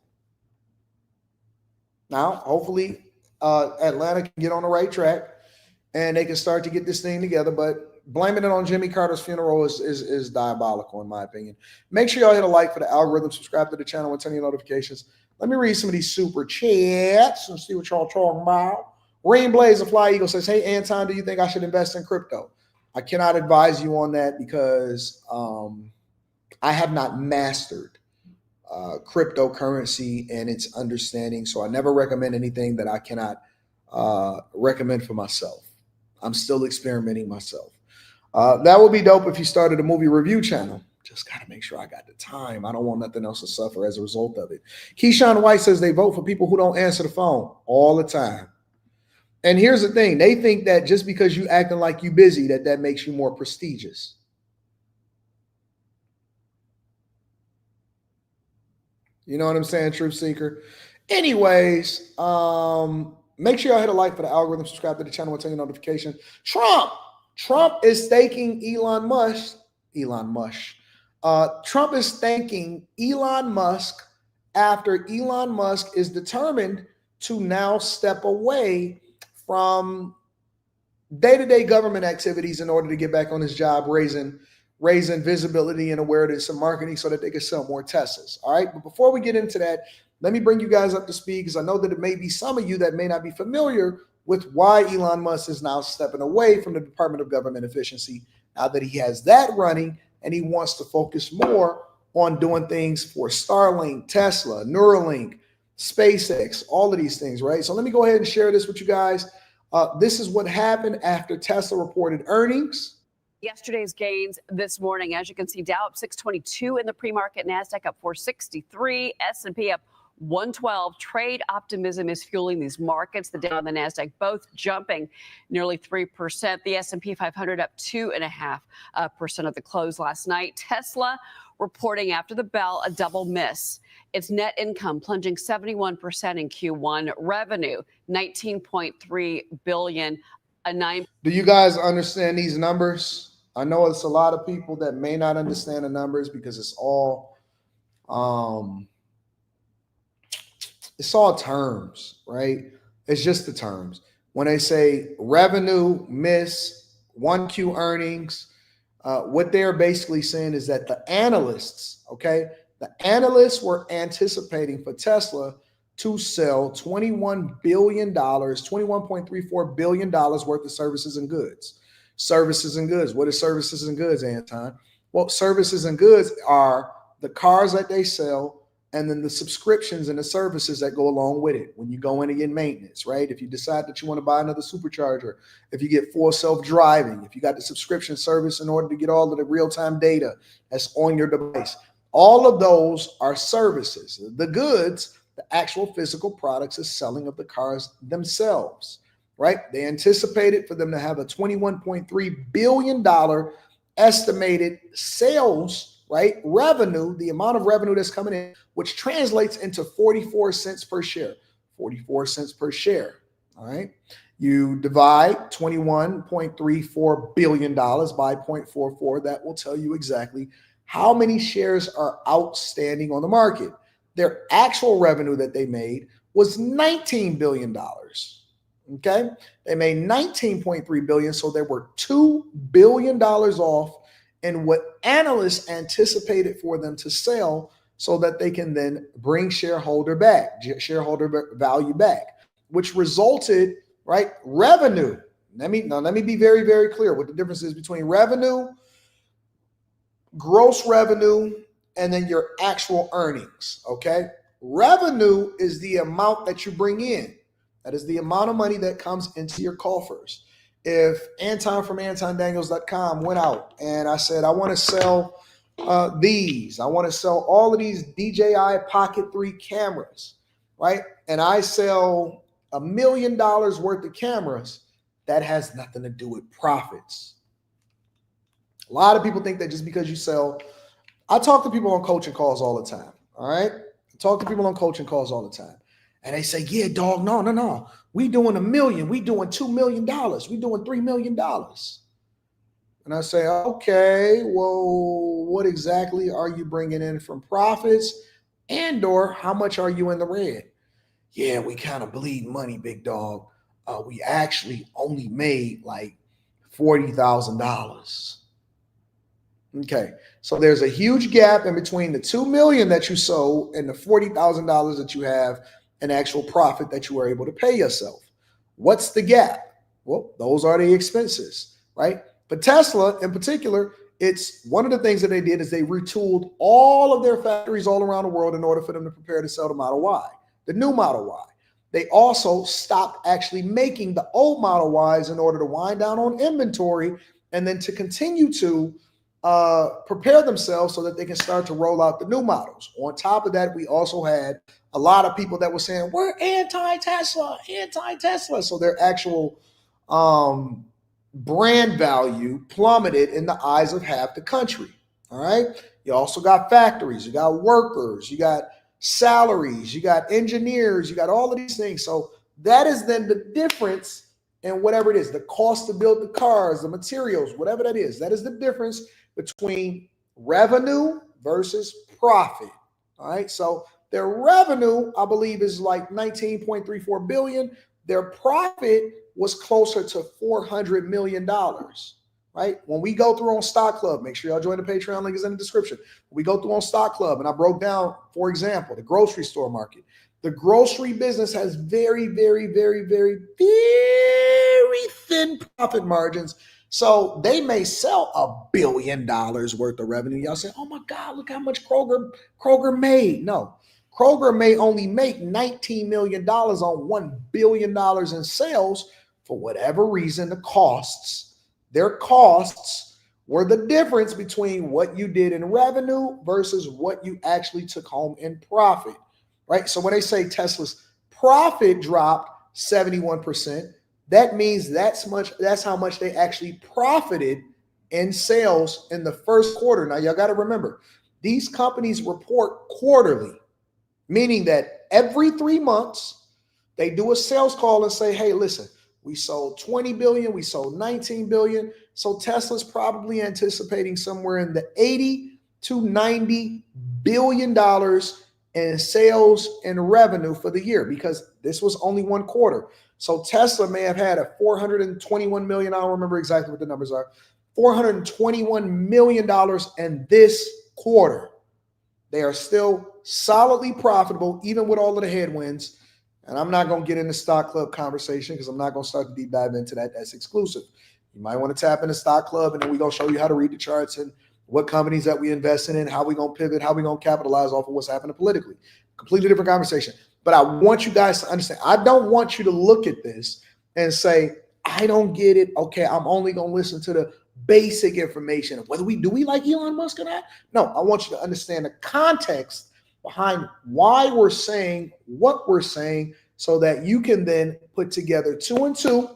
Now, hopefully, Atlanta can get on the right track and they can start to get this thing together, but blaming it on Jimmy Carter's funeral is diabolical, in my opinion. Make sure y'all hit a like for the algorithm, subscribe to the channel, and turn your notifications. Let me read some of these super chats and see what y'all talking about. Rain Blaze of Fly Eagle says, hey, Anton, do you think I should invest in crypto? I cannot advise you on that because I have not mastered cryptocurrency and its understanding. So I never recommend anything that I cannot recommend for myself. I'm still experimenting myself. That would be dope if you started a movie review channel. Just got to make sure I got the time. I don't want nothing else to suffer as a result of it. Keyshawn White says they vote for people who don't answer the phone all the time. And here's the thing. They think that just because you acting like you busy, that makes you more prestigious. You know what I'm saying, Truth Seeker? Anyways, make sure y'all hit a like for the algorithm, subscribe to the channel, and turn your notification. Trump is thanking Elon Musk. Trump is thanking Elon Musk after Elon Musk is determined to now step away from day-to-day government activities in order to get back on his job, raising visibility and awareness and marketing so that they can sell more Teslas. All right. But before we get into that, let me bring you guys up to speed because I know that it may be some of you that may not be familiar with why Elon Musk is now stepping away from the Department of Government Efficiency now that he has that running and he wants to focus more on doing things for Starlink, Tesla, Neuralink, SpaceX, all of these things, right? So let me go ahead and share this with you guys. This is what happened after Tesla reported earnings. Yesterday's gains this morning, as you can see, Dow up 622 in the pre-market, NASDAQ up 463, S&P up 112. Trade optimism is fueling these markets. The Dow and the NASDAQ both jumping nearly 3%. The S&P 500 up 2.5% at the close last night. Tesla reporting after the bell a double miss. Its net income plunging 71% in Q1. Revenue, $19.3 billion. Do you guys understand these numbers? I know it's a lot of people that may not understand the numbers because it's all terms, right? It's just the terms. When they say revenue miss, 1Q earnings, what they're basically saying is that the analysts were anticipating for Tesla to sell $21 billion, $21.34 billion worth of services and goods. Services and goods. What is services and goods, Anton? Well, services and goods are the cars that they sell and then the subscriptions and the services that go along with it. When you go in and get maintenance, right? If you decide that you want to buy another supercharger, if you get full self-driving, if you got the subscription service in order to get all of the real-time data that's on your device, all of those are services. The goods, the actual physical products, is selling of the cars themselves, right? They anticipated for them to have a $21.3 billion estimated sales, right? Revenue, the amount of revenue that's coming in, which translates into 44 cents per share. 44 cents per share, all right? You divide $21.34 billion by 0.44. That will tell you exactly how many shares are outstanding on the market. Their actual revenue that they made was $19 billion. Okay, they made $19.3 billion, so they were $2 billion off in what analysts anticipated for them to sell, so that they can then bring shareholder value back, which resulted, right? Revenue. Let me be very, very clear what the difference is between revenue, gross revenue, and then your actual earnings. Okay, revenue is the amount that you bring in. That is the amount of money that comes into your coffers. If Anton from AntonDaniels.com went out and I said, I want to sell these, I want to sell all of these DJI Pocket 3 cameras, right? And I sell $1 million worth of cameras, that has nothing to do with profits. A lot of people think that just because you sell, I talk to people on coaching calls all the time, all right? I talk to people on coaching calls all the time. And they say, yeah, dog, no. We doing $1 million. We doing $2 million. We doing $3 million. And I say, okay, well, what exactly are you bringing in from profits, and or how much are you in the red? Yeah, we kind of bleed money, big dog. We actually only made like $40,000. Okay, so there's a huge gap in between the $2 million that you sold and the $40,000 that you have an actual profit that you were able to pay yourself. What's the gap? Well, those are the expenses, right? But Tesla in particular, it's one of the things that they did is they retooled all of their factories all around the world in order for them to prepare to sell the Model Y, the new Model Y. They also stopped actually making the old Model Ys in order to wind down on inventory and then to continue to prepare themselves so that they can start to roll out the new models. On top of that, we also had a lot of people that were saying, we're anti-Tesla, anti-Tesla. So their actual brand value plummeted in the eyes of half the country. All right. You also got factories, you got workers, you got salaries, you got engineers, you got all of these things. So that is then the difference in whatever it is, the cost to build the cars, the materials, whatever that is the difference between revenue versus profit. All right. So their revenue, I believe, is like 19.34 billion. Their profit was closer to $400 million. Right? When we go through on Stock Club, make sure y'all join the Patreon, link is in the description. When we go through on Stock Club, and I broke down, for example, the grocery store market. The grocery business has very, very, very, very, very thin profit margins. So they may sell $1 billion worth of revenue. Y'all say, oh my God, look how much Kroger made. No, Kroger may only make $19 million on $1 billion in sales. For whatever reason, their costs were the difference between what you did in revenue versus what you actually took home in profit, right? So when they say Tesla's profit dropped 71%, that means that's how much they actually profited in sales in the first quarter. Now, y'all got to remember, these companies report quarterly, meaning that every 3 months, they do a sales call and say, hey, listen, we sold 20 billion, we sold 19 billion. So Tesla's probably anticipating somewhere in the 80 to 90 billion dollars in sales and revenue for the year, because this was only one quarter. So Tesla may have had a 421 million, I don't remember exactly what the numbers are, $421 million in this quarter. They are still solidly profitable, even with all of the headwinds. And I'm not going to get into Stock Club conversation because I'm not going to start to deep dive into that. That's exclusive. You might want to tap into Stock Club, and then we're going to show you how to read the charts and what companies that we invest in, how we're going to pivot, how we're going to capitalize off of what's happening politically. Completely different conversation. But I want you guys to understand, I don't want you to look at this and say, I don't get it. Okay, I'm only going to listen to the basic information of whether do we like Elon Musk or not. No, I want you to understand the context behind why we're saying what we're saying so that you can then put together 2 and 2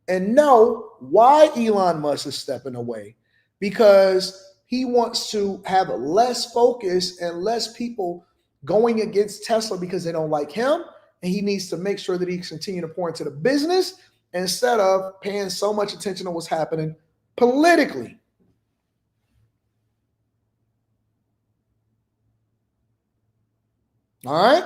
and know why Elon Musk is stepping away, because he wants to have less focus and less people going against Tesla because they don't like him. And he needs to make sure that he can continue to pour into the business instead of paying so much attention to what's happening politically. All right.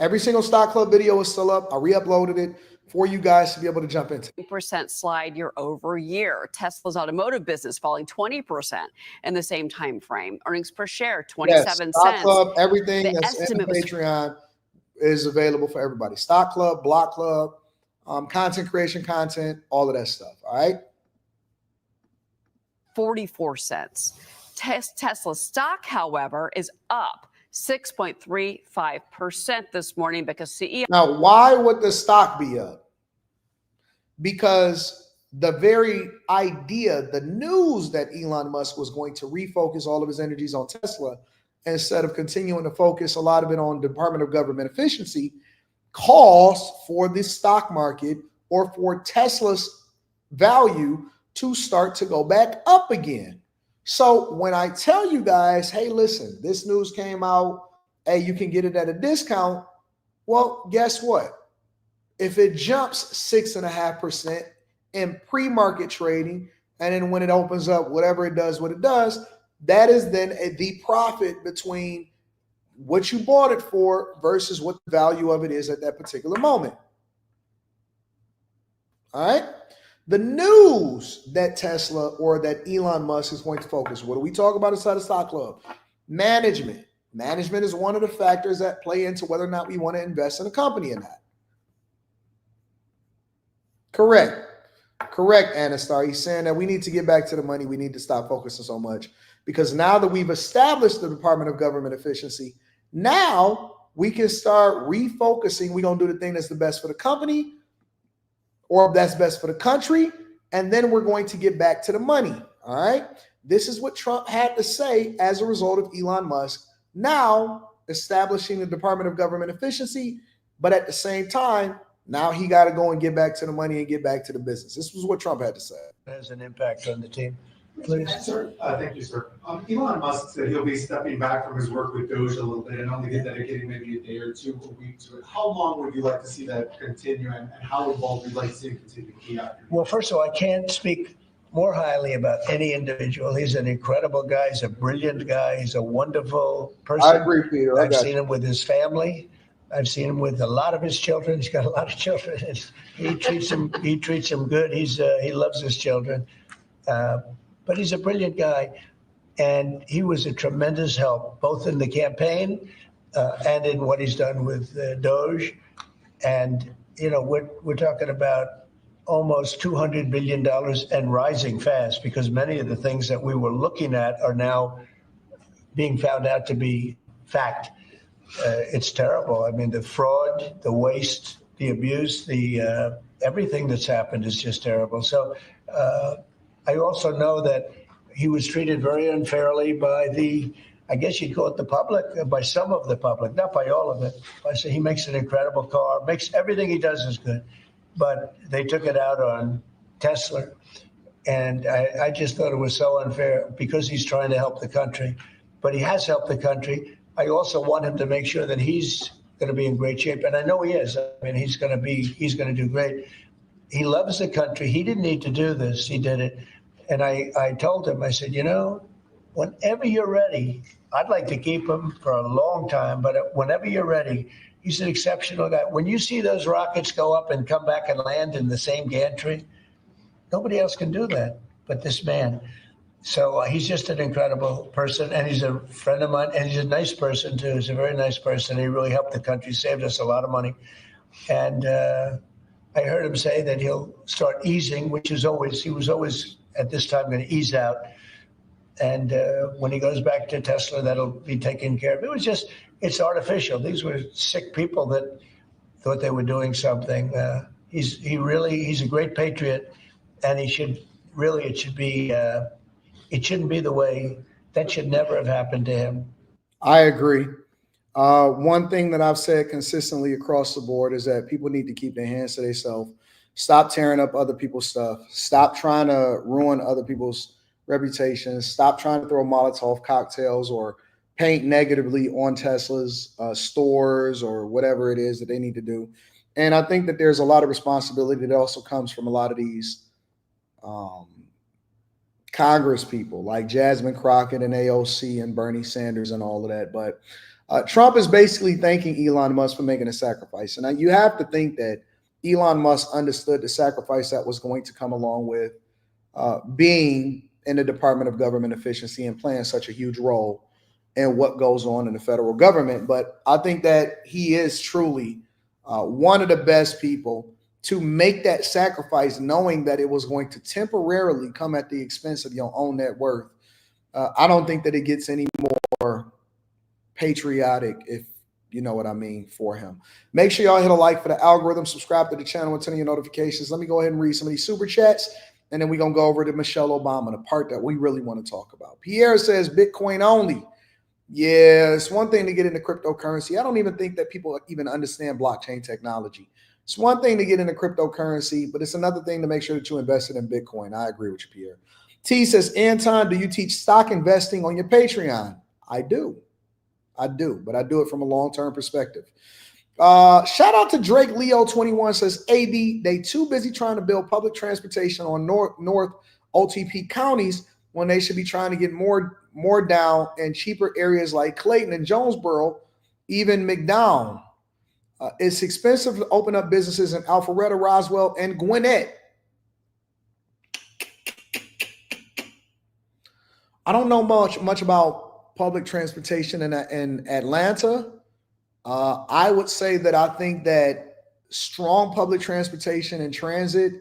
Every single Stock Club video is still up. I re-uploaded it for you guys to be able to jump into. % slide year over year. Tesla's automotive business falling 20% in the same time frame. Earnings per share 27 Stock cents. Club, everything The that's in estimate was Patreon is available for everybody. Stock Club, Block Club, content creation content, all of that stuff. All right. 44 cents. Tesla stock, however, is up 6.35% this morning because CEO. Now, why would the stock be up? Because the very idea, the news that Elon Musk was going to refocus all of his energies on Tesla instead of continuing to focus a lot of it on Department of Government Efficiency, calls for the stock market or for Tesla's value to start to go back up again. So when I tell you guys, hey, listen, this news came out, hey, you can get it at a discount. Well, guess what? If it jumps 6.5% in pre-market trading, and then when it opens up, whatever it does, what it does, that is then the profit between what you bought it for versus what the value of it is at that particular moment. All right. The news that Tesla or that Elon Musk is going to focus. What do we talk about inside the stock club? Management. Management is one of the factors that play into whether or not we want to invest in a company or not. Correct, Anastar. He's saying that we need to get back to the money. We need to stop focusing so much because now that we've established the Department of Government Efficiency, now we can start refocusing. We're going to do the thing that's the best for the company or that's best for the country, and then we're going to get back to the money, all right? This is what Trump had to say as a result of Elon Musk now establishing the Department of Government Efficiency, but at the same time, now he got to go and get back to the money and get back to the business. This was what Trump had to say. Has an impact on the team. Please. Sir, thank you, sir. Elon Musk said he'll be stepping back from his work with DOGE a little bit and only get dedicating maybe a day or two a week to it. How long would you like to see that continue, and how involved would you like to see him continue to be out? Well, first of all, I can't speak more highly about any individual. He's an incredible guy. He's a brilliant guy. He's a wonderful person. I agree, Peter. I've seen him with his family. I've seen him with a lot of his children. He's got a lot of children. He treats them good. He loves his children. But he's a brilliant guy, and he was a tremendous help, both in the campaign and in what he's done with DOGE. And, you know, we're talking about almost $200 billion and rising fast, because many of the things that we were looking at are now being found out to be fact. It's terrible. I mean, the fraud, the waste, the abuse, the everything that's happened is just terrible. So I also know that he was treated very unfairly by I guess you'd call it the public, by some of the public, not by all of it. I say he makes an incredible car, makes everything he does is good, but they took it out on Tesla. And I just thought it was so unfair because he's trying to help the country, but he has helped the country. I also want him to make sure that he's going to be in great shape. And I know he is. I mean, he's going to do great. He loves the country. He didn't need to do this. He did it. And I told him, I said, you know, whenever you're ready, I'd like to keep him for a long time, but whenever you're ready, he's an exceptional guy. When you see those rockets go up and come back and land in the same gantry, nobody else can do that but this man. So he's just an incredible person, and he's a friend of mine, and he's a nice person, too. He's a very nice person. He really helped the country, saved us a lot of money. And I heard him say that he'll start easing, he was always at this time going to ease out. And when he goes back to Tesla, that'll be taken care of. It's artificial. These were sick people that thought they were doing something. He's a great patriot, and it shouldn't be the way. That should never have happened to him. I agree. One thing that I've said consistently across the board is that people need to keep their hands to themselves. Stop tearing up other people's stuff. Stop trying to ruin other people's reputations. Stop trying to throw Molotov cocktails or paint negatively on Tesla's stores or whatever it is that they need to do. And I think that there's a lot of responsibility that also comes from a lot of these Congress people like Jasmine Crockett and AOC and Bernie Sanders and all of that. But Trump is basically thanking Elon Musk for making a sacrifice. And you have to think that Elon Musk understood the sacrifice that was going to come along with being in the Department of Government Efficiency and playing such a huge role in what goes on in the federal government. But I think that he is truly one of the best people to make that sacrifice, knowing that it was going to temporarily come at the expense of your own net worth. I don't think that it gets any more patriotic, if you know what I mean, for him. Make sure y'all hit a like for the algorithm, subscribe to the channel, and turn on your notifications. Let me go ahead and read some of these super chats, and then we're going to go over to Michelle Obama, the part that we really want to talk about. Pierre says Bitcoin only. Yeah, it's one thing to get into cryptocurrency. I don't even think that people even understand blockchain technology. It's one thing to get into cryptocurrency, but it's another thing to make sure that you invested in Bitcoin. I agree with you, Pierre. T says, Anton, do you teach stock investing on your Patreon? I do, but I do it from a long-term perspective. Shout out to Drake Leo 21 says, AD, they too busy trying to build public transportation on North OTP counties when they should be trying to get more down in cheaper areas like Clayton and Jonesboro, even McDowell. It's expensive to open up businesses in Alpharetta, Roswell, and Gwinnett. I don't know much about public transportation in Atlanta. I would say that I think that strong public transportation and transit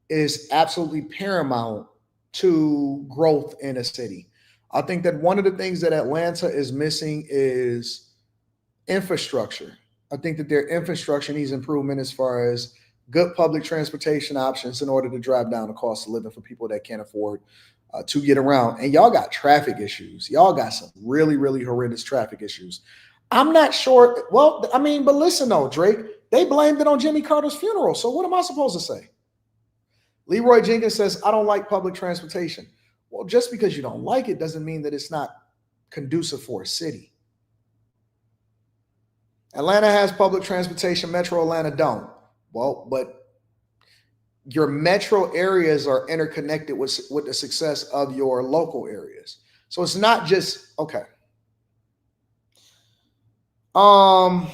is absolutely paramount to growth in a city. I think that one of the things that Atlanta is missing is infrastructure. I think that their infrastructure needs improvement as far as good public transportation options in order to drive down the cost of living for people that can't afford to get around. And y'all got traffic issues. Y'all got some really, really horrendous traffic issues. I'm not sure. Well, I mean, but listen though, Drake, they blamed it on Jimmy Carter's funeral. So what am I supposed to say? Leroy Jenkins says, I don't like public transportation. Well, just because you don't like it doesn't mean that it's not conducive for a city. Atlanta has public transportation. Metro Atlanta don't. Well, but your metro areas are interconnected with the success of your local areas. So it's not just, okay. I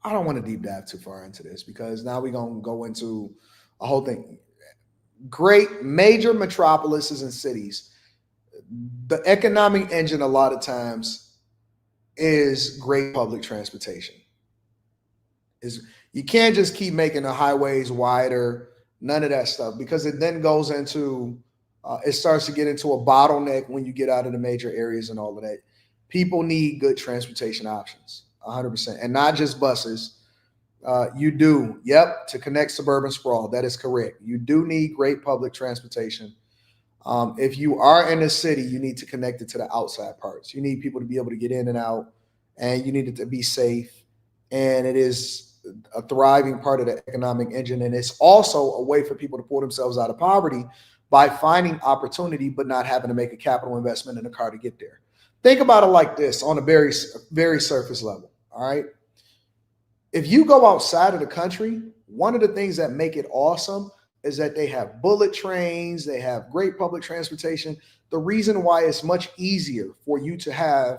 don't want to deep dive too far into this because now we're going to go into a whole thing. Great major metropolises and cities, the economic engine a lot of times is great public transportation. You can't just keep making the highways wider, none of that stuff, because it then goes into, it starts to get into a bottleneck when you get out of the major areas and all of that. People need good transportation options, 100%, and not just buses. You do, to connect suburban sprawl, that is correct. You do need great public transportation. If you are in the city, you need to connect it to the outside parts. You need people to be able to get in and out, and you need it to be safe. And it is a thriving part of the economic engine. And it's also a way for people to pull themselves out of poverty by finding opportunity, but not having to make a capital investment in a car to get there. Think about it like this on a very, very surface level. All right. If you go outside of the country, one of the things that make it awesome is that they have bullet trains, they have great public transportation. The reason why it's much easier for you to have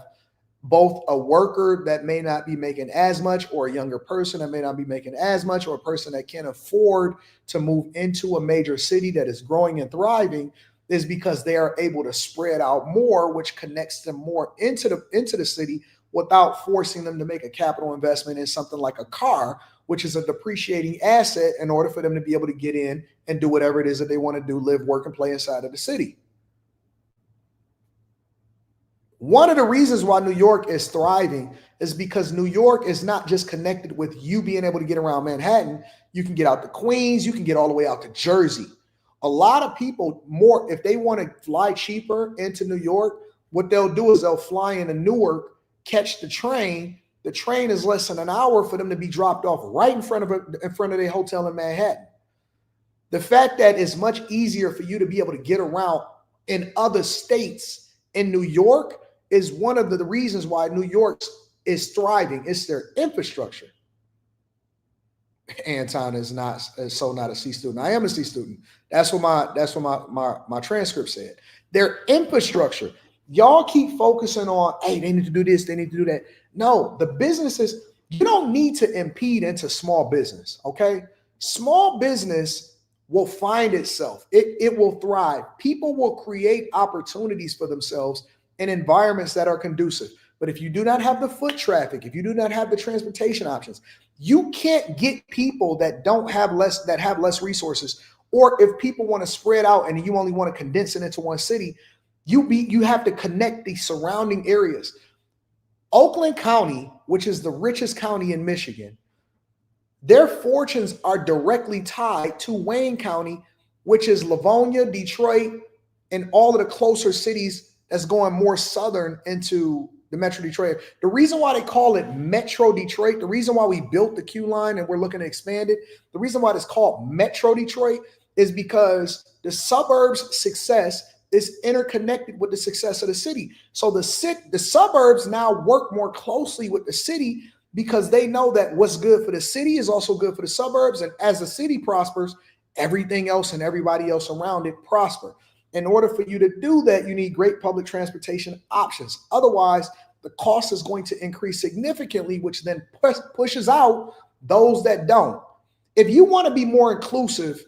both a worker that may not be making as much, or a younger person that may not be making as much, or a person that can't afford to move into a major city that is growing and thriving, is because they are able to spread out more, which connects them more into the city without forcing them to make a capital investment in something like a car, which is a depreciating asset, in order for them to be able to get in and do whatever it is that they want to do, live, work, and play inside of the city. One of the reasons why New York is thriving is because New York is not just connected with you being able to get around Manhattan. You can get out to Queens, you can get all the way out to Jersey. A lot of people, if they want to fly cheaper into New York, what they'll do is they'll fly into Newark, catch the train. The train is less than an hour for them to be dropped off right in front of their hotel in Manhattan. The fact that it's much easier for you to be able to get around in other states in New York is one of the reasons why New York is thriving. It's their infrastructure. Anton is not a C student. I am a C student. That's what my transcript said. Their infrastructure. Y'all keep focusing on, hey, they need to do this, they need to do that. No, the businesses, you don't need to impede into small business, okay? Small business will find itself. It will thrive. People will create opportunities for themselves in environments that are conducive. But if you do not have the foot traffic, if you do not have the transportation options, you can't get people that have less resources. Or if people want to spread out and you only want to condense it into one city, you have to connect the surrounding areas. Oakland County, which is the richest county in Michigan, their fortunes are directly tied to Wayne County, which is Livonia, Detroit, and all of the closer cities that's going more southern into the Metro Detroit. The reason why they call it Metro Detroit, the reason why we built the Q line and we're looking to expand it, the reason why it's called Metro Detroit is because the suburbs' success is interconnected with the success of the city. So the suburbs now work more closely with the city because they know that what's good for the city is also good for the suburbs. And as the city prospers, everything else and everybody else around it prosper. In order for you to do that, you need great public transportation options. Otherwise, the cost is going to increase significantly, which then pushes out those that don't. If you want to be more inclusive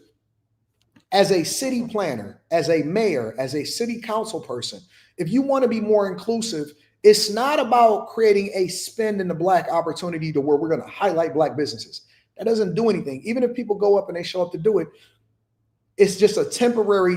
As a city planner, as a mayor, as a city council person, if you want to be more inclusive, it's not about creating a spend in the Black opportunity to where we're going to highlight Black businesses. That doesn't do anything. Even if people go up and they show up to do it, it's just a temporary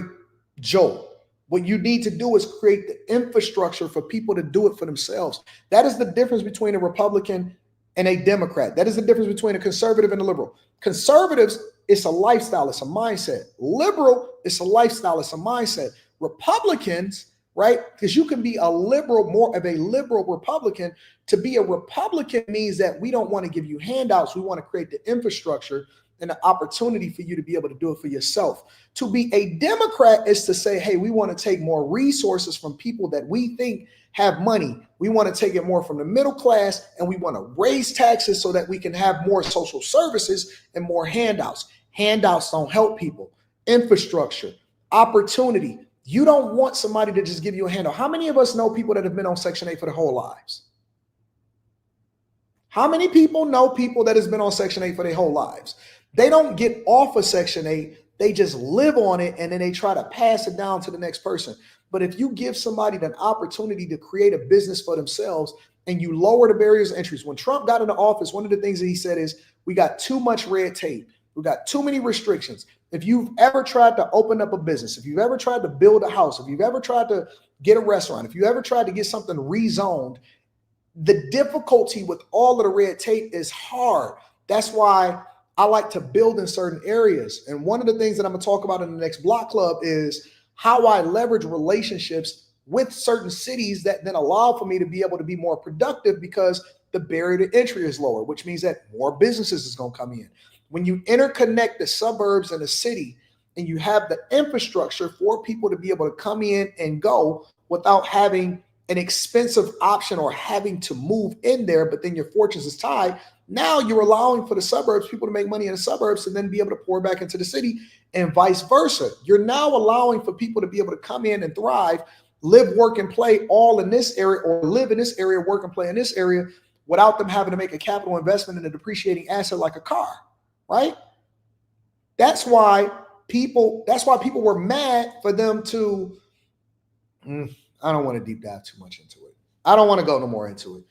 jolt. What you need to do is create the infrastructure for people to do it for themselves. That is the difference between a Republican and a Democrat. That is the difference between a conservative and a liberal. Conservatives, it's a lifestyle, it's a mindset. Liberal, it's a lifestyle, it's a mindset. Republicans, right? Because you can be a liberal, more of a liberal Republican. To be a Republican means that we don't want to give you handouts. We want to create the infrastructure and the opportunity for you to be able to do it for yourself. To be a Democrat is to say, hey, we want to take more resources from people that we think have money. We want to take it more from the middle class, and we want to raise taxes so that we can have more social services and more handouts. Handouts don't help people. Infrastructure, opportunity. You don't want somebody to just give you a handout. How many of us know people that have been on Section 8 for their whole lives? How many people know people that has been on Section 8 for their whole lives? They don't get off of Section 8. They just live on it, and then they try to pass it down to the next person. But if you give somebody an opportunity to create a business for themselves and you lower the barriers of entry. When Trump got into office, one of the things that he said is, we got too much red tape. We got too many restrictions. If you've ever tried to open up a business, if you've ever tried to build a house, if you've ever tried to get a restaurant, if you ever tried to get something rezoned, the difficulty with all of the red tape is hard. That's why I like to build in certain areas. And one of the things that I'm going to talk about in the next block club is how I leverage relationships with certain cities that then allow for me to be able to be more productive because the barrier to entry is lower, which means that more businesses is going to come in. When you interconnect the suburbs and the city and you have the infrastructure for people to be able to come in and go without having an expensive option or having to move in there, but then your fortunes is tied. Now you're allowing for the suburbs, people to make money in the suburbs and then be able to pour back into the city and vice versa. You're now allowing for people to be able to come in and thrive, live, work, and play all in this area, or live in this area, work and play in this area without them having to make a capital investment in a depreciating asset like a car, right? That's why people were mad for them to, I don't want to deep dive too much into it. I don't want to go no more into it.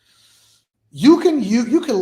You can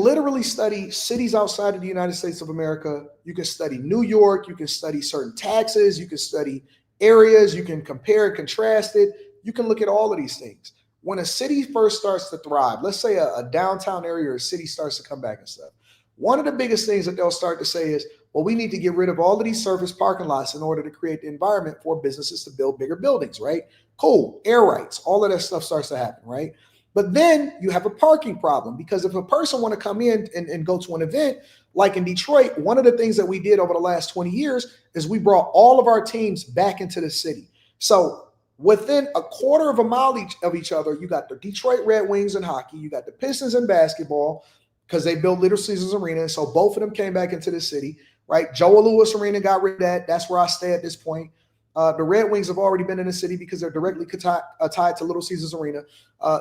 literally study cities outside of the United States of America. You can study New York. You can study certain taxes. You can study areas. You can compare and contrast it. You can look at all of these things. When a city first starts to thrive, let's say a downtown area or a city starts to come back and stuff, one of the biggest things that they'll start to say is, well, we need to get rid of all of these surface parking lots in order to create the environment for businesses to build bigger buildings, right? Cool, air rights, all of that stuff starts to happen, right? But then you have a parking problem, because if a person want to come in and go to an event, like in Detroit, one of the things that we did over the last 20 years is we brought all of our teams back into the city. So within a quarter of a mile of each other, you got the Detroit Red Wings in hockey, you got the Pistons in basketball, because they built Little Caesars Arena. And so both of them came back into the city, right? Joe Louis Arena got rid of that. That's where I stay at this point. The Red Wings have already been in the city because they're directly tied to Little Caesars Arena.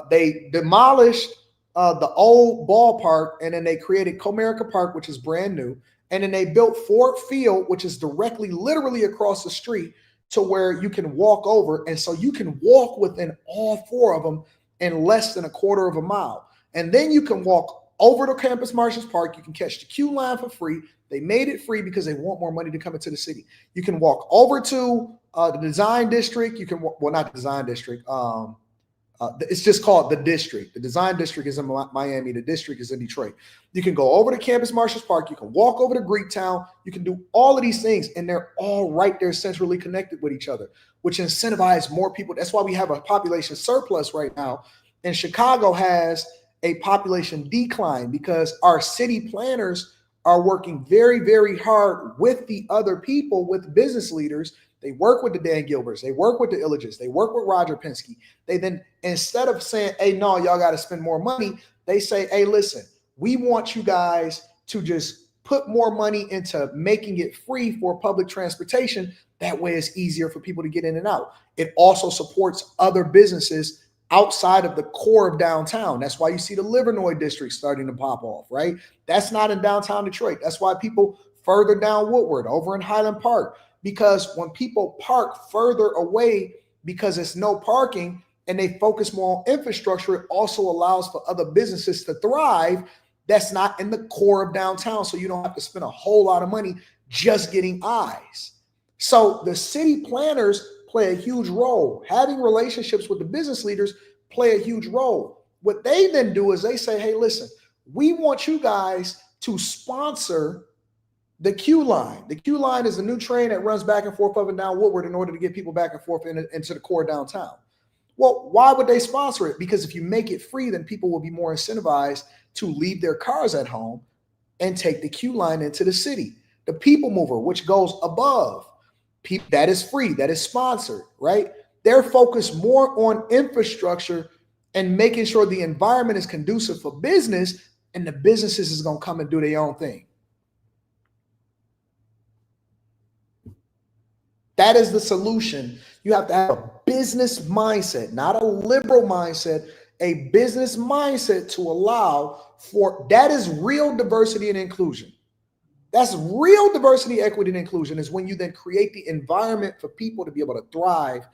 They demolished the old ballpark, and then they created Comerica Park, which is brand new. And then they built Ford Field, which is directly, literally across the street to where you can walk over. And so you can walk within all four of them in less than a quarter of a mile. And then you can walk over to Campus Martians Park. You can catch the Q line for free. They made it free because they want more money to come into the city. You can walk over to the Design District. You can, well, not the Design District. It's just called the District. The Design District is in Miami. The District is in Detroit. You can go over to Campus Martians Park. You can walk over to Greektown. You can do all of these things, and they're all right there centrally connected with each other, which incentivize more people. That's why we have a population surplus right now. And Chicago has a population decline because our city planners are working very, very hard with the other people, with business leaders. They work with the Dan Gilberts. They work with the Illiges. They work with Roger Penske. They then, instead of saying, hey, no, y'all got to spend more money, they say, hey, listen, we want you guys to just put more money into making it free for public transportation. That way it's easier for people to get in and out. It also supports other businesses outside of the core of downtown. That's why you see the Livernois district starting to pop off, right? That's not in downtown Detroit. That's why people further down Woodward, over in Highland Park, because when people park further away because it's no parking and they focus more on infrastructure, it also allows for other businesses to thrive that's not in the core of downtown. So you don't have to spend a whole lot of money just getting eyes. So the city planners play a huge role. Having relationships with the business leaders play a huge role. What they then do is they say, hey, listen, we want you guys to sponsor the Q line. The Q line is a new train that runs back and forth up and down Woodward in order to get people back and forth into the core downtown. Well, why would they sponsor it? Because if you make it free, then people will be more incentivized to leave their cars at home and take the Q line into the city. The people mover, which goes above, that is free, that is sponsored, right? They're focused more on infrastructure and making sure the environment is conducive for business, and the businesses is going to come and do their own thing. That is the solution. You have to have a business mindset, not a liberal mindset, a business mindset to allow for, that is real diversity and inclusion. That's real diversity, equity, and inclusion is when you then create the environment for people to be able to thrive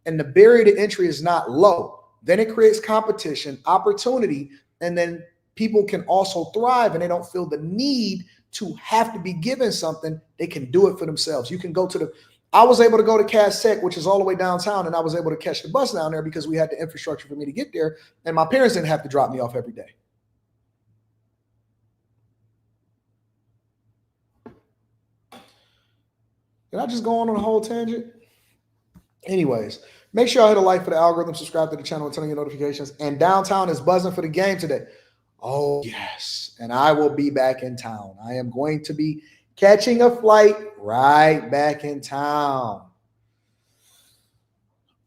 and the barrier to entry is not low. Then it creates competition, opportunity, and then people can also thrive and they don't feel the need to have to be given something. They can do it for themselves. You can go to I was able to go to Cass Tech, which is all the way downtown, and I was able to catch the bus down there because we had the infrastructure for me to get there, and my parents didn't have to drop me off every day. Did I just go on a whole tangent? Anyways, make sure I hit a like for the algorithm, subscribe to the channel, and turn on your notifications. And downtown is buzzing for the game today. Oh, yes. And I will be back in town. I am going to be catching a flight right back in town.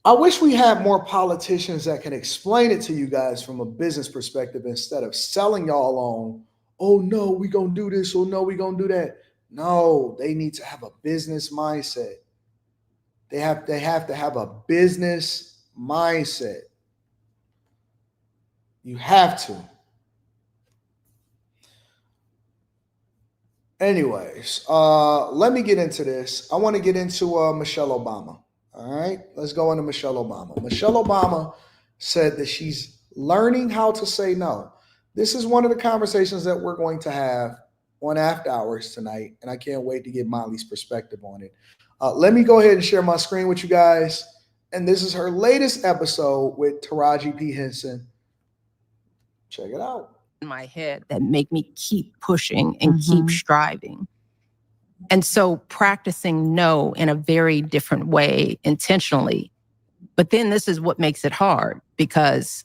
I wish we had more politicians that can explain it to you guys from a business perspective instead of selling y'all on, oh, no, we're going to do this. Oh, no, we're going to do that. No, they need to have a business mindset. They have to have a business mindset. You have to. Anyways, let me get into this. I want to get into Michelle Obama. All right, let's go into Michelle Obama. Michelle Obama said that she's learning how to say no. This is one of the conversations that we're going to have on After Hours tonight, and I can't wait to get Molly's perspective on it. Let me go ahead and share my screen with you guys. And this is her latest episode with Taraji P. Henson. Check it out. In my head that make me keep pushing and keep striving. And so practicing no in a very different way intentionally. But then this is what makes it hard because,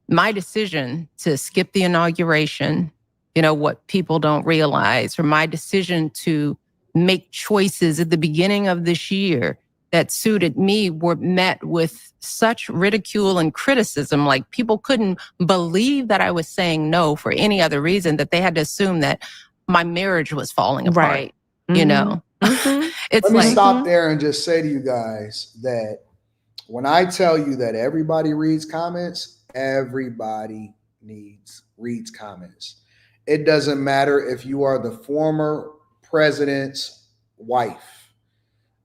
my decision to skip the inauguration, what people don't realize, or my decision to make choices at the beginning of this year that suited me were met with such ridicule and criticism. Like people couldn't believe that I was saying no for any other reason, that they had to assume that my marriage was falling apart. Right. It's Let me stop there and just say to you guys that when I tell you that everybody reads comments, everybody reads comments. It doesn't matter if you are the former president's wife.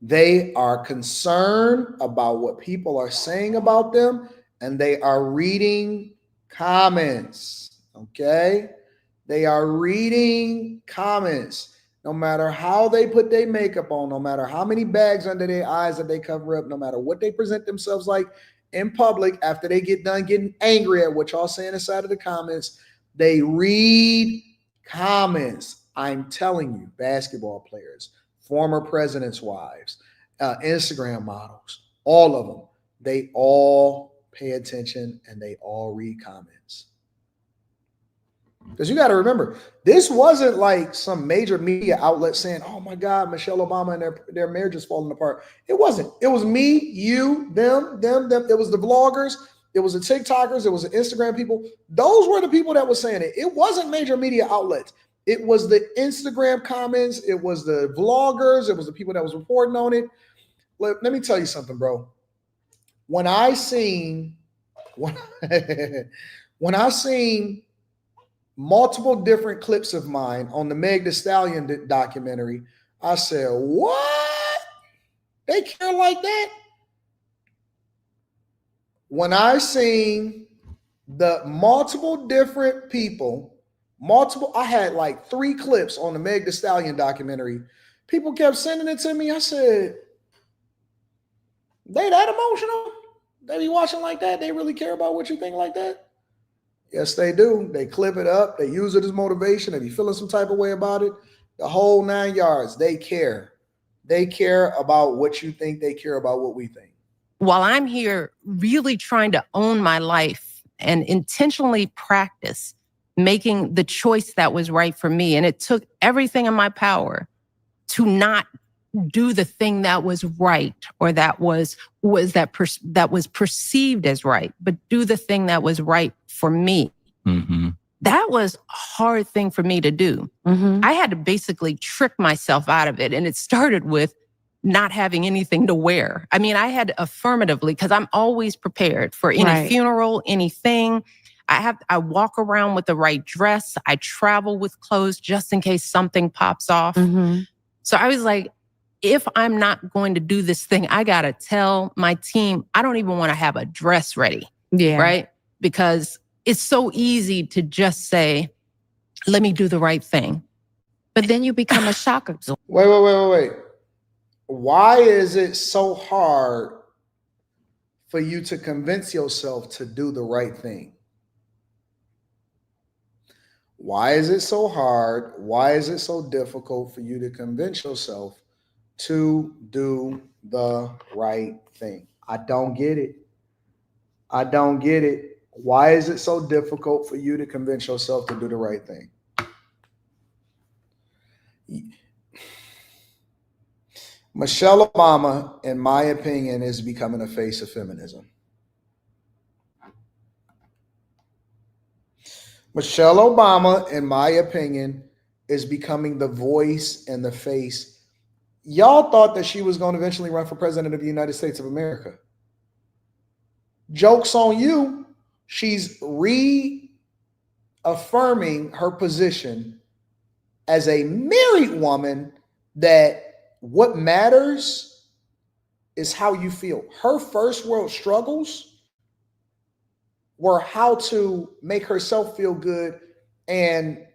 They are concerned about what people are saying about them, and they are reading comments, okay? They are reading comments. No matter how they put their makeup on, no matter how many bags under their eyes that they cover up, no matter what they present themselves like in public after they get done getting angry at what y'all saying inside of the comments, they read comments. I'm telling you, basketball players, former presidents' wives, Instagram models, all of them, they all pay attention and they all read comments. Because you got to remember, this wasn't like some major media outlet saying, oh my God, Michelle Obama and their marriage is falling apart. It wasn't. It was me, you, them. It was the vloggers. It was the TikTokers. It was the Instagram people. Those were the people that were saying it. It wasn't major media outlets. It was the Instagram comments. It was the vloggers. It was the people that was reporting on it. Let me tell you something, bro. When I seen multiple different clips of mine on the Meg Thee Stallion documentary, I said, what? They care like that. When I seen the multiple different people, I had like 3 clips on the Meg Thee Stallion documentary. People kept sending it to me. I said, they that emotional? They be watching like that? They really care about what you think like that? Yes, they do. They clip it up. They use it as motivation. They be feeling some type of way about it. The whole 9 yards. They care. They care about what you think. They care about what we think. While I'm here really trying to own my life and intentionally practice making the choice that was right for me, and it took everything in my power to not do the thing that was right or that was perceived as right, but do the thing that was right for me. Mm-hmm. That was a hard thing for me to do. Mm-hmm. I had to basically trick myself out of it. And it started with not having anything to wear. I mean, I had to affirmatively, because I'm always prepared for any funeral, anything. I walk around with the right dress. I travel with clothes just in case something pops off. Mm-hmm. So I was like, if I'm not going to do this thing, I got to tell my team, I don't even want to have a dress ready. Yeah. Right? Because it's so easy to just say, let me do the right thing. But then you become a shock absorber. Wait. Why is it so hard for you to convince yourself to do the right thing? Why is it so hard? Why is it so difficult for you to convince yourself to do the right thing? I don't get it. Why is it so difficult for you to convince yourself to do the right thing? Michelle Obama, in my opinion, is becoming a face of feminism. Michelle Obama, in my opinion, is becoming the voice and the face. Y'all thought that she was going to eventually run for president of the United States of America. Joke's on you. She's reaffirming her position as a married woman that what matters is how you feel. Her first world struggles were how to make herself feel good and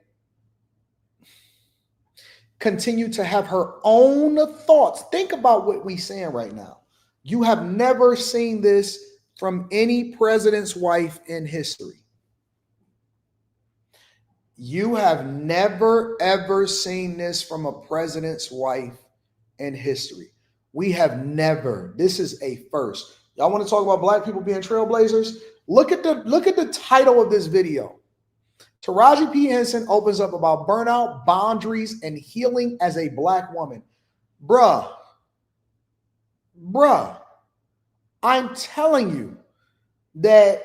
continue to have her own thoughts. Think about what we're saying right now. You have never seen this from any president's wife in history. You have never, ever seen this from a president's wife in history. We have never. This is a first. Y'all want to talk about black people being trailblazers? Look at the title of this video. Taraji P. Henson opens up about burnout, boundaries, and healing as a black woman. Bruh, I'm telling you that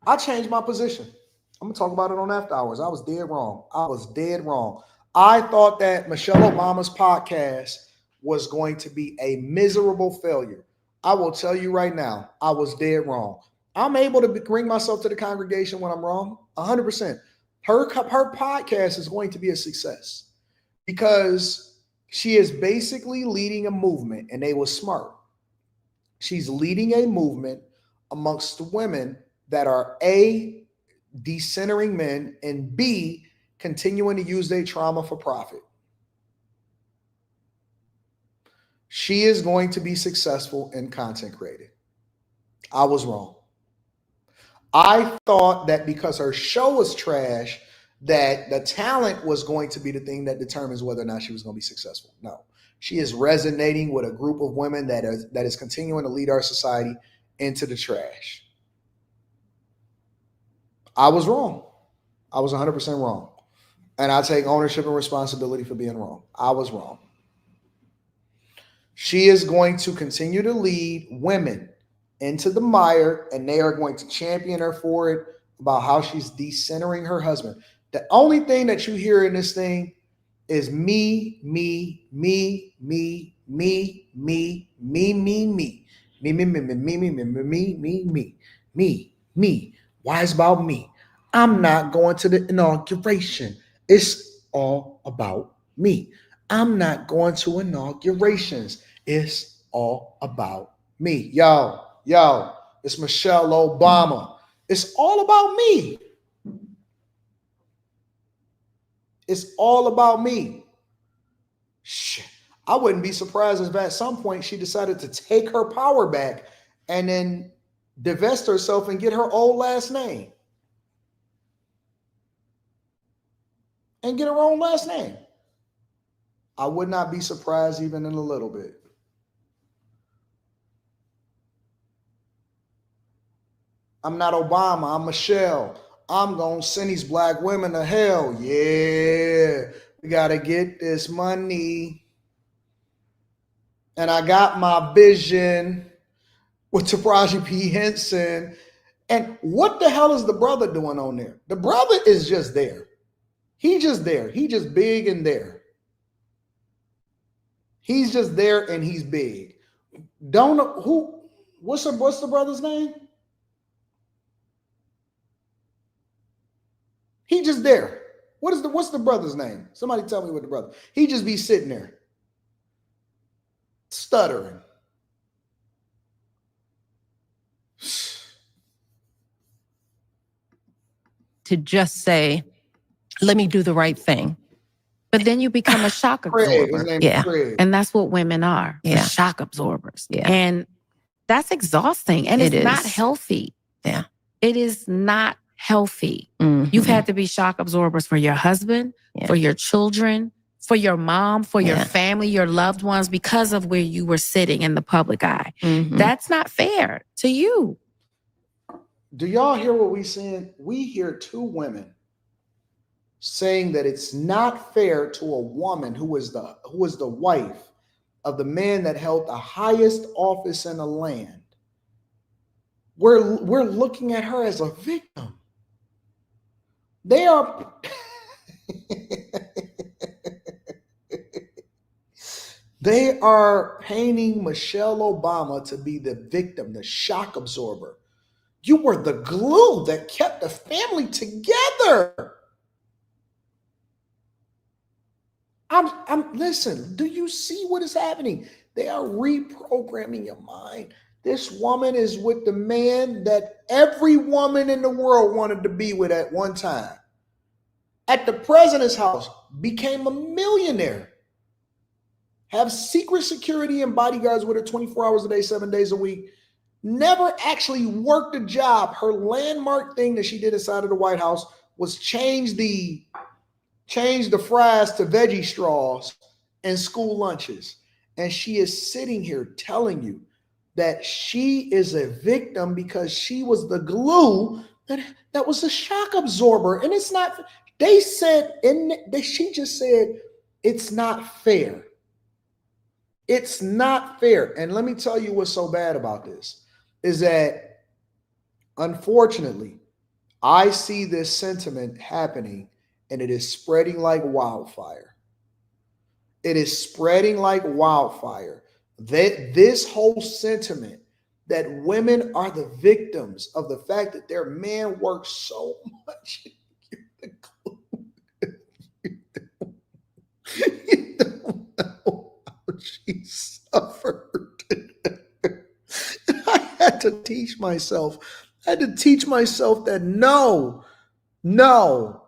I changed my position. I'm going to talk about it on After Hours. I was dead wrong. I thought that Michelle Obama's podcast was going to be a miserable failure. I will tell you right now, I was dead wrong. I'm able to bring myself to the congregation when I'm wrong, 100%. Her podcast is going to be a success because she is basically leading a movement, and they were smart. She's leading a movement amongst women that are A, decentering men, and B, continuing to use their trauma for profit. She is going to be successful in content creating. I was wrong. I thought that because her show was trash, that the talent was going to be the thing that determines whether or not she was going to be successful. No, she is resonating with a group of women that is continuing to lead our society into the trash. I was wrong. I was 100% wrong. And I take ownership and responsibility for being wrong. I was wrong. She is going to continue to lead women into the mire, and they are going to champion her for it about how she's decentering her husband. The only thing that you hear in this thing is me. Why is it about me? I'm not going to the inauguration. It's all about me. I'm not going to inaugurations. It's all about me. Yo, it's Michelle Obama. It's all about me. It's all about me. Shit. I wouldn't be surprised if at some point she decided to take her power back and then divest herself and get her old last name. And get her own last name. I would not be surprised even in a little bit. I'm not Obama, I'm Michelle. I'm going to send these black women to hell. Yeah, we got to get this money. And I got my vision with Taraji P. Henson. And what the hell is the brother doing on there? The brother is just there. He's just there. He just big and there. He's just there and he's big. Don't know who. What's the brother's name? He just there. What's the brother's name? Somebody tell me what the brother. He just be sitting there, stuttering. To just say, let me do the right thing. But then you become a shock absorber. Yeah. And that's what women are. Yeah. Shock absorbers. Yeah. And that's exhausting. And it's not is. healthy. Yeah. It is not healthy. Mhm. You've had to be shock absorbers for your husband, for your children, for your mom, for your family, your loved ones, because of where you were sitting in the public eye. Mhm. That's not fair to you. Do y'all hear what we saying? We hear two women saying that it's not fair to a woman who is the wife of the man that held the highest office in the land. We're looking at her as a victim. They are they are painting Michelle Obama to be the victim, the shock absorber. You were the glue that kept the family together. Listen, do you see what is happening? They are reprogramming your mind. This woman is with the man that every woman in the world wanted to be with at one time. At the president's house, became a millionaire. Have secret security and bodyguards with her 24 hours a day, 7 days a week. Never actually worked a job. Her landmark thing that she did inside of the White House was change the fries to veggie straws and school lunches. And she is sitting here telling you that she is a victim because she was the glue that was a shock absorber. And it's not, they said, she just said, it's not fair. It's not fair. And let me tell you what's so bad about this is that, unfortunately, I see this sentiment happening and it is spreading like wildfire. It is spreading like wildfire. This whole sentiment that women are the victims of the fact that their man works so much. You don't know how she suffered. I had to teach myself that no,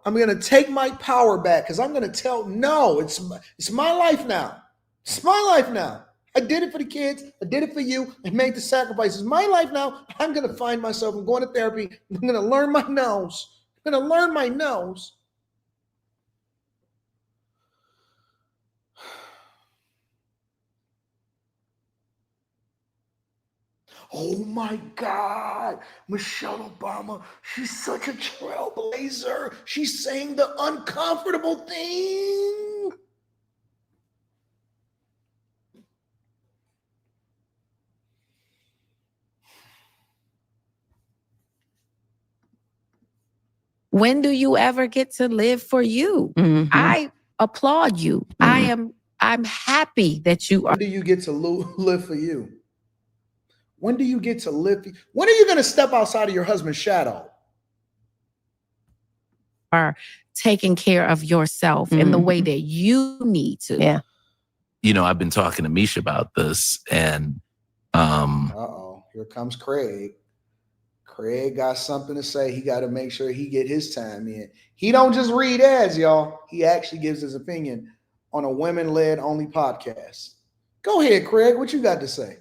I'm going to take my power back because I'm going to tell, no, it's my life now. It's my life now. I did it for the kids. I did it for you. I made the sacrifices. My life now. I'm going to find myself. I'm going to therapy. I'm going to learn my no's. I'm going to learn my no's. Oh my God, Michelle Obama, she's such a trailblazer. She's saying the uncomfortable thing. When do you ever get to live for you? Mhm. I applaud you. I'm happy that you are. When do you get to live for you? When do you get to live? When are you going to step outside of your husband's shadow? Are taking care of yourself in the way that you need to. Yeah. I've been talking to Misha about this, and here comes Craig. Craig got something to say. He got to make sure he get his time in. He don't just read ads, y'all. He actually gives his opinion on a women-led only podcast. Go ahead, Craig. What you got to say?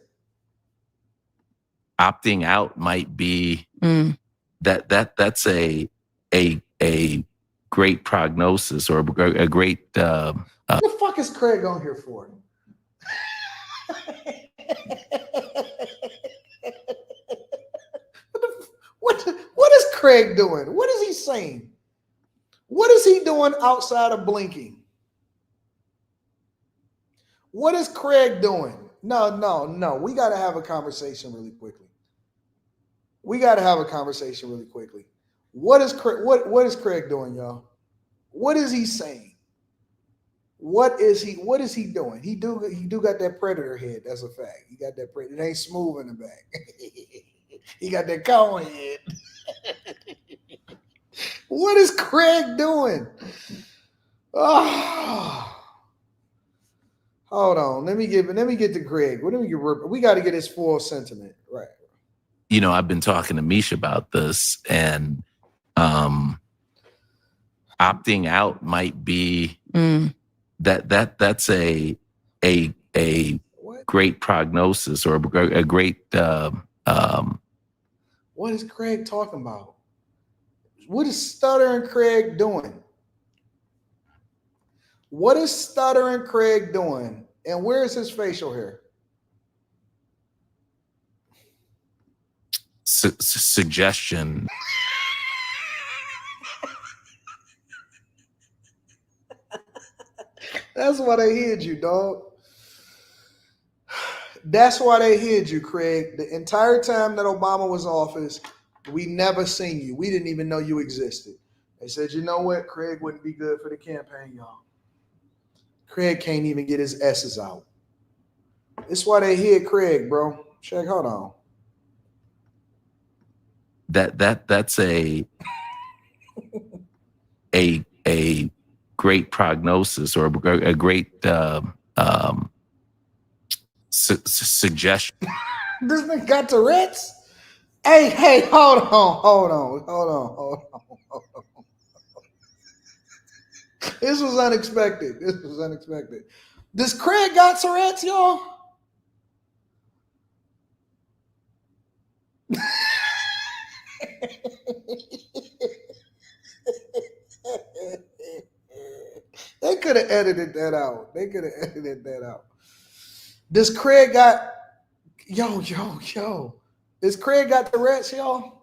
Opting out might be that's a great prognosis, or a great. What the fuck is Craig on here for? What is Craig doing? What is he saying? What is he doing outside of blinking? What is Craig doing? No. We got to have a conversation really quickly. What is Craig doing, y'all? What is he saying? What is he doing? He do got that predator head. That's a fact. He got that predator. It ain't smooth in the back. He got that cone head. What is Craig doing? Oh, hold on. Let me get to Craig. We got to get his full sentiment right. I've been talking to Misha about this, and opting out might be that's a great prognosis, or a great. What is Craig talking about? What is stuttering Craig doing? What is stuttering Craig doing? And where is his facial hair? Suggestion. That's why they hid you, dog. That's why they hid you, Craig. The entire time that Obama was in office, we never seen you. We didn't even know you existed. They said, you know what? Craig wouldn't be good for the campaign, y'all. Craig can't even get his S's out. That's why they hid Craig, bro. Check, hold on. That's a great prognosis, or a great suggestion. This nigga got Tourette's? Hey, hold on. This was unexpected. Does Craig got Tourette's, y'all? They could have edited that out. Does Craig got yo? Does Craig got the rats, y'all?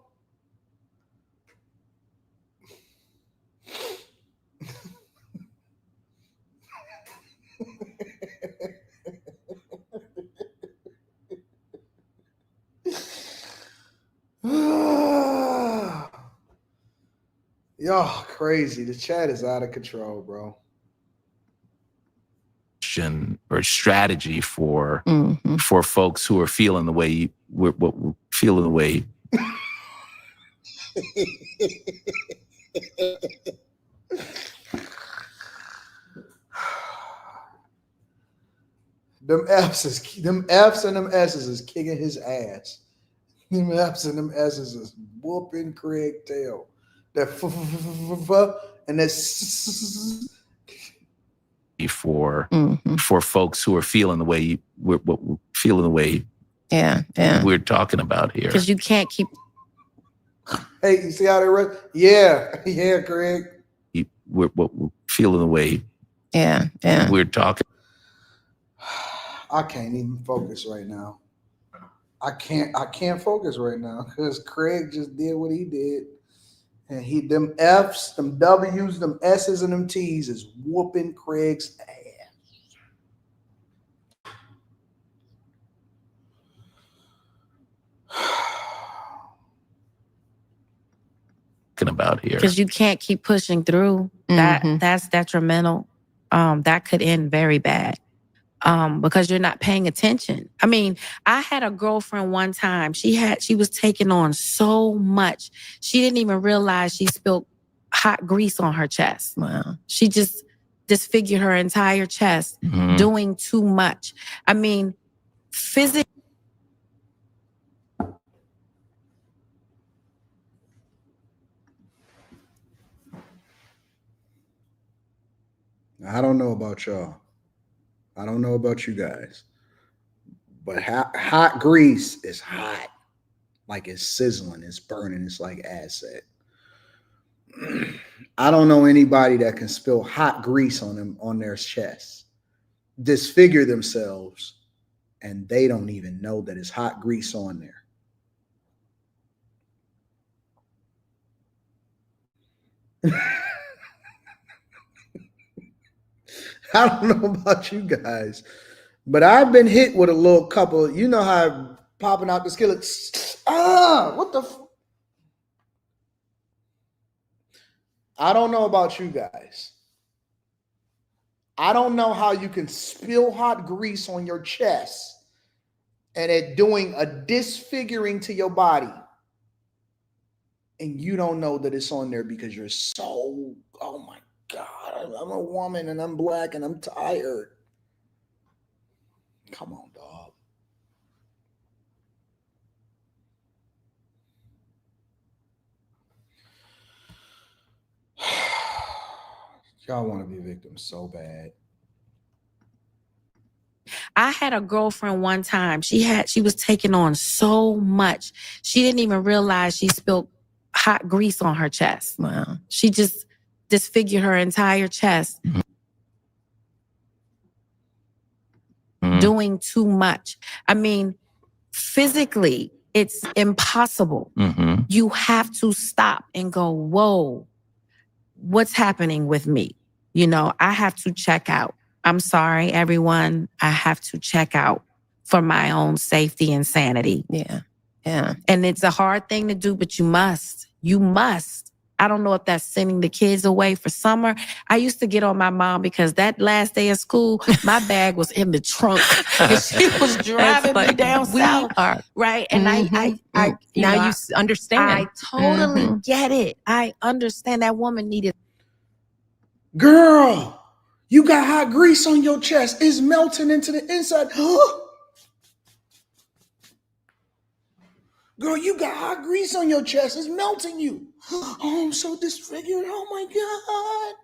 Y'all crazy. The chat is out of control, bro. Or strategy for folks who are feeling the way we're feeling the way. Them F's and them S's is kicking his ass. Them F's and them S's is whooping Craig tail. That and that's for folks who are feeling the way we're feeling the way we're talking about here. Because you can't keep. Hey, you see how they run? Yeah, Craig. We're feeling the way we're talking. I can't even focus right now. I can't focus right now because Craig just did what he did. And them F's, them W's, them S's, and them T's is whooping Craig's ass. About here. Because you can't keep pushing through. That's detrimental. That could end very bad. Because you're not paying attention. I mean, I had a girlfriend one time. She was taking on so much. She didn't even realize she spilled hot grease on her chest. Wow. She just disfigured her entire chest, doing too much. I mean, physically. I don't know about y'all. I don't know about you guys. But hot grease is hot. Like it's sizzling, it's burning, it's like acid. I don't know anybody that can spill hot grease on them on their chest, disfigure themselves, and they don't even know that it's hot grease on there. I don't know about you guys, but I've been hit with a little couple. You know how popping out the skillet. What the? I don't know about you guys. I don't know how you can spill hot grease on your chest and it doing a disfiguring to your body, and you don't know that it's on there because you're so, oh my God, I'm a woman and I'm black and I'm tired. Come on, dog. Y'all want to be victims so bad. I had a girlfriend one time. She was taking on so much. She didn't even realize she spilled hot grease on her chest. Wow. She just disfigured her entire chest. Doing too much. I mean, physically, it's impossible. You have to stop and go, whoa, what's happening with me? You know, I have to check out. I'm sorry, everyone. I have to check out for my own safety and sanity. Yeah. Yeah. And it's a hard thing to do, but you must. You must. I don't know if that's sending the kids away for summer. I used to get on my mom because that last day of school, my bag was in the trunk and she was driving me down south. Right. And I now you understand. I totally get it. I understand that woman needed. Girl, you got hot grease on your chest. It's melting into the inside. Girl, you got hot grease on your chest. It's melting you. Oh, I'm so disfigured. Oh my God.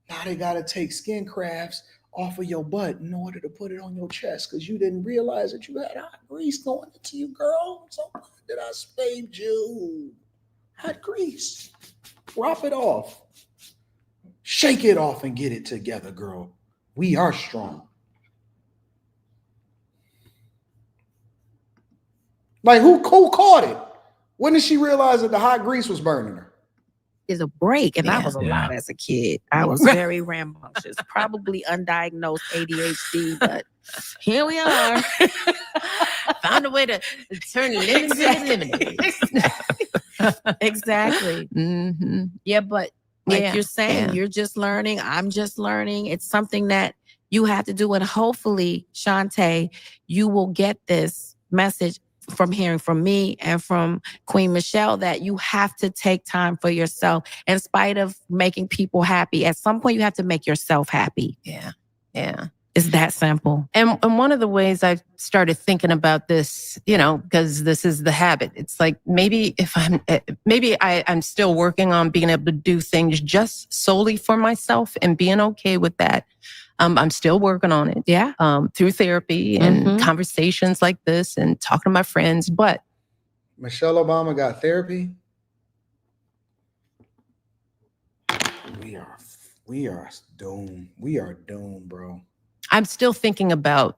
Now they got to take skin crafts off of your butt in order to put it on your chest because you didn't realize that you had hot grease going into you, girl. I'm so glad that I saved you. Hot grease. Drop it off. Shake it off and get it together, girl. We are strong. Like who caught it? When did she realize that the hot grease was burning her? Is a break, and I was a lot as a kid. I was very rambunctious, probably undiagnosed ADHD, but here we are. Found a way to turn lemons into lemonade. Exactly. Yeah, but like you're saying, you're just learning. I'm just learning. It's something that you have to do, and hopefully, Shantae, you will get this message from hearing from me and from Queen Michelle that you have to take time for yourself. In spite of making people happy, at some point you have to make yourself happy. Yeah. Yeah. It's that simple. And one of the ways I've started thinking about this, you know, because this is the habit. It's like maybe I'm still working on being able to do things just solely for myself and being okay with that. I'm still working on it. Yeah. Through therapy and conversations like this and talking to my friends. But Michelle Obama got therapy. We are doomed. We are doomed, bro. I'm still thinking about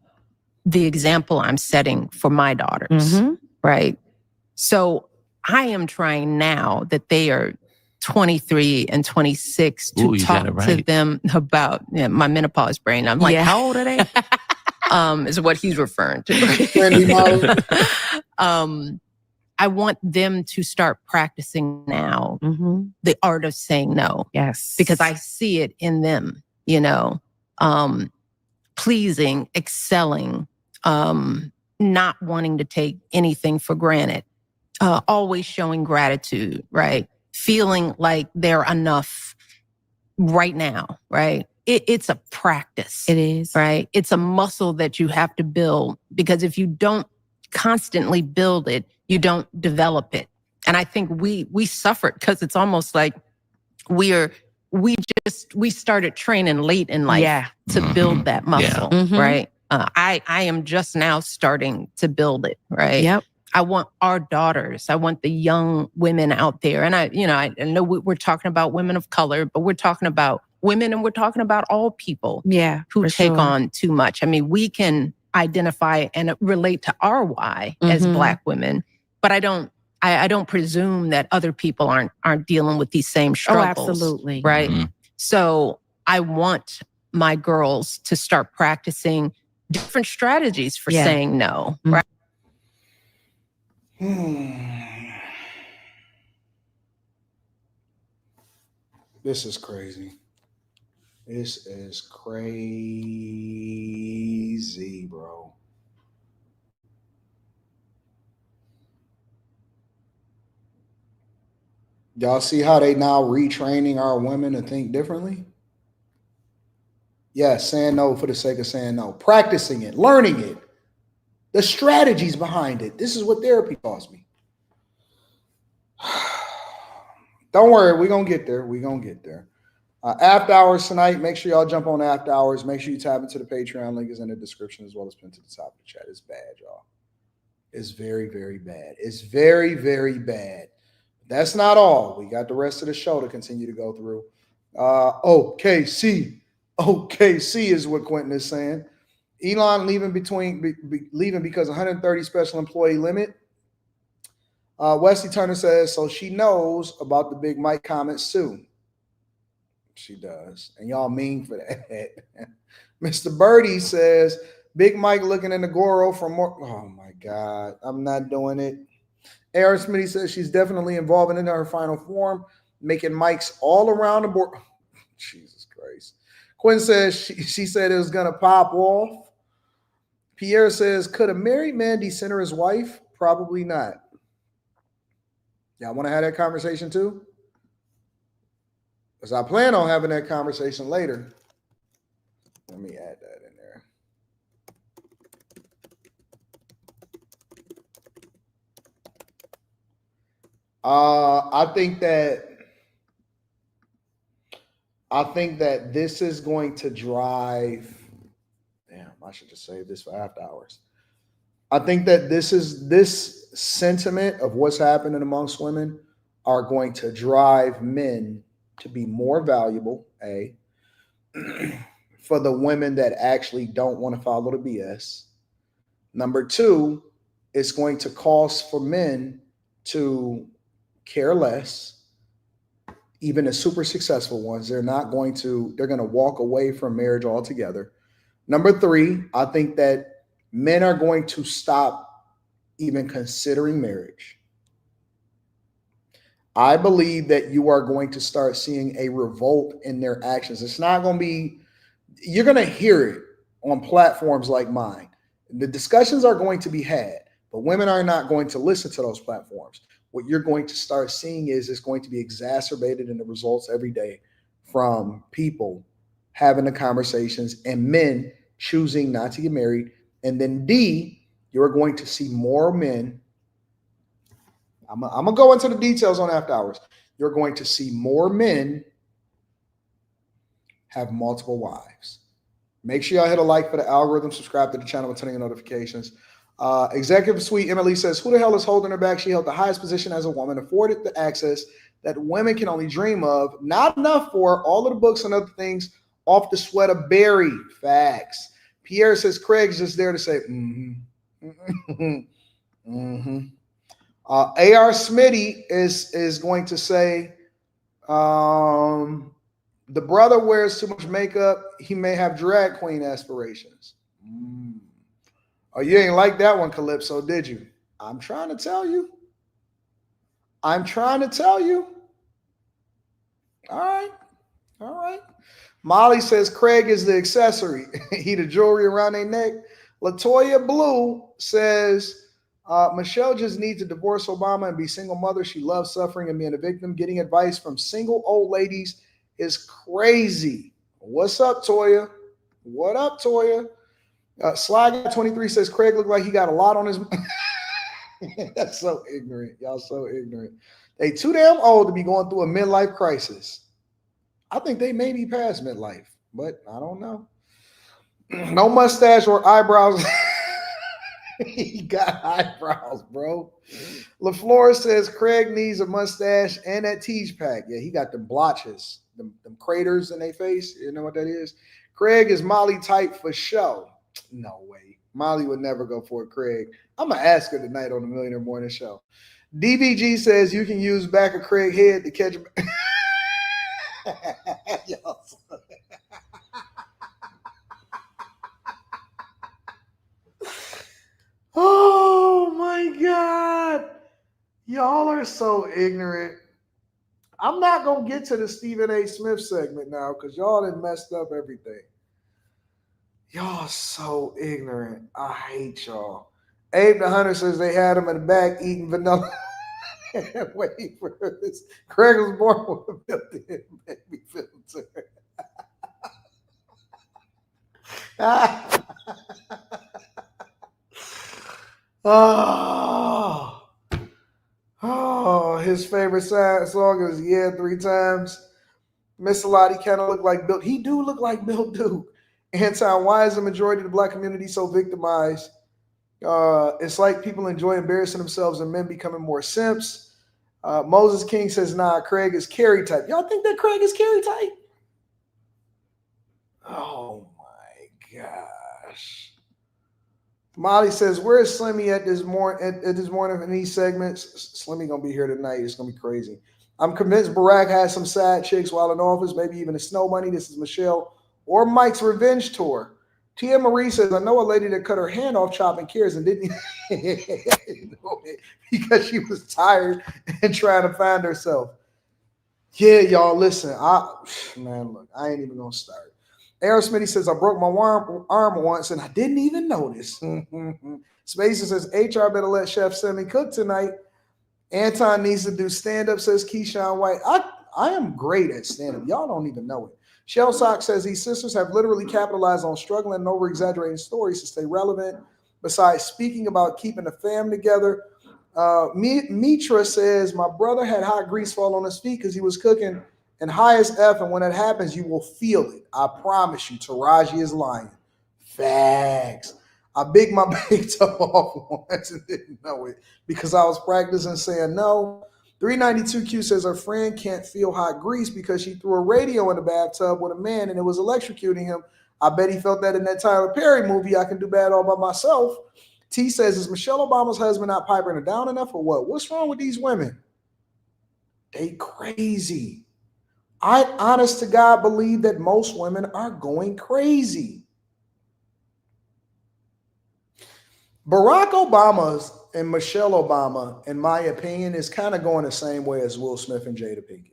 the example I'm setting for my daughters. Right. So I am trying now that they are 23 and 26 to talk to them about my menopause brain. I'm like, how old are they? Is what he's referring to. I want them to start practicing now the art of saying no. Yes. Because I see it in them, you know, pleasing, excelling, not wanting to take anything for granted, always showing gratitude, right? Feeling like they're enough right now, right? it's a practice. It is. Right? It's a muscle that you have to build, because if you don't constantly build it, you don't develop it. And I think we suffered, because it's almost like we started training late in life to build that muscle, right? I am just now starting to build it, right? Yep. I want our daughters, I want the young women out there. And I know we're talking about women of color, but we're talking about women, and we're talking about all people who take on too much. I mean, we can identify and relate to our why as Black women, but I don't presume that other people aren't dealing with these same struggles. Oh, absolutely. Right? So I want my girls to start practicing different strategies for saying no. Right? This is crazy. This is crazy, bro. Y'all see how they now retraining our women to think differently? Yes, saying no for the sake of saying no. Practicing it, learning it. The strategies behind it. This is what therapy taught me. Don't worry, we're going to get there. We're going to get there. After hours tonight, make sure y'all jump on after hours. Make sure you tap into the Patreon. Link is in the description as well as pinned to the top of the chat. It's bad, y'all. It's very, very bad. It's very, very bad. That's not all. We got the rest of the show to continue to go through. OKC is what Quentin is saying. Elon leaving because 130 special employee limit. Wesley Turner says, so she knows about the Big Mike comments too. She does. And y'all mean for that. Mr. Birdie says, Big Mike looking in the Goro for more. Oh my God. I'm not doing it. Aaron Smitty says she's definitely involving in her final form, making mics all around the board. Jesus Christ. Quinn says she said it was going to pop off. Pierre says, could a married man decenter his wife? Probably not. Y'all want to have that conversation too? Because I plan on having that conversation later. Let me add that in there. I think that this is going to drive. Damn, I should just save this for after hours. I think that this sentiment of what's happening amongst women are going to drive men to be more valuable, for the women that actually don't want to follow the BS. Number two, it's going to cause for men to care less, even the super successful ones. They're going to walk away from marriage altogether. Number three, I think that men are going to stop even considering marriage. I believe that you are going to start seeing a revolt in their actions. It's not going to be, you're going to hear it on platforms like mine. The discussions are going to be had, but women are not going to listen to those platforms. What you're going to start seeing is it's going to be exacerbated in the results every day from people having the conversations and men choosing not to get married. And then D, you're going to see more men. I'm going to go into the details on after hours. You're going to see more men have multiple wives. Make sure y'all hit a like for the algorithm, subscribe to the channel with turning on notifications. Executive Suite Emily says, who the hell is holding her back? She held the highest position as a woman, afforded the access that women can only dream of. Not enough for all of the books and other things off the sweat of Barry. Facts. Pierre says, Craig's just there to say, A.R. Smitty is going to say, the brother wears too much makeup. He may have drag queen aspirations. Oh, you ain't like that one, Calypso, did you? I'm trying to tell you. All right. Molly says Craig is the accessory. He the jewelry around their neck. Latoya Blue says Michelle just needs to divorce Obama and be single mother. She loves suffering and being a victim. Getting advice from single old ladies is crazy. What's up, Toya? What up, Toya? Sly Guy 23 says Craig looked like he got a lot on his. That's so ignorant. Y'all so ignorant. They too damn old to be going through a midlife crisis. I think they may be past midlife, but I don't know. No mustache or eyebrows. He got eyebrows, bro. LaFleur says Craig needs a mustache and that Tiege pack. Yeah, he got the blotches, them craters in their face. You know what that is? Craig is Molly type for show. No way. Molly would never go for it, Craig. I'm going to ask her tonight on the Millionaire Morning Show. DBG says you can use back of Craig head to catch. Oh my God. Y'all are so ignorant. I'm not going to get to the Stephen A. Smith segment now because y'all done messed up everything. Y'all so ignorant. I hate y'all. Abe the Hunter says they had him in the back eating vanilla. Waiting for this. Craig was born with a built-in baby filter. Oh, his favorite song is Yeah 3 Times. Miss Lottie kind of look like Bill. He do look like Bill Duke. Anton, why is the majority of the black community so victimized? It's like people enjoy embarrassing themselves and men becoming more simps. Moses King says, nah, Craig is Carrie type. Y'all think that Craig is Carrie type? Oh my gosh. Molly says, where's Slimmy at this morning in these segments? Slimmy gonna be here tonight. It's gonna be crazy. I'm convinced Barack has some side chicks while in office, maybe even a Snow Bunny. This is Michelle or Mike's revenge tour. Tia Marie says, I know a lady that cut her hand off chopping carrots and didn't because she was tired and trying to find herself. Yeah, y'all, listen. Look, I ain't even gonna start. Aaron Smitty says, I broke my arm once and I didn't even notice. Spacer says, HR better let Chef Semi cook tonight. Anton needs to do stand-up, says Keyshawn White. I am great at stand-up. Y'all don't even know it. Shell Sock says these sisters have literally capitalized on struggling and over-exaggerating stories to stay relevant. Besides speaking about keeping the fam together, Mitra says, my brother had hot grease fall on his feet because he was cooking and high as F, and when that happens, you will feel it. I promise you, Taraji is lying. Facts. I big my big toe off once and didn't know it because I was practicing saying no. 392Q says her friend can't feel hot grease because she threw a radio in the bathtub with a man and it was electrocuting him. I bet he felt that in that Tyler Perry movie, I Can Do Bad All By Myself. T says, is Michelle Obama's husband not piping her down enough or what? What's wrong with these women? They crazy. I, honest to God, believe that most women are going crazy. Barack Obama's and Michelle Obama, in my opinion, is kind of going the same way as Will Smith and Jada Pinkett.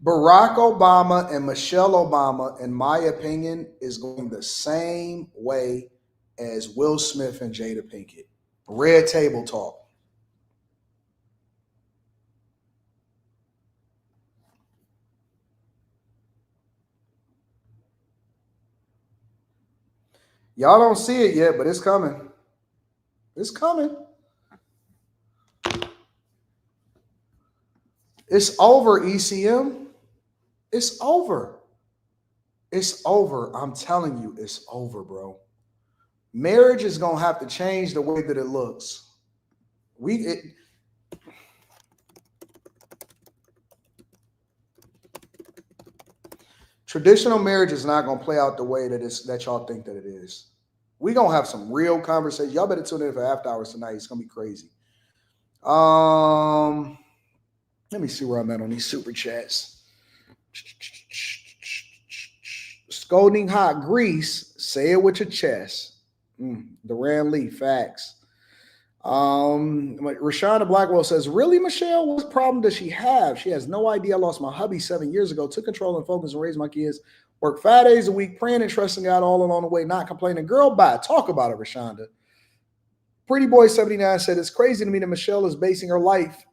Barack Obama and Michelle Obama, in my opinion, is going the same way as Will Smith and Jada Pinkett. Red table talk. Y'all don't see it yet, but it's coming. It's coming. It's over, ECM. It's over. It's over. I'm telling you, it's over, bro. Marriage is going to have to change the way that it looks. Traditional marriage is not going to play out the way that y'all think that it is. We're going to have some real conversation. Y'all better tune in for after hours tonight. It's going to be crazy. Let me see where I'm at on these super chats. Scolding hot grease. Say it with your chest. Duran Lee, facts. Rashonda Blackwell says, really, Michelle? What problem does she have? She has no idea. I lost my hubby 7 years ago, took control and focus and raised my kids, worked 5 days a week, praying and trusting God all along the way, not complaining. Girl, bye. Talk about it, Rashonda. Pretty Boy 79 said, it's crazy to me that Michelle is basing her life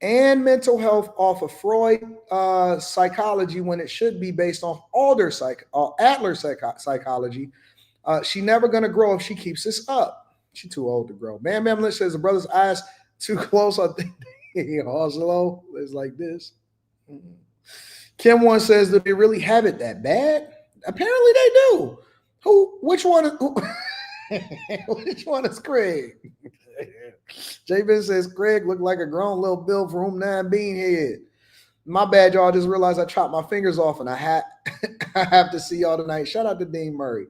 and mental health off of Freud psychology when it should be based on Adler psychology. She never going to grow if she keeps this up. She too old to grow. Bam Bam Lynch says the brother's eyes too close. I think Oslo is like this. Kim One says, do they really have it that bad? Apparently they do. Which one is Craig? J Ben says Craig looked like a grown little Bill from Room 9 Beanhead. My bad, y'all. I just realized I chopped my fingers off and I have to see y'all tonight. Shout out to Dean Murray.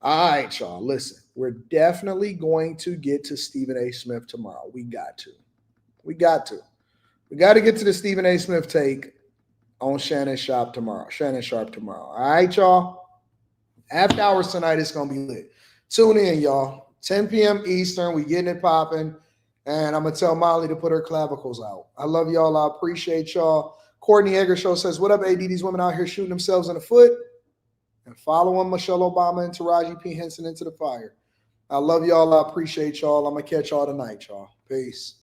All right, y'all. Listen, we're definitely going to get to Stephen A. Smith tomorrow. We got to get to the Stephen A. Smith take on Shannon Sharp tomorrow. All right, y'all. After hours tonight, it's going to be lit. Tune in, y'all. 10 p.m. Eastern. We getting it popping. And I'm going to tell Molly to put her clavicles out. I love y'all. I appreciate y'all. Courtney Egger Show says, what up, AD? These women out here shooting themselves in the foot and following Michelle Obama and Taraji P. Henson into the fire. I love y'all. I appreciate y'all. I'm going to catch y'all tonight, y'all. Peace.